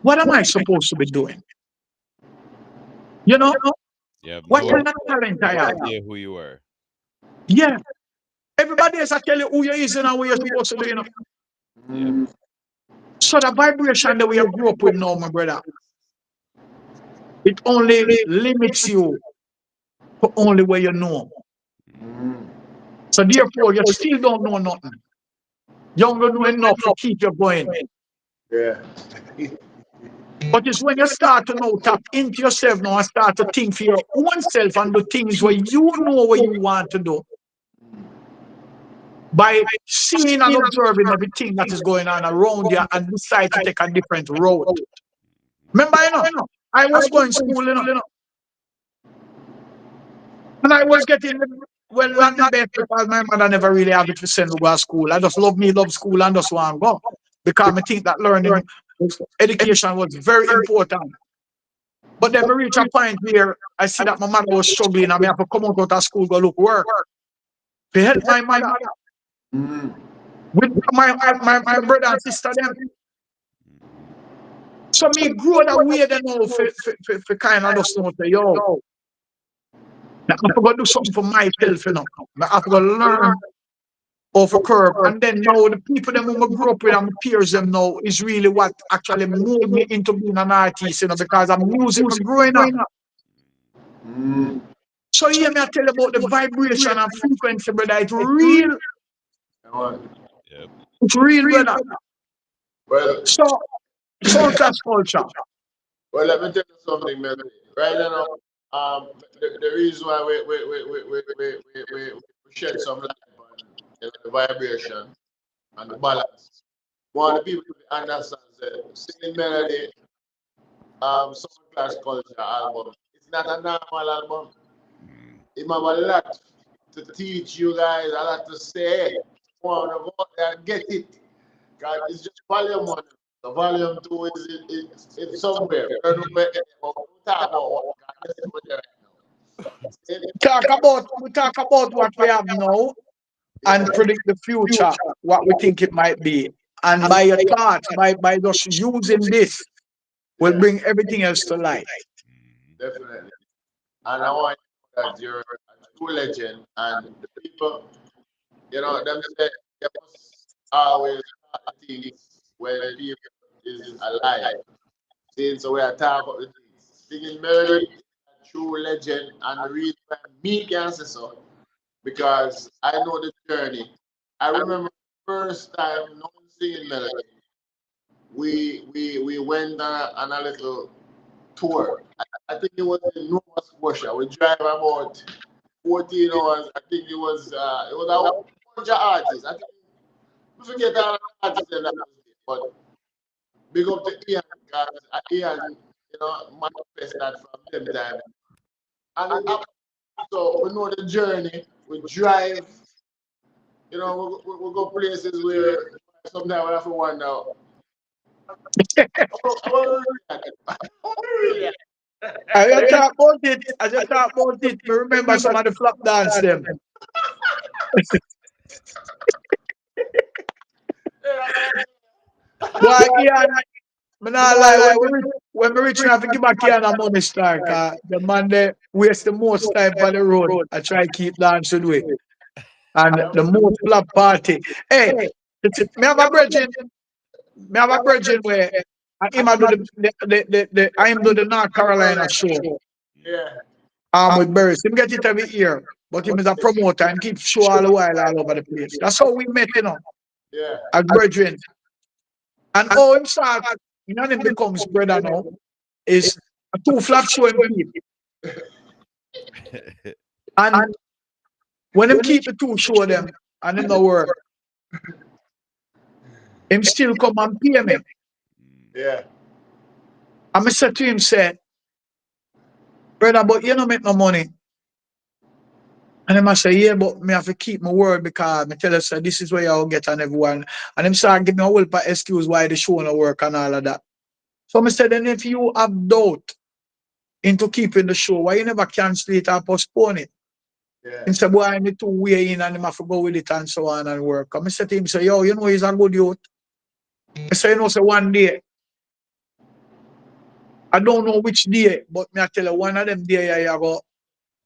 What am I supposed to be doing? You know? Yeah, What kind of talent I have? Yeah, who you are. Yeah. Everybody else I tell you who you is and what you're supposed to do, you know. Yeah. So the vibration that we have grew up with now, my brother, it only limits you to only where you know. So therefore, you still don't know nothing. You don't know enough to keep you going. Yeah. But it's when you start to now tap into yourself now and start to think for your own self and do things where you know what you want to do. By seeing and observing everything that is going on around you and decide to take a different road. Remember, you know, I was going to school, you know, and I was getting, well, not the best because my mother never really had it to send me to school. I just love school and just want to go. Because I think that learning, education was very important. But then we reach a point where I see that my mother was struggling and I have to come out of school, go look work. To help my mother. With my brother and sister them. So me grow that way then now for kind of just know say, yo, I have to go do something for myself, you know. I have to go learn off a curve. And then now the people that I grew up with and my peers them now is really what actually moved me into being an artist, you know, because I'm music from growing up. So here me I tell you about the vibration and frequency, brother. It's real. Yep. It's real, brother. Well, So sound class culture. well, let me tell you something, man. Right now, the reason why we shed some light on the vibration and the balance. One of the people understand that singing melody, sound class culture album. It's not a normal album. It have a lot to teach you guys, a lot to say. Want to go out there and get it. God, it's just volume one. The volume two is it's somewhere. We don't know where it is, but we talk about what God is over there right now. We talk about what we have now and predict the future, what we think it might be. And by your thoughts, by just using this, will bring everything else to light. Definitely. And I want you that you're a true legend and the people, you know, them say you must always start things when people is alive. Since we are talking about the things. Singing melody, a true legend, and the reason why me can say so, because I know the journey. I remember the first time knowing singing melody, we went on a little tour. I think it was in Nova Scotia. We drive about 14 hours. I think it was a bunch of artists. I think we forget all the artists in that day, but big up to Ian because Ian, you know, manifest that from them time. And so we know the journey. We drive. You know, we go places where sometimes we have to wonder. I just talk about it. I just talk about it. I remember some of the flap dance them. Why, Ian? I'm not lie. When we reach now, I give back Ian a money star. Cause the man there waste the most time on the road. I try to keep dancing with. And the most flap party. Hey, me have a brethren. Me have a brethren where I do the North Carolina show. Yeah. With Burris. Him get it every year. But him is a promoter and keep show all the while all over the place. That's how we met, you know. Yeah. As brethren. And how him start, you know, him becomes brother now, is a two flap show him keep. And when him keep the two show them and him no work, him still come and pay me. Yeah. And I said to him, say, brother, but you don't make no money. And him I say, yeah, but me have to keep my word because me tell us this is where I'll get on everyone. And him start give me a whole excuse why the show no work and all of that. So I said, then if you have doubt into keeping the show, why you never cancel it or postpone it? Yeah. He said, boy, I need to weigh in and him have to go with it and so on and work. And I said to him, say, yo, you know he's a good youth. I say, you know, say one day, I don't know which day, but me I tell you, one of them day I go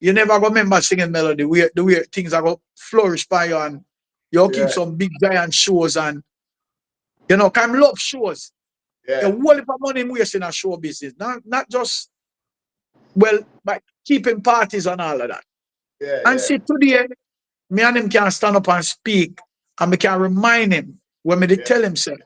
you never gonna remember singing melody. The way things are gonna flourish by you and you'll keep Yeah. some big giant shows and you know, kind of love shows. A Yeah. whole lot of money wasting a show business. Not just well, by keeping parties and all of that. Yeah. And Yeah. see today, me and him can stand up and speak and me can remind him when me they tell him say.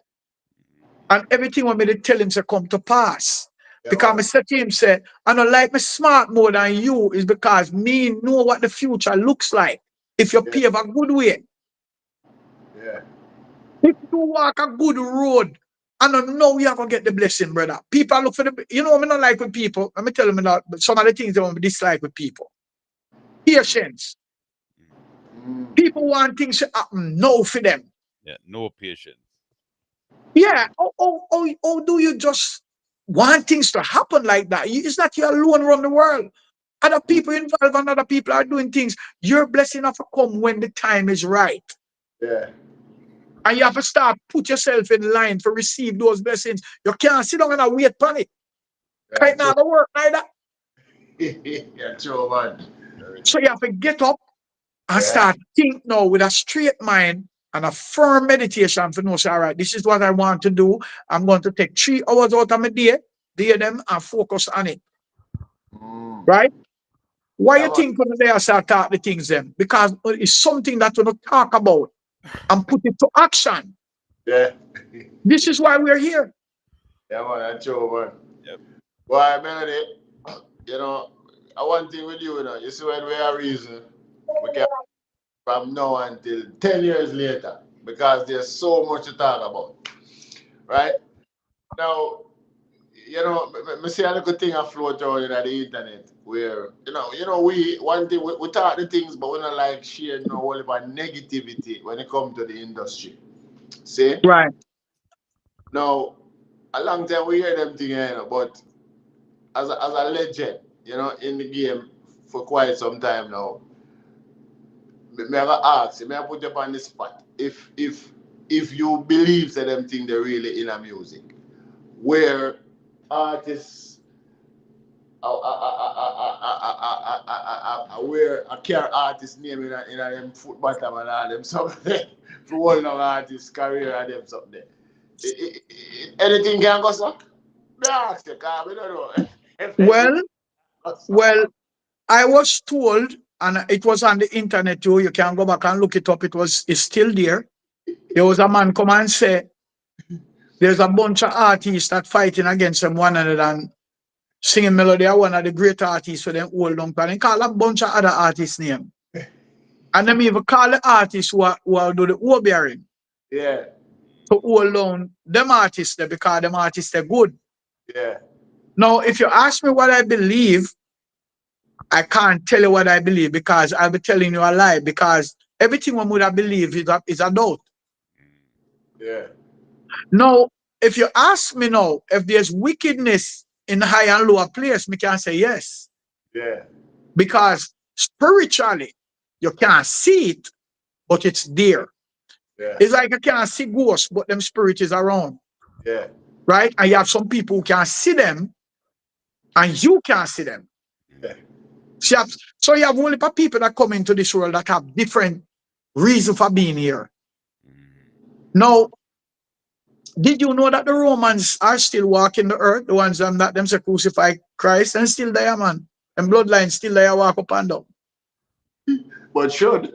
And everything when me they tell him say come to pass. Yeah, Because man. me say to him say, I don't like me smart more than you is because me know what the future looks like if you Yeah. pave a good way. Yeah. If you walk a good road, I don't know you're gonna get the blessing, brother. People look for the you know, I don't like with people. Let me tell them that some of the things they want me dislike with people. Patience. Mm. People want things to happen no for them. Yeah, no patience. Yeah. Oh, do you just want things to happen like that? It's not you alone run the world. Other people involved and other people are doing things. Your blessing have to come when the time is right. Yeah. And you have to start put yourself in line to receive those blessings. You can't sit down and wait for it. Yeah. Right now, the work neither. Yeah. True, man. So you have to get up and Yeah. start think now with a straight mind and a firm meditation for know, say, all right, this is what I want to do. I'm going to take 3 hours out of my day them and focus on it. Mm. Right? Why Yeah, you man. think when they start talk the things them? Because it's something that we don't talk about and put it to action. Yeah. This is why we're here. Yeah, man. That's true, man. Yep. Well, Melody, you know, one thing with you know, you see when we are reason, we can from now until 10 years later because there's so much to talk about. Right? Now, you know, me see a little thing afloat around in the internet where, we one thing we talk the things, but we don't like share no all about negativity when it comes to the industry. See? Right. Now, a long time we hear them things, but as a legend, in the game for quite some time now, me have ask, me have put you on the spot. If you believe that them thing they really in a music, where artists where a care artist name in a them foot bottom and all them something for one long artist career and them something. Anything can go so? Me ask you, cause we don't know. If anything Well, goes so. well, I was told, and it was on the internet too. You can go back and look it up. It's still there. There was a man come and say there's a bunch of artists that fighting against them one another and singing melody are one of the great artists for them hold on. And they call a bunch of other artists name. And them even call the artists who do the overbearing Yeah, to hold on them artists there because them artists are good. yeah, Now, if you ask me what I believe, I can't tell you what I believe because I'll be telling you a lie because everything one would have believed is a doubt. yeah, Now, if you ask me now, if there's wickedness in high and lower place, me can say yes. yeah, Because spiritually, you can't see it, but it's there. yeah, It's like you can't see ghosts, but them spirit is around. yeah, Right? And you have some people who can see them and you can't see them. yeah. So you have only people that come into this world that have different reason for being here. Now, did you know that the Romans are still walking the earth? The ones that them say crucify Christ and still there, man. And bloodline still there walk up and down. But should.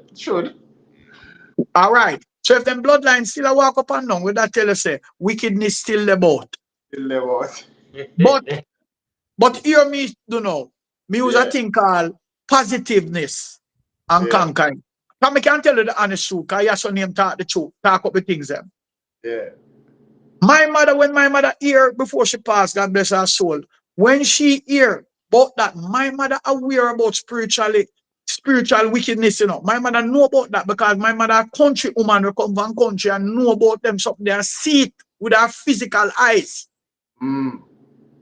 All right. So if them bloodline still a walk up and down, with that tell us say wickedness still about. Still there was. But hear me, do know. Me use a Yeah, thing called positiveness and yeah, conquering. Come, I can tell you the honest truth, because your son name talk the truth, talk up the things them. yeah, My mother, when my mother hear before she passed, God bless her soul, when she hear about that, my mother aware about spiritual wickedness, My mother know about that because my mother a country woman who come from country and know about them something they see it with her physical eyes. mm,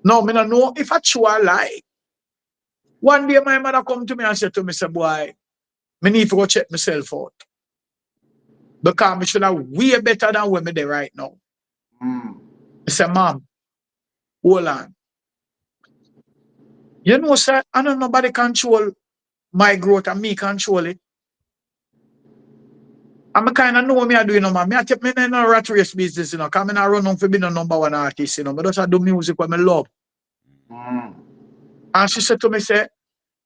No, me don't know if I true or lie. One day my mother come to me and said to me, say, boy, me need to go check myself out. Because I should have way better than where me there right now. mm, I said, Mom, hold on. You know, sir, I don't nobody control my growth and me control it. I'm kind of know what I do, you know, man. I take me in a rat race business, you know, because I not run on for being a #1 artist, you know. But just do music what I love. And she said to me, say,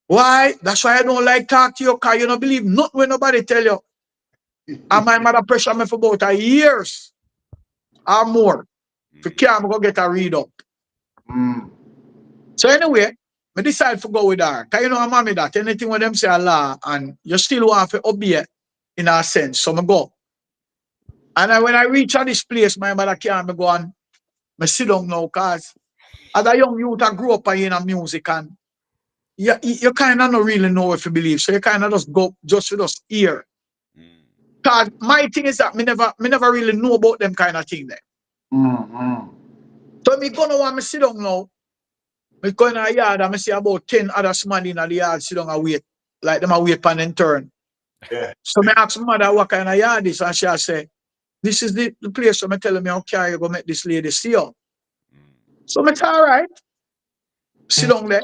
why? That's why I don't like talk to you, because you don't believe not when nobody tell you. And my mother pressure me for about a years or more. For I'm going to get a read up. So anyway, I decide to go with her. Because you know, I'm mommy that anything when them say Allah and you still want to obey in a sense. So I go. And when I reach at this place, my mother can't go and I sit down now because as a young youth, I grew up in music and you kind of don't really know if you believe. So you kind of just go just with us here. Because my thing is that me never really know about them kind of thing there. So me gonna want me sit down now. Me go in a yard and I see about 10 other man in the yard sit down and wait. Like them a wait pan and turn. Yeah. So me ask my mother what kind of yard is and she say, this is the place. So me tell me, okay, you go make this lady see you. So me say, all right. Sit down there.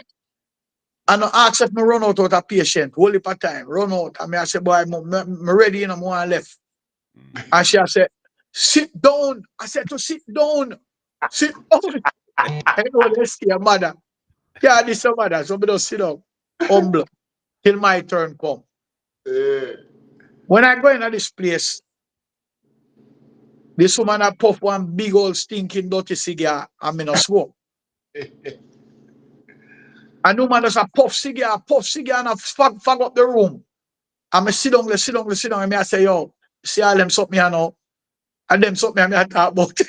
And I ask if me run out of patient, whole heap of time, run out. And I say, boy, I'm ready, you know, I'm left. And she said, sit down. I said to sit down. Sit down. I know let's see your mother. Yeah, this is your mother. So me just sit down, humble, till my turn come. When I go into this place, this woman I puff one big old stinking dirty cigar and me no smoke. And no man does a puff cigar and I fag up the room. And I sit down, and I say, yo, see all them something I know. And them something I talk about.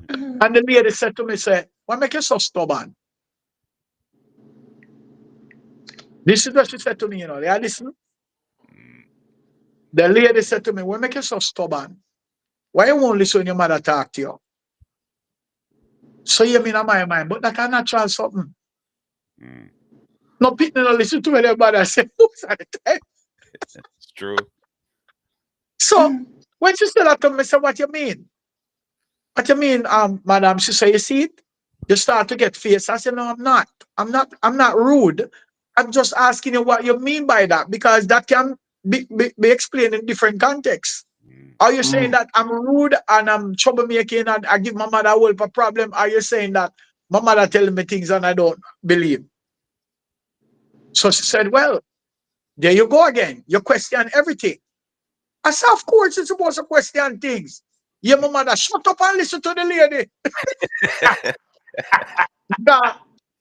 And the lady said to me, say, why make you so stubborn? This is what she said to me, you know. Yeah, listen. The lady said to me, why make you so stubborn? Why you won't listen when your mother talk to you? So you mean in my mind, but that's a natural something. No people don't listen to what their mother say most of the time. It's true. So when she said that to me, I said, what you mean? What you mean, madam? She said, you see it? You start to get face. I said, no, I'm not. I'm not rude. I'm just asking you what you mean by that, because that can be explained in different contexts. Are you saying that I'm rude and I'm troublemaking and I give my mother a whole problem? Are you saying that my mother telling me things and I don't believe? So she said, well, there you go again. You question everything. I said, of course you're supposed to question things. Yeah, my mother, shut up and listen to the lady.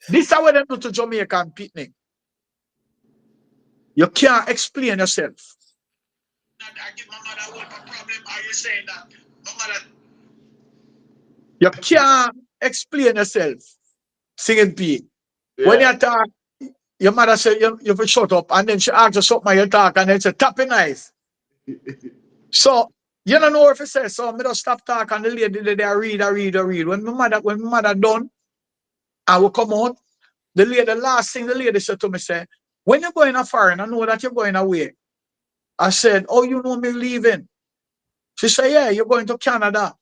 This is how they do to Jamaican people. You can't explain yourself. I give my mother a whole problem. Are you saying that my mother? You can't explain yourself. Singing P. Yeah. When you talk, your mother said you have shut up, and then she asks you something you talk, and then she tapping eyes. So you don't know if it says so. I just stop talking, and the lady I read. When my mother done, I will come out. The last thing the lady said to me, say, when you're going a foreign, I know that you're going away. I said, oh, you know me leaving. She said, yeah, you're going to Canada.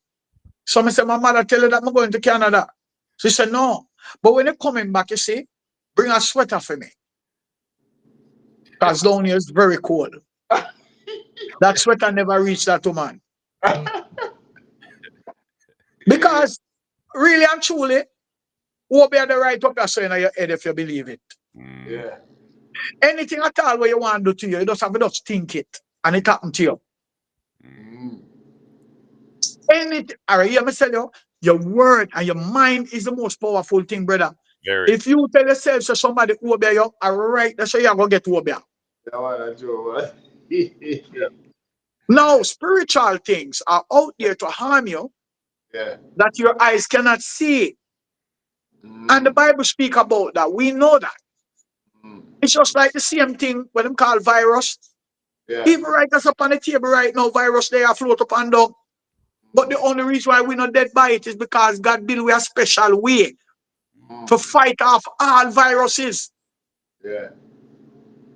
So I said, my mother tell you that I'm going to Canada. She said, no. But when you're coming back, you see, bring a sweater for me. Because down here is very cold. That sweater never reached that woman. Because really and truly, who be the right up your in your head if you believe it. Yeah. Anything at all what you want to do to you, you just have to just think it. And it happen to you. Anything, all right, you tell you, your word and your mind is the most powerful thing, brother. Very. If you tell yourself so somebody who obey you, all right, that's how you're going to get to obey. Now, spiritual things are out there to harm you, that your eyes cannot see. And the Bible speak about that. We know that. It's just like the same thing when them call virus. Even right us up on the table right now, virus they are float up and down. But the only reason why we're not dead by it is because God built with a special way to fight off all viruses.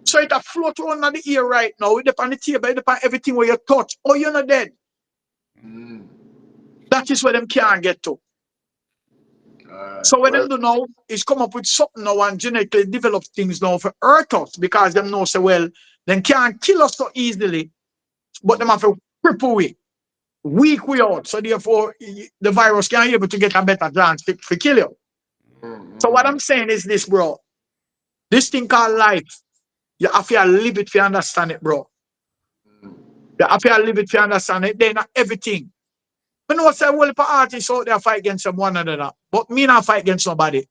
So it a float around on the ear right now. It on the table, it on everything where you touch. Oh, you're not dead. That is where them can't get to. So what them do now is come up with something now and genetically develop things now for hurt us because them know so well, them can't kill us so easily, but them have to cripple we, weak we out. So therefore, the virus can't be able to get a better chance to kill you. So what I'm saying is this, bro. This thing called life, you have to live it to understand it, bro. You have to live it to understand it. They're not everything. I know say well if artists out there fight against them one another, but me not fight against nobody.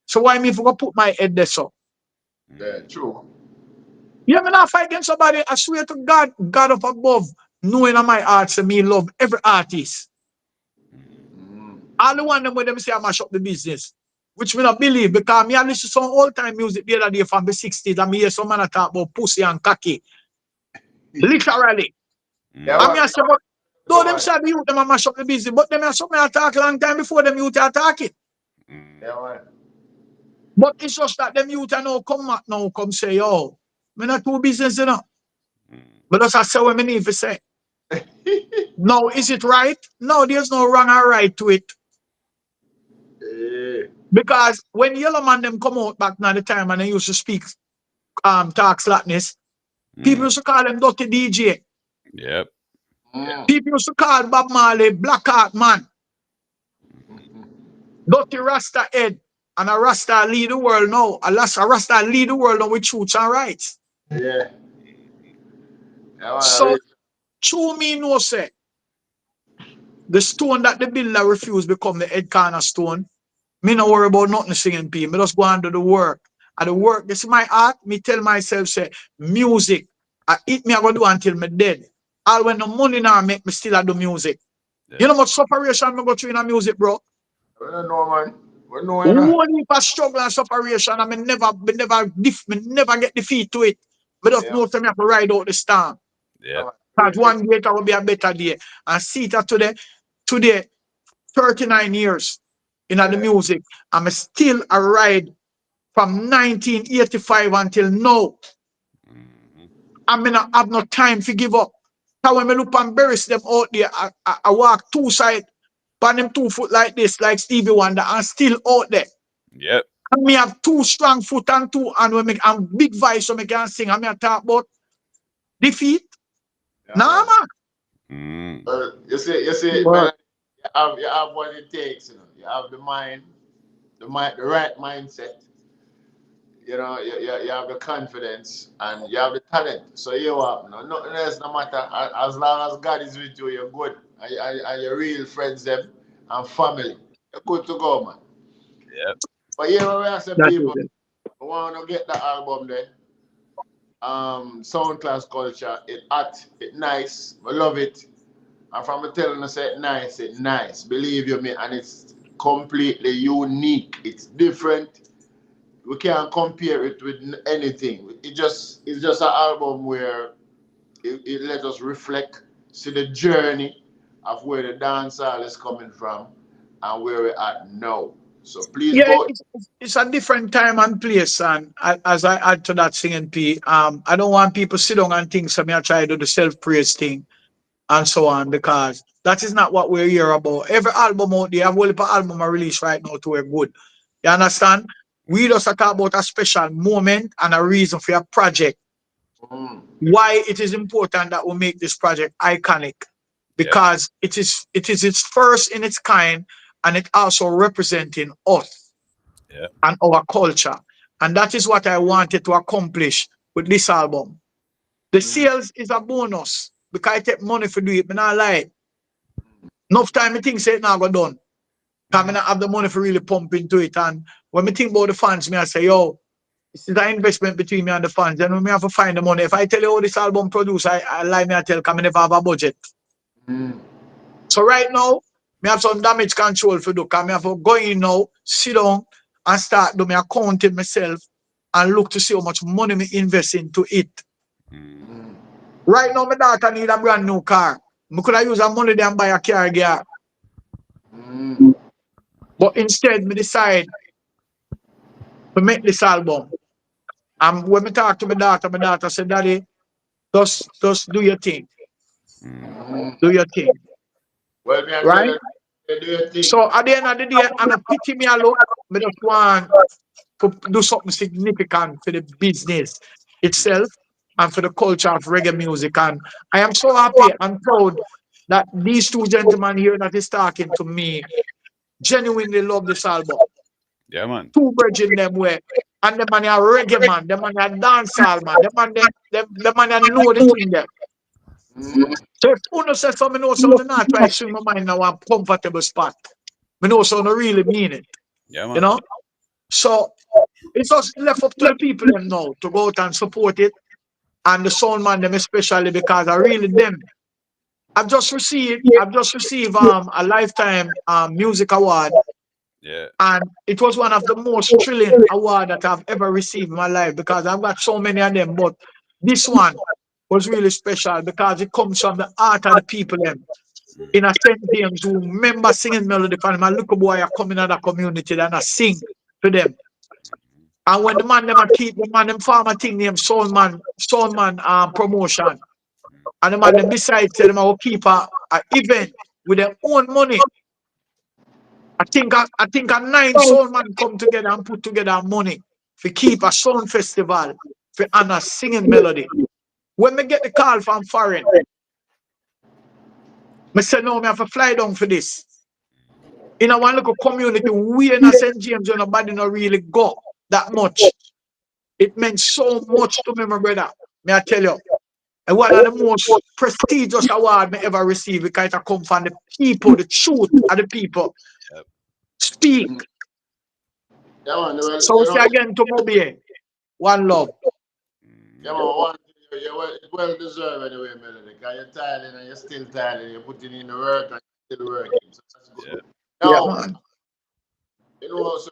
So why me if I go put my head there so? Yeah, true. Yeah, me not fight against somebody. I swear to God, God up above, knowing in my heart, say me love every artist. All the one them with them say I mash up the business, which me not believe because me I listen to some old time music the other day from the 60s and me hear some man talk about pussy and cocky. Literally. Yeah, I mean, I say, but though them say the youth them a mash up the business, but them are something I talk a long time before them youth are talking. Yeah, man. But it's just that them youth are now come back now, come say, yo, me not do business, you know. But that's I say what me need to say. Now, is it right? No, there's no wrong or right to it. Because when Yellow Man them come out back now the time and they used to speak talk slackness, people used to call them dirty DJ. Yep. People used to call Bob Marley Black Heart Man. Dirty Rasta head. And a Rasta lead the world now. A Rasta lead the world now with truths and rights. Yeah. Yeah, man. So, true me no say, the stone that the builder refused become the head cornerstone. Me no worry about nothing singing P. Me just go and do the work. And the work, this is my art. Me tell myself, say, music. I eat me, I go do until me dead. All when the money now make me still do music. Yeah. You know what separation me go through in a music, bro? We don't know, man. We know, you know. One heap of struggle and separation, and me never get defeat to it. But just know that me have to ride out the storm. Yeah. Because one day it will be a better day. And see that today, 39 years in the music, I'm still a ride from 1985 until now. I mean, I have no time to give up. Because when I look and bury them out there, I walk two sides, on them 2 foot like this, like Stevie Wonder, and still out there. Yep. And me have 2 strong foot and 2 and big voice so me can sing. And me talk about defeat. Nah, man. You see, man, you have what it takes, you know. You have the mind, the right mindset. You know, you have the confidence and you have the talent. So you have nothing else, no matter. As long as God is with you, you're good. And your real friends them and family. You're good to go, man. Yep. But you know, I say people want to get the album there. Sound Class Culture, it hot, it nice, I love it. And from the telling you say it nice. Believe you me, and it's completely unique. It's different. We can't compare it with anything. It's just an album where it let us reflect, see the journey of where the dancehall is coming from and where we're at now. So please go. It's a different time and place, and as I add to that singing P, I don't want people sit down and think so me I try to do the self-praise thing and so on, because that is not what we're here about. Every album out there, I've only put album I release right now to a good. You understand? We just talk about a special moment and a reason for your project. Why it is important that we make this project iconic, because it is its first in its kind, and it also representing us and our culture. And that is what I wanted to accomplish with this album. The sales is a bonus because I take money for do it, but not lie. Enough time I think say it now go done. Because I not have the money for really pump into it. And when I think about the fans, I say, yo, this is an investment between me and the fans. And we have to find the money. If I tell you how this album produce, I lie me I tell because I never have a budget. So right now, I have some damage control for do. Because I have to go in now, sit down, and start doing my accounting myself and look to see how much money I invest into it. Right now, my daughter need a brand new car. I could have used that money there and buy a car gear. But instead, I decide to make this album. And when I talk to my daughter said, Daddy, just do your thing. Do your thing. Well, me I Right? tell you, You do your thing. So at the end of the day, and a pity me a look, I just want to do something significant for the business itself and for the culture of reggae music. And I am so happy and proud that these two gentlemen here that is talking to me genuinely love this album. Yeah, man. Two bridging them way. And the man a reggae man, the man a dancehall man, the man a know the thing there. So if uno says something, know so not try to swing my mind now a comfortable spot. I know so no really mean it. Yeah, man. You know? So it's just left up to the people them now to go out and support it. And the sound man them especially because I really them. I've just received a lifetime music award. Yeah. And it was one of the most thrilling awards that I've ever received in my life because I've got so many of them. But this one was really special because it comes from the heart of the people them. In a St. James who remember singing melody for them. And look a boy are coming out of the community and I sing to them. And when the man them a keep the man them farmer thing named Soundman promotion. And the man them besides them will keep a event with their own money. I think a 9 soul man come together and put together money to keep a sound festival for honor singing melody. When me get the call from foreign, I said no, me have to fly down for this. In a one little community, we in a St. James, nobody not really go that much. It meant so much to me, my brother. May I tell you? And one of the most prestigious award me ever received because it come from the people, the truth of the people. Speak. Yeah, man, well, So we you say know, again to Moby, one love. yeah, man, it's well deserved anyway, Melody. Because you're tired and you're still tired. You're putting in the work and you're still working. So that's good. Yeah. Yeah, Now, man. you know, so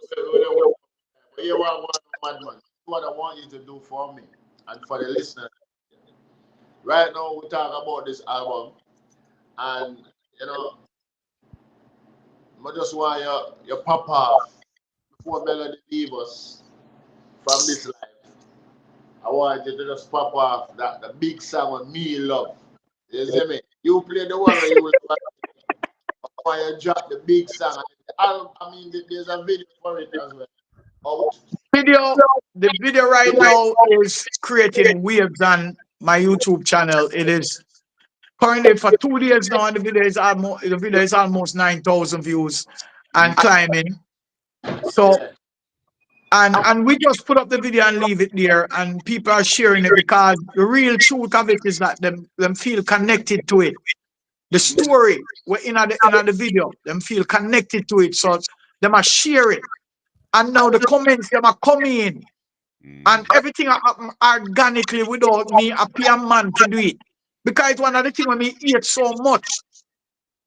you want one madman. What I want you to do for me and for the listener. Right now, we talk about this album, and you know, I just want your pop off before Melody leave us from this life. I want you to just pop off that the big song on Me Love. You see me? You play the one where you will want you drop the big song. The album, I mean, there's a video for it as well. Out. The video right now is creating waves on my YouTube channel. It is currently for 2 days now, and the video is almost 9,000 views and climbing. So and we just put up the video and leave it there, and people are sharing it because the real truth of it is that them feel connected to it. The story we're in the video, them feel connected to it, so them are sharing. And now the comments them are coming in, and everything happen organically without me a peer man to do it. Because it's one of the things when me eat so much.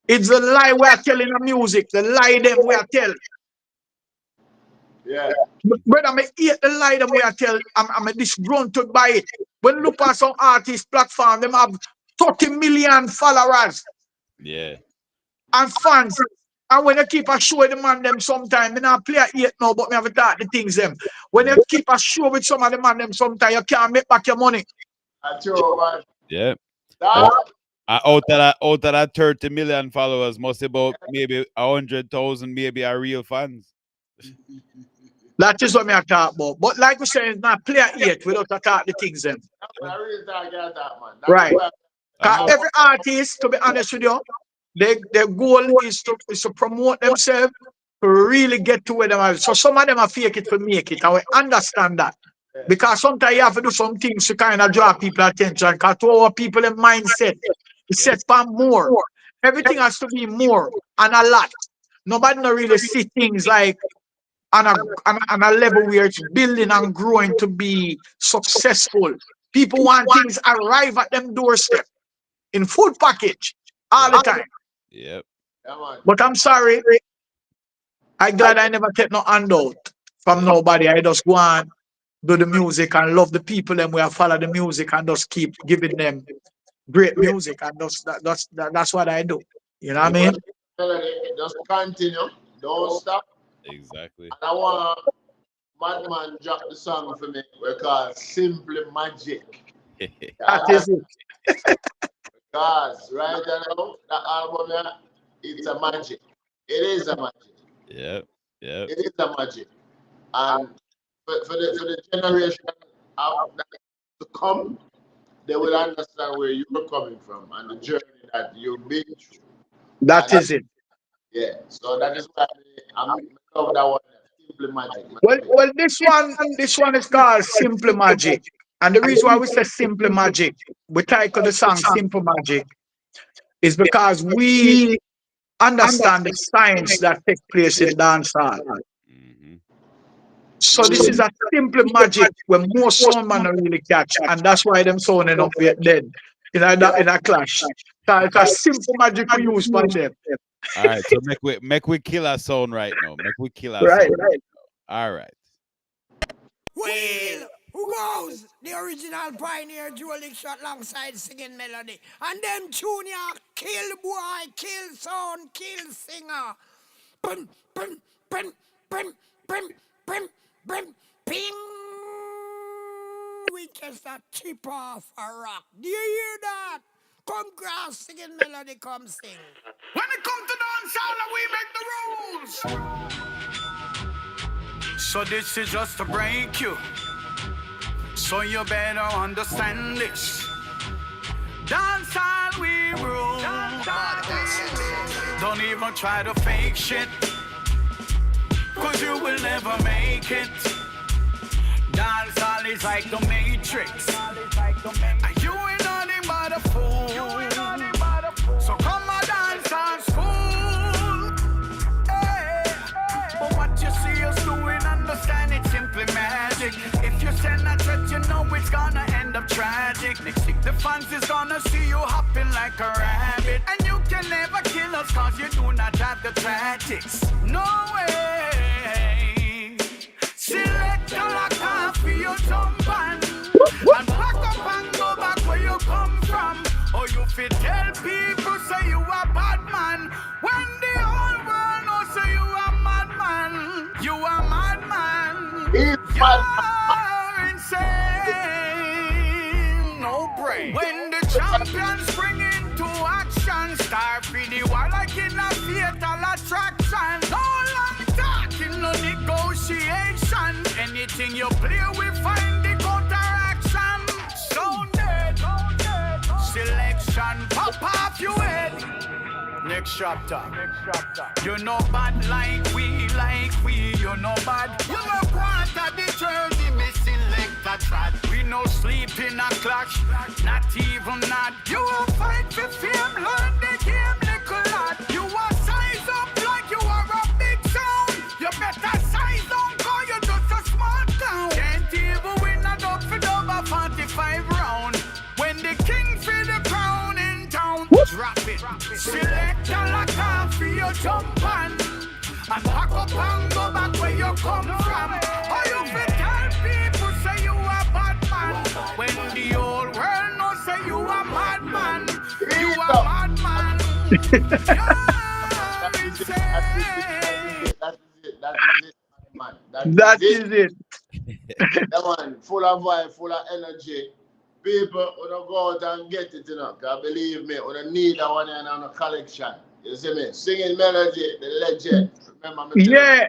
It's the lie we are telling the music, the lie them we are telling. Yeah. Brother, I eat the lie them we are telling. I'm disgruntled by it. When look at some artist platform, them have 30 million followers. Yeah. And fans. And when you keep a show with the man them sometime, me not play it now, but me have to talk the things them. When you keep a show with some of the man them sometime, you can't make back your money. That's true, man. Yeah. That, Out of that 30 million followers, must about maybe 100,000 maybe are real fans. That is what me I talk about. But like we say, it's not play it without to talk the things them. I really talk about that, man. Right. Because every artist, to be honest with you, their goal is to promote themselves to really get to where they are. So some of them are fake it to make it. And we understand that. Because sometimes you have to do some things to kind of draw people attention. Because to our people, their mindset is set for more. Everything has to be more and a lot. Nobody not really see things like on a level where it's building and growing to be successful. People want things arrive at them doorstep in food package all the time. Yep. But I'm sorry. I'm glad I never take no handout from nobody. I just go on, do the music and love the people and we follow the music and just keep giving them great music. And that's what I do. You know what I mean? Just continue. Don't stop. Exactly. And I want MadMan drop the song for me. We call Simply Magic. That is it. Because right now, the album, it's a magic. It is a magic. Yeah, yeah. It is a magic. And for the generation that to come, they will understand where you're coming from and the journey that you've been through. That And is it. yeah, so that is why I love that one. Simply magic. Well, this one is called Simple Magic. And the reason why we say Simple Magic, we title the song Simple Magic, is because we understand the science that takes place in dancehall. Mm-hmm. So this is a simple magic where most sound man don't really catch, and that's why them sounding up yet dead in a clash. So it's a simple magic we use for them. All right, so make we kill our sound right now. Make we kill our Right. sound. Right now. All right. Well, who goes? The original pioneer dueling shot alongside singing melody. And them junior kill boy, kill sound, kill singer. Bim, bim, bim, bim, bim, bim, bim, ping. Winchester chip off a rock. Do you hear that? Come grass singing melody, come sing. When it comes to dancehall, we make the rules. So this is just to break you. So you better understand this. Dancehall we rule. Don't even try to fake shit, 'cause you will never make it. Dancehall is like the Matrix. And you ain't nothing but a fool. So come on, dancehall school. Hey. But what you see us doing, understand it's simply magic. If you send a threat, you know it's gonna end up tragic. Next week the fans is gonna see you hopping like a rabbit. And you can never kill us 'cause you do not have the tactics. No way. Selecta like coffee, you jump on. And back up and go back where you come from. Or you fit tell people say you a bad man, when the whole world knows say you a madman. You a madman. You're insane. No brain. When the champions spring into action, start for the war like in a fatal attraction. No long talking, no negotiation. Anything you play, we find the counteraction. So dead. Selection, pop off your head. Next chapter. You know bad like we. You know bad. You know part of the journey, me Selecta trad. We no sleep in a clash, not even not. You will fight for fame, learn the game, little lad. You are size up like you are a big sound. You better size up, 'cause you're just a small town. Can't even win a dub for double 45 round. When the king feel the crown in town, drop it. Selecta like coffee, you jump on. And back up and go back where you come from. Or you fit tell people say you a bad man, when the whole world knows say you a madman. You a madman. You're insane. That is it. That one, full of vibe, full of energy. People who don't go out and get it, you know, 'cause believe me, we don't need that one in a collection. You see me? Singing melody, the legend. Remember me? Yeah.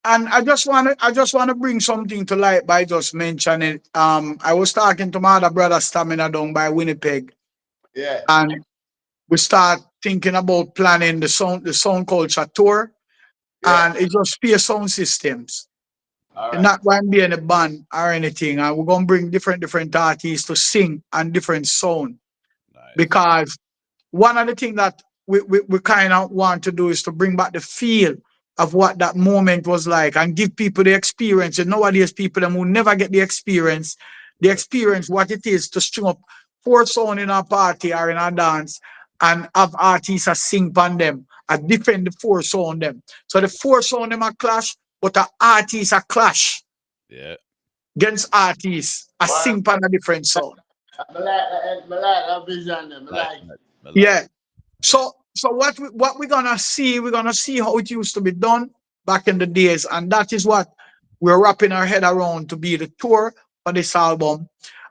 And I just wanna bring something to light by just mentioning. I was talking to my other brother Stamina down by Winnipeg, Yeah. and we start thinking about planning the sound culture tour, Yeah. and it just pure sound systems. All And right. not going to be any band or anything. And we're gonna bring different artists to sing and different sound. Nice. Because one of the things that we kind of want to do is to bring back the feel of what that moment was like and give people the experience. And nowadays people them who never get the experience what it is to string up four sound in a party or in a dance and have artists sing on them and defend the four sound them. So the four sound them a clash, but the artists a clash Yeah. against artists a Wow. sing on a different sound. I like that vision. I like it. Yeah. So what we're gonna see, how it used to be done back in the days, and that is what we're wrapping our head around to be the tour for this album,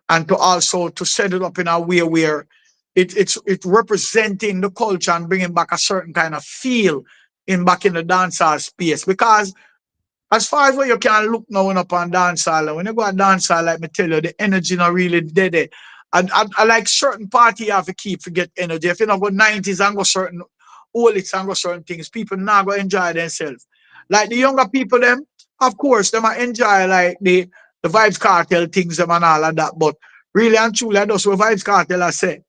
and to also to set it up in a way where it's representing the culture and bringing back a certain kind of feel back in the dancehall space. Because as far as where you can look now up on dancehall, when you go on dancehall, like me tell you, the energy not really dead there. And I like certain party you have to keep to get energy. If you not go 90s and go certain old it's and go certain things, people not go enjoy themselves. Like the younger people, them, of course, them might enjoy like the Vibes Cartel things them and all of that. But really and truly, that's what Vibes Cartel I say.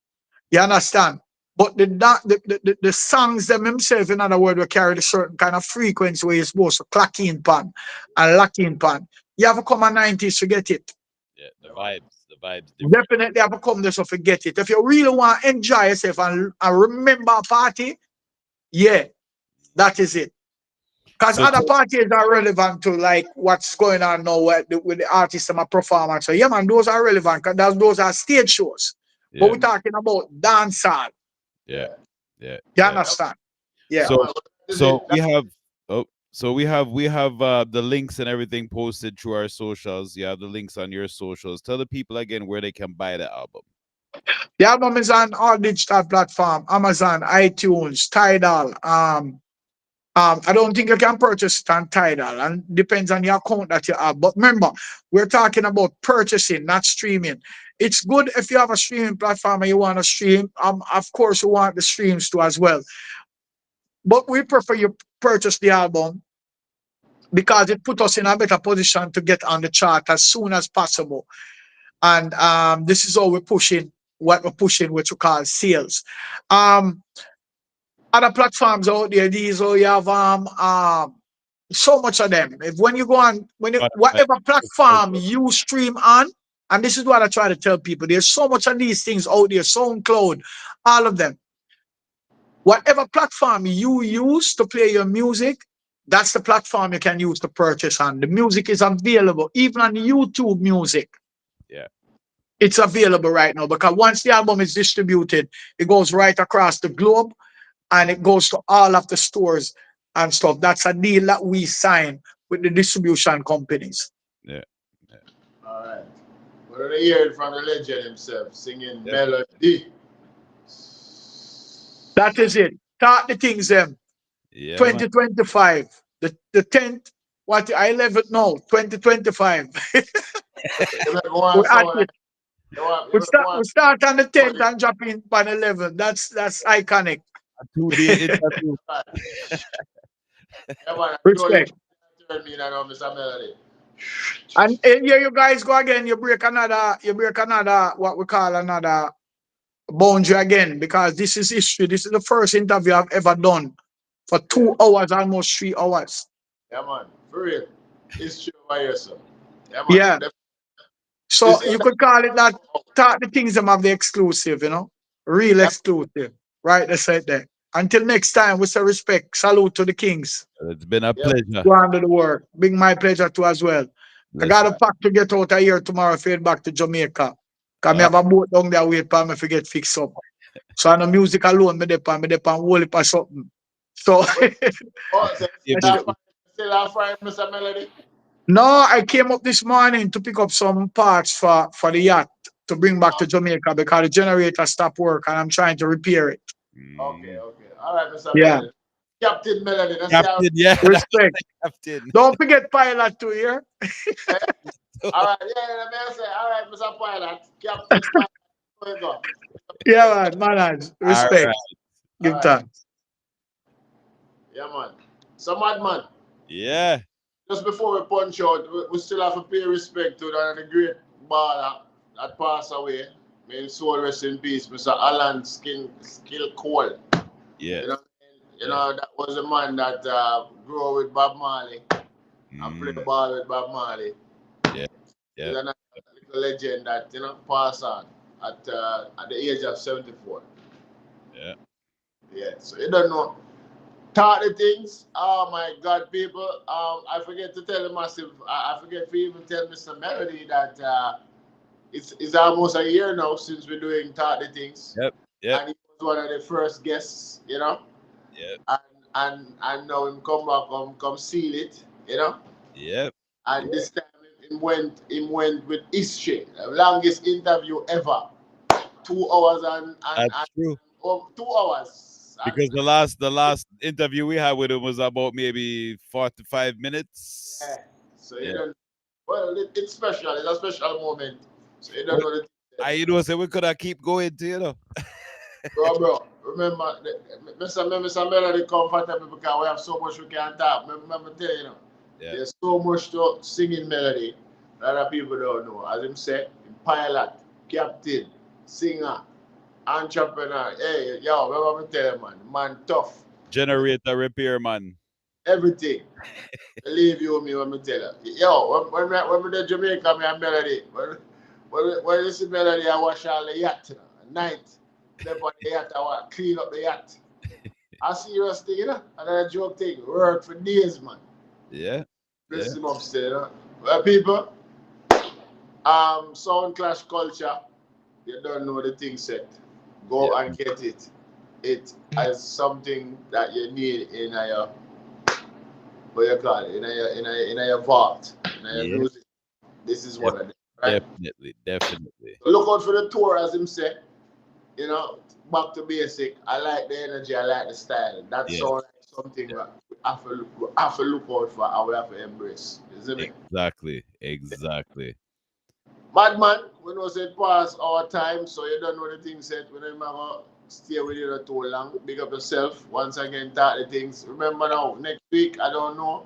You understand? But the songs them themselves, in other words, will carry a certain kind of frequency where you're supposed to clock in pan and lock in pan. You have to come on 90s to get it. Yeah, the vibes. Different. Definitely have to come there so forget it. If you really want to enjoy yourself and remember a party, yeah, that is it. Because So other parties are relevant to like what's going on now with the artists and my performance. So yeah, man, those are relevant because those are stage shows. But yeah, we're talking about dancehall. yeah. You Yeah. understand? Yeah. So we have the links and everything posted through our socials. You have the links on your socials. Tell the people again where they can buy the album. The album is on all digital platform, Amazon, iTunes, Tidal. I don't think you can purchase it on Tidal, and depends on your account that you have. But remember, we're talking about purchasing, not streaming. It's good if you have a streaming platform and you want to stream. Of course, you want the streams too as well. But we prefer you purchase the album because it puts us in a better position to get on the chart as soon as possible. And this is all we're pushing, what we call sales. Other platforms out there, these all you have so much of them. If when you go on, whatever platform you stream on, and this is what I try to tell people, there's so much of these things out there, SoundCloud, all of them. Whatever platform you use to play your music, that's the platform you can use to purchase on. The music is available, even on YouTube Music. Yeah. It's available right now because once the album is distributed, it goes right across the globe and it goes to all of the stores and stuff. That's a deal that we sign with the distribution companies. Yeah. All right. We're going to hear it from the legend himself singing Melody. That is it. Start the things them. Yeah, 2025. The 10th, what I 11th now, 2025. We start on the 10th and drop in on 11th. That's iconic. A 2-day interview. Respect. And here you guys go again. You break another what we call another boundary again, because this is history. This is the first interview I've ever done for 2 hours, almost 3 hours. Yeah, man. For real. History over here, sir. Yeah, man. Yeah. So you could call it that. Talk the things them have the exclusive, you know, real exclusive. Right, that's right there. Until next time, with some respect, salute to the Kings. It's been a pleasure. Go on to the work. Big my pleasure too as well. I got a pack to get out of here tomorrow, fade back to Jamaica. Because I have a boat down there wait for me to get fixed up. So on the music alone, me depend whole heap of something. So still on fire, Mr. Melody? No, I came up this morning to pick up some parts for the yacht to bring back to Jamaica because the generator stopped work and I'm trying to repair it. Okay. All right, Mr. Yeah. Melody. Captain Melody. Captain, yeah. Respect. Captain. Don't forget Pilot too, here. All right, let me say, all right, Mr. Pilot. Captain Pilot. Yeah, man, manners. Respect. Right. Give thanks. Yeah, man. So, MadMan. Yeah. Just before we punch out, we still have to pay respect to the great baller that passed away. May his soul rest in peace, Mr. Alan Skill Cole. Yeah. You know, that was a man that grew up with Bob Marley and played ball with Bob Marley. Yeah. He's another little legend that, you know, passed on at the age of 74. Yeah. Yeah, so you don't know. Talk the things. Oh my God, people. I forget to tell the massive. I forget to even tell Mr. Melody that it's almost a year now since we're doing Talk the Things. Yep. And he was one of the first guests, you know. Yep. And now him come back, come seal it, you know. Yep. And this time him went with history, the longest interview ever. 2 hours and That's true. 2 hours Because the last interview we had with him was about maybe 45 minutes. Yeah. So you don't. Well, it's special. It's a special moment. So you don't know the. You know, so we could have keep going to, you know. Bro, remember, Mr. Melody comfortable because we have so much we can talk. Remember tell you know, there's so much to singing melody that other people don't know. As him said, pilot, captain, singer, entrepreneur. Hey, yo, remember me tell you, man tough. Generator repair man. Everything. Believe you me when me tell you. Yo, when we do Jamaica, me and Melody. When you see Melody, I wash all the yacht at night. Step on the yacht, I want to clean up the yacht. A serious thing, you know? Another joke thing. Work for days, man. Yeah. Bless him upstairs, you know? Well, people, sound clash culture, you don't know the thing set. Go and get it. It is something that you need in your, what you call it, in your vault, in your music. This is one of them, right? Definitely. So look out for the tour, as him said. You know, back to basic. I like the energy, I like the style. That's something that we have to look out for and we have to embrace. Isn't it? Exactly. MadMan, we know it past our time, so you don't know the thing said. We don't ever stay with you too long. Big up yourself. Once again, talk the things. Remember now, next week, I don't know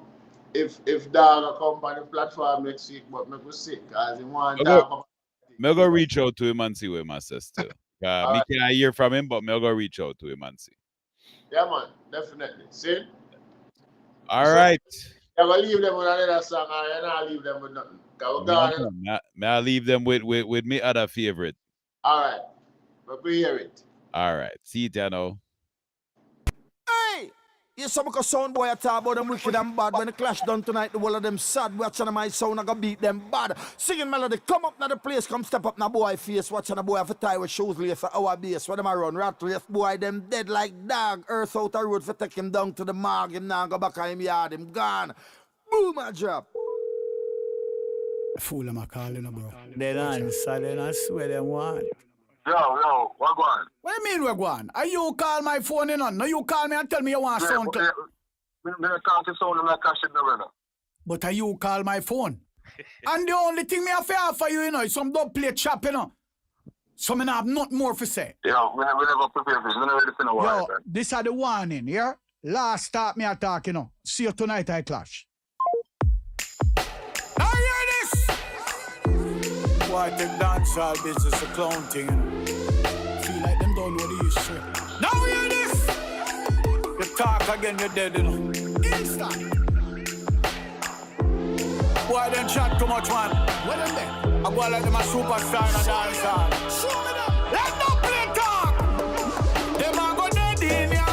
if Dog will come on the platform next week, but make us sick because he want to talk about it. I'm going to reach out to him and see what he says too. Me can't hear from him, but I'm going to reach out to him and see. Yeah, man, definitely. See? All right. You're going to leave them with another song or you're not leave them with nothing? May I leave them with me other favorite? All right. But we hear it. All right. See you now. Hey! You saw because sound boy talk about them wicked and bad. When the clash done tonight, the whole of them sad. Watching my sound, I gonna beat them bad. Singing melody, come up now the place, come step up now boy face. Watching the boy have a tie with shoes lace for our base. Where them a run, rat race, boy, them dead like dog. Earth out the road for take him down to the mark. Him now go back on him yard, him gone. Boom, I drop. Fool am I calling, bro? They answer, then I swear them want. Yo, what going? What do you mean we're going? Are you call my phone in on? No, you call me and tell me you want sound. Me talk to sound and I cash it the But are you call my phone? And the only thing me have to offer you, you know, is some dub plate chop, you know. So me have nothing more to say. Yo, we never prepare for this. We never ready for no while. Yo, this are the warning, yeah? Last start me attack, you know. See you tonight, I clash. Now hear this! Why take dancehall business a clown thing, you know? Feel like them don't know the history. Now hear this! You talk again, you're dead, you know. Instant. Why them chat too much, man? What them there? I go like them a superstar in a dancehall. Show me that. Let no play talk! Them a go dead in ya.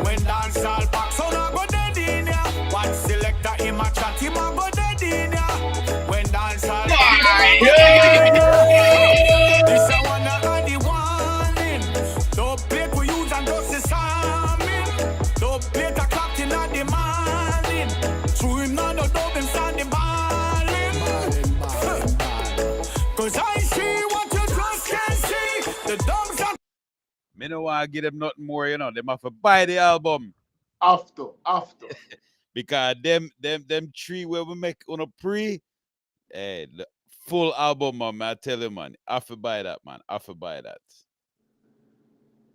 When dancehall pack, so na go dead in ya. One selector him a chat, him a go dead in ya. When dancehall pack, this a one of the warning. Don't play to use and just the salmon. Don't play to clap in the morning. True him now, no dub him stand the balling. Cause I see what you just can't see. The dogs are Me no want to give them nothing more, you know. Them have to buy the album. After. Because them three where we make on a pre, the full album, man, I tell you, man, I have to buy that, man. I have to buy that.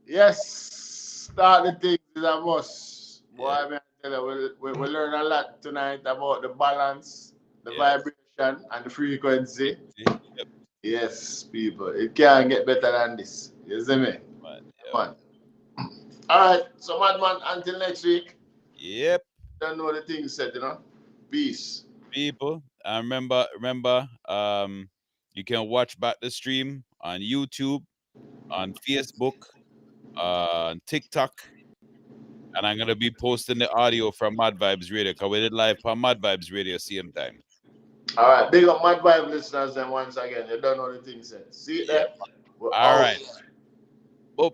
Yes. Start the things is a must. Boy, I mean, I tell you, we learn a lot tonight about the balance, the vibration, and the frequency. Yep. Yes, people. It can't get better than this. You see me? Man, Man. All right. So, MadMan, until next week. Yep. Don't know the things said, you know. Peace. People, and remember, you can watch back the stream on YouTube, on Facebook, on TikTok, and I'm gonna be posting the audio from MadVibez Radio because we did live on MadVibez Radio same time. All right, big up MadVibez listeners, and once again, you don't know the things said. See you there. All right. Boom.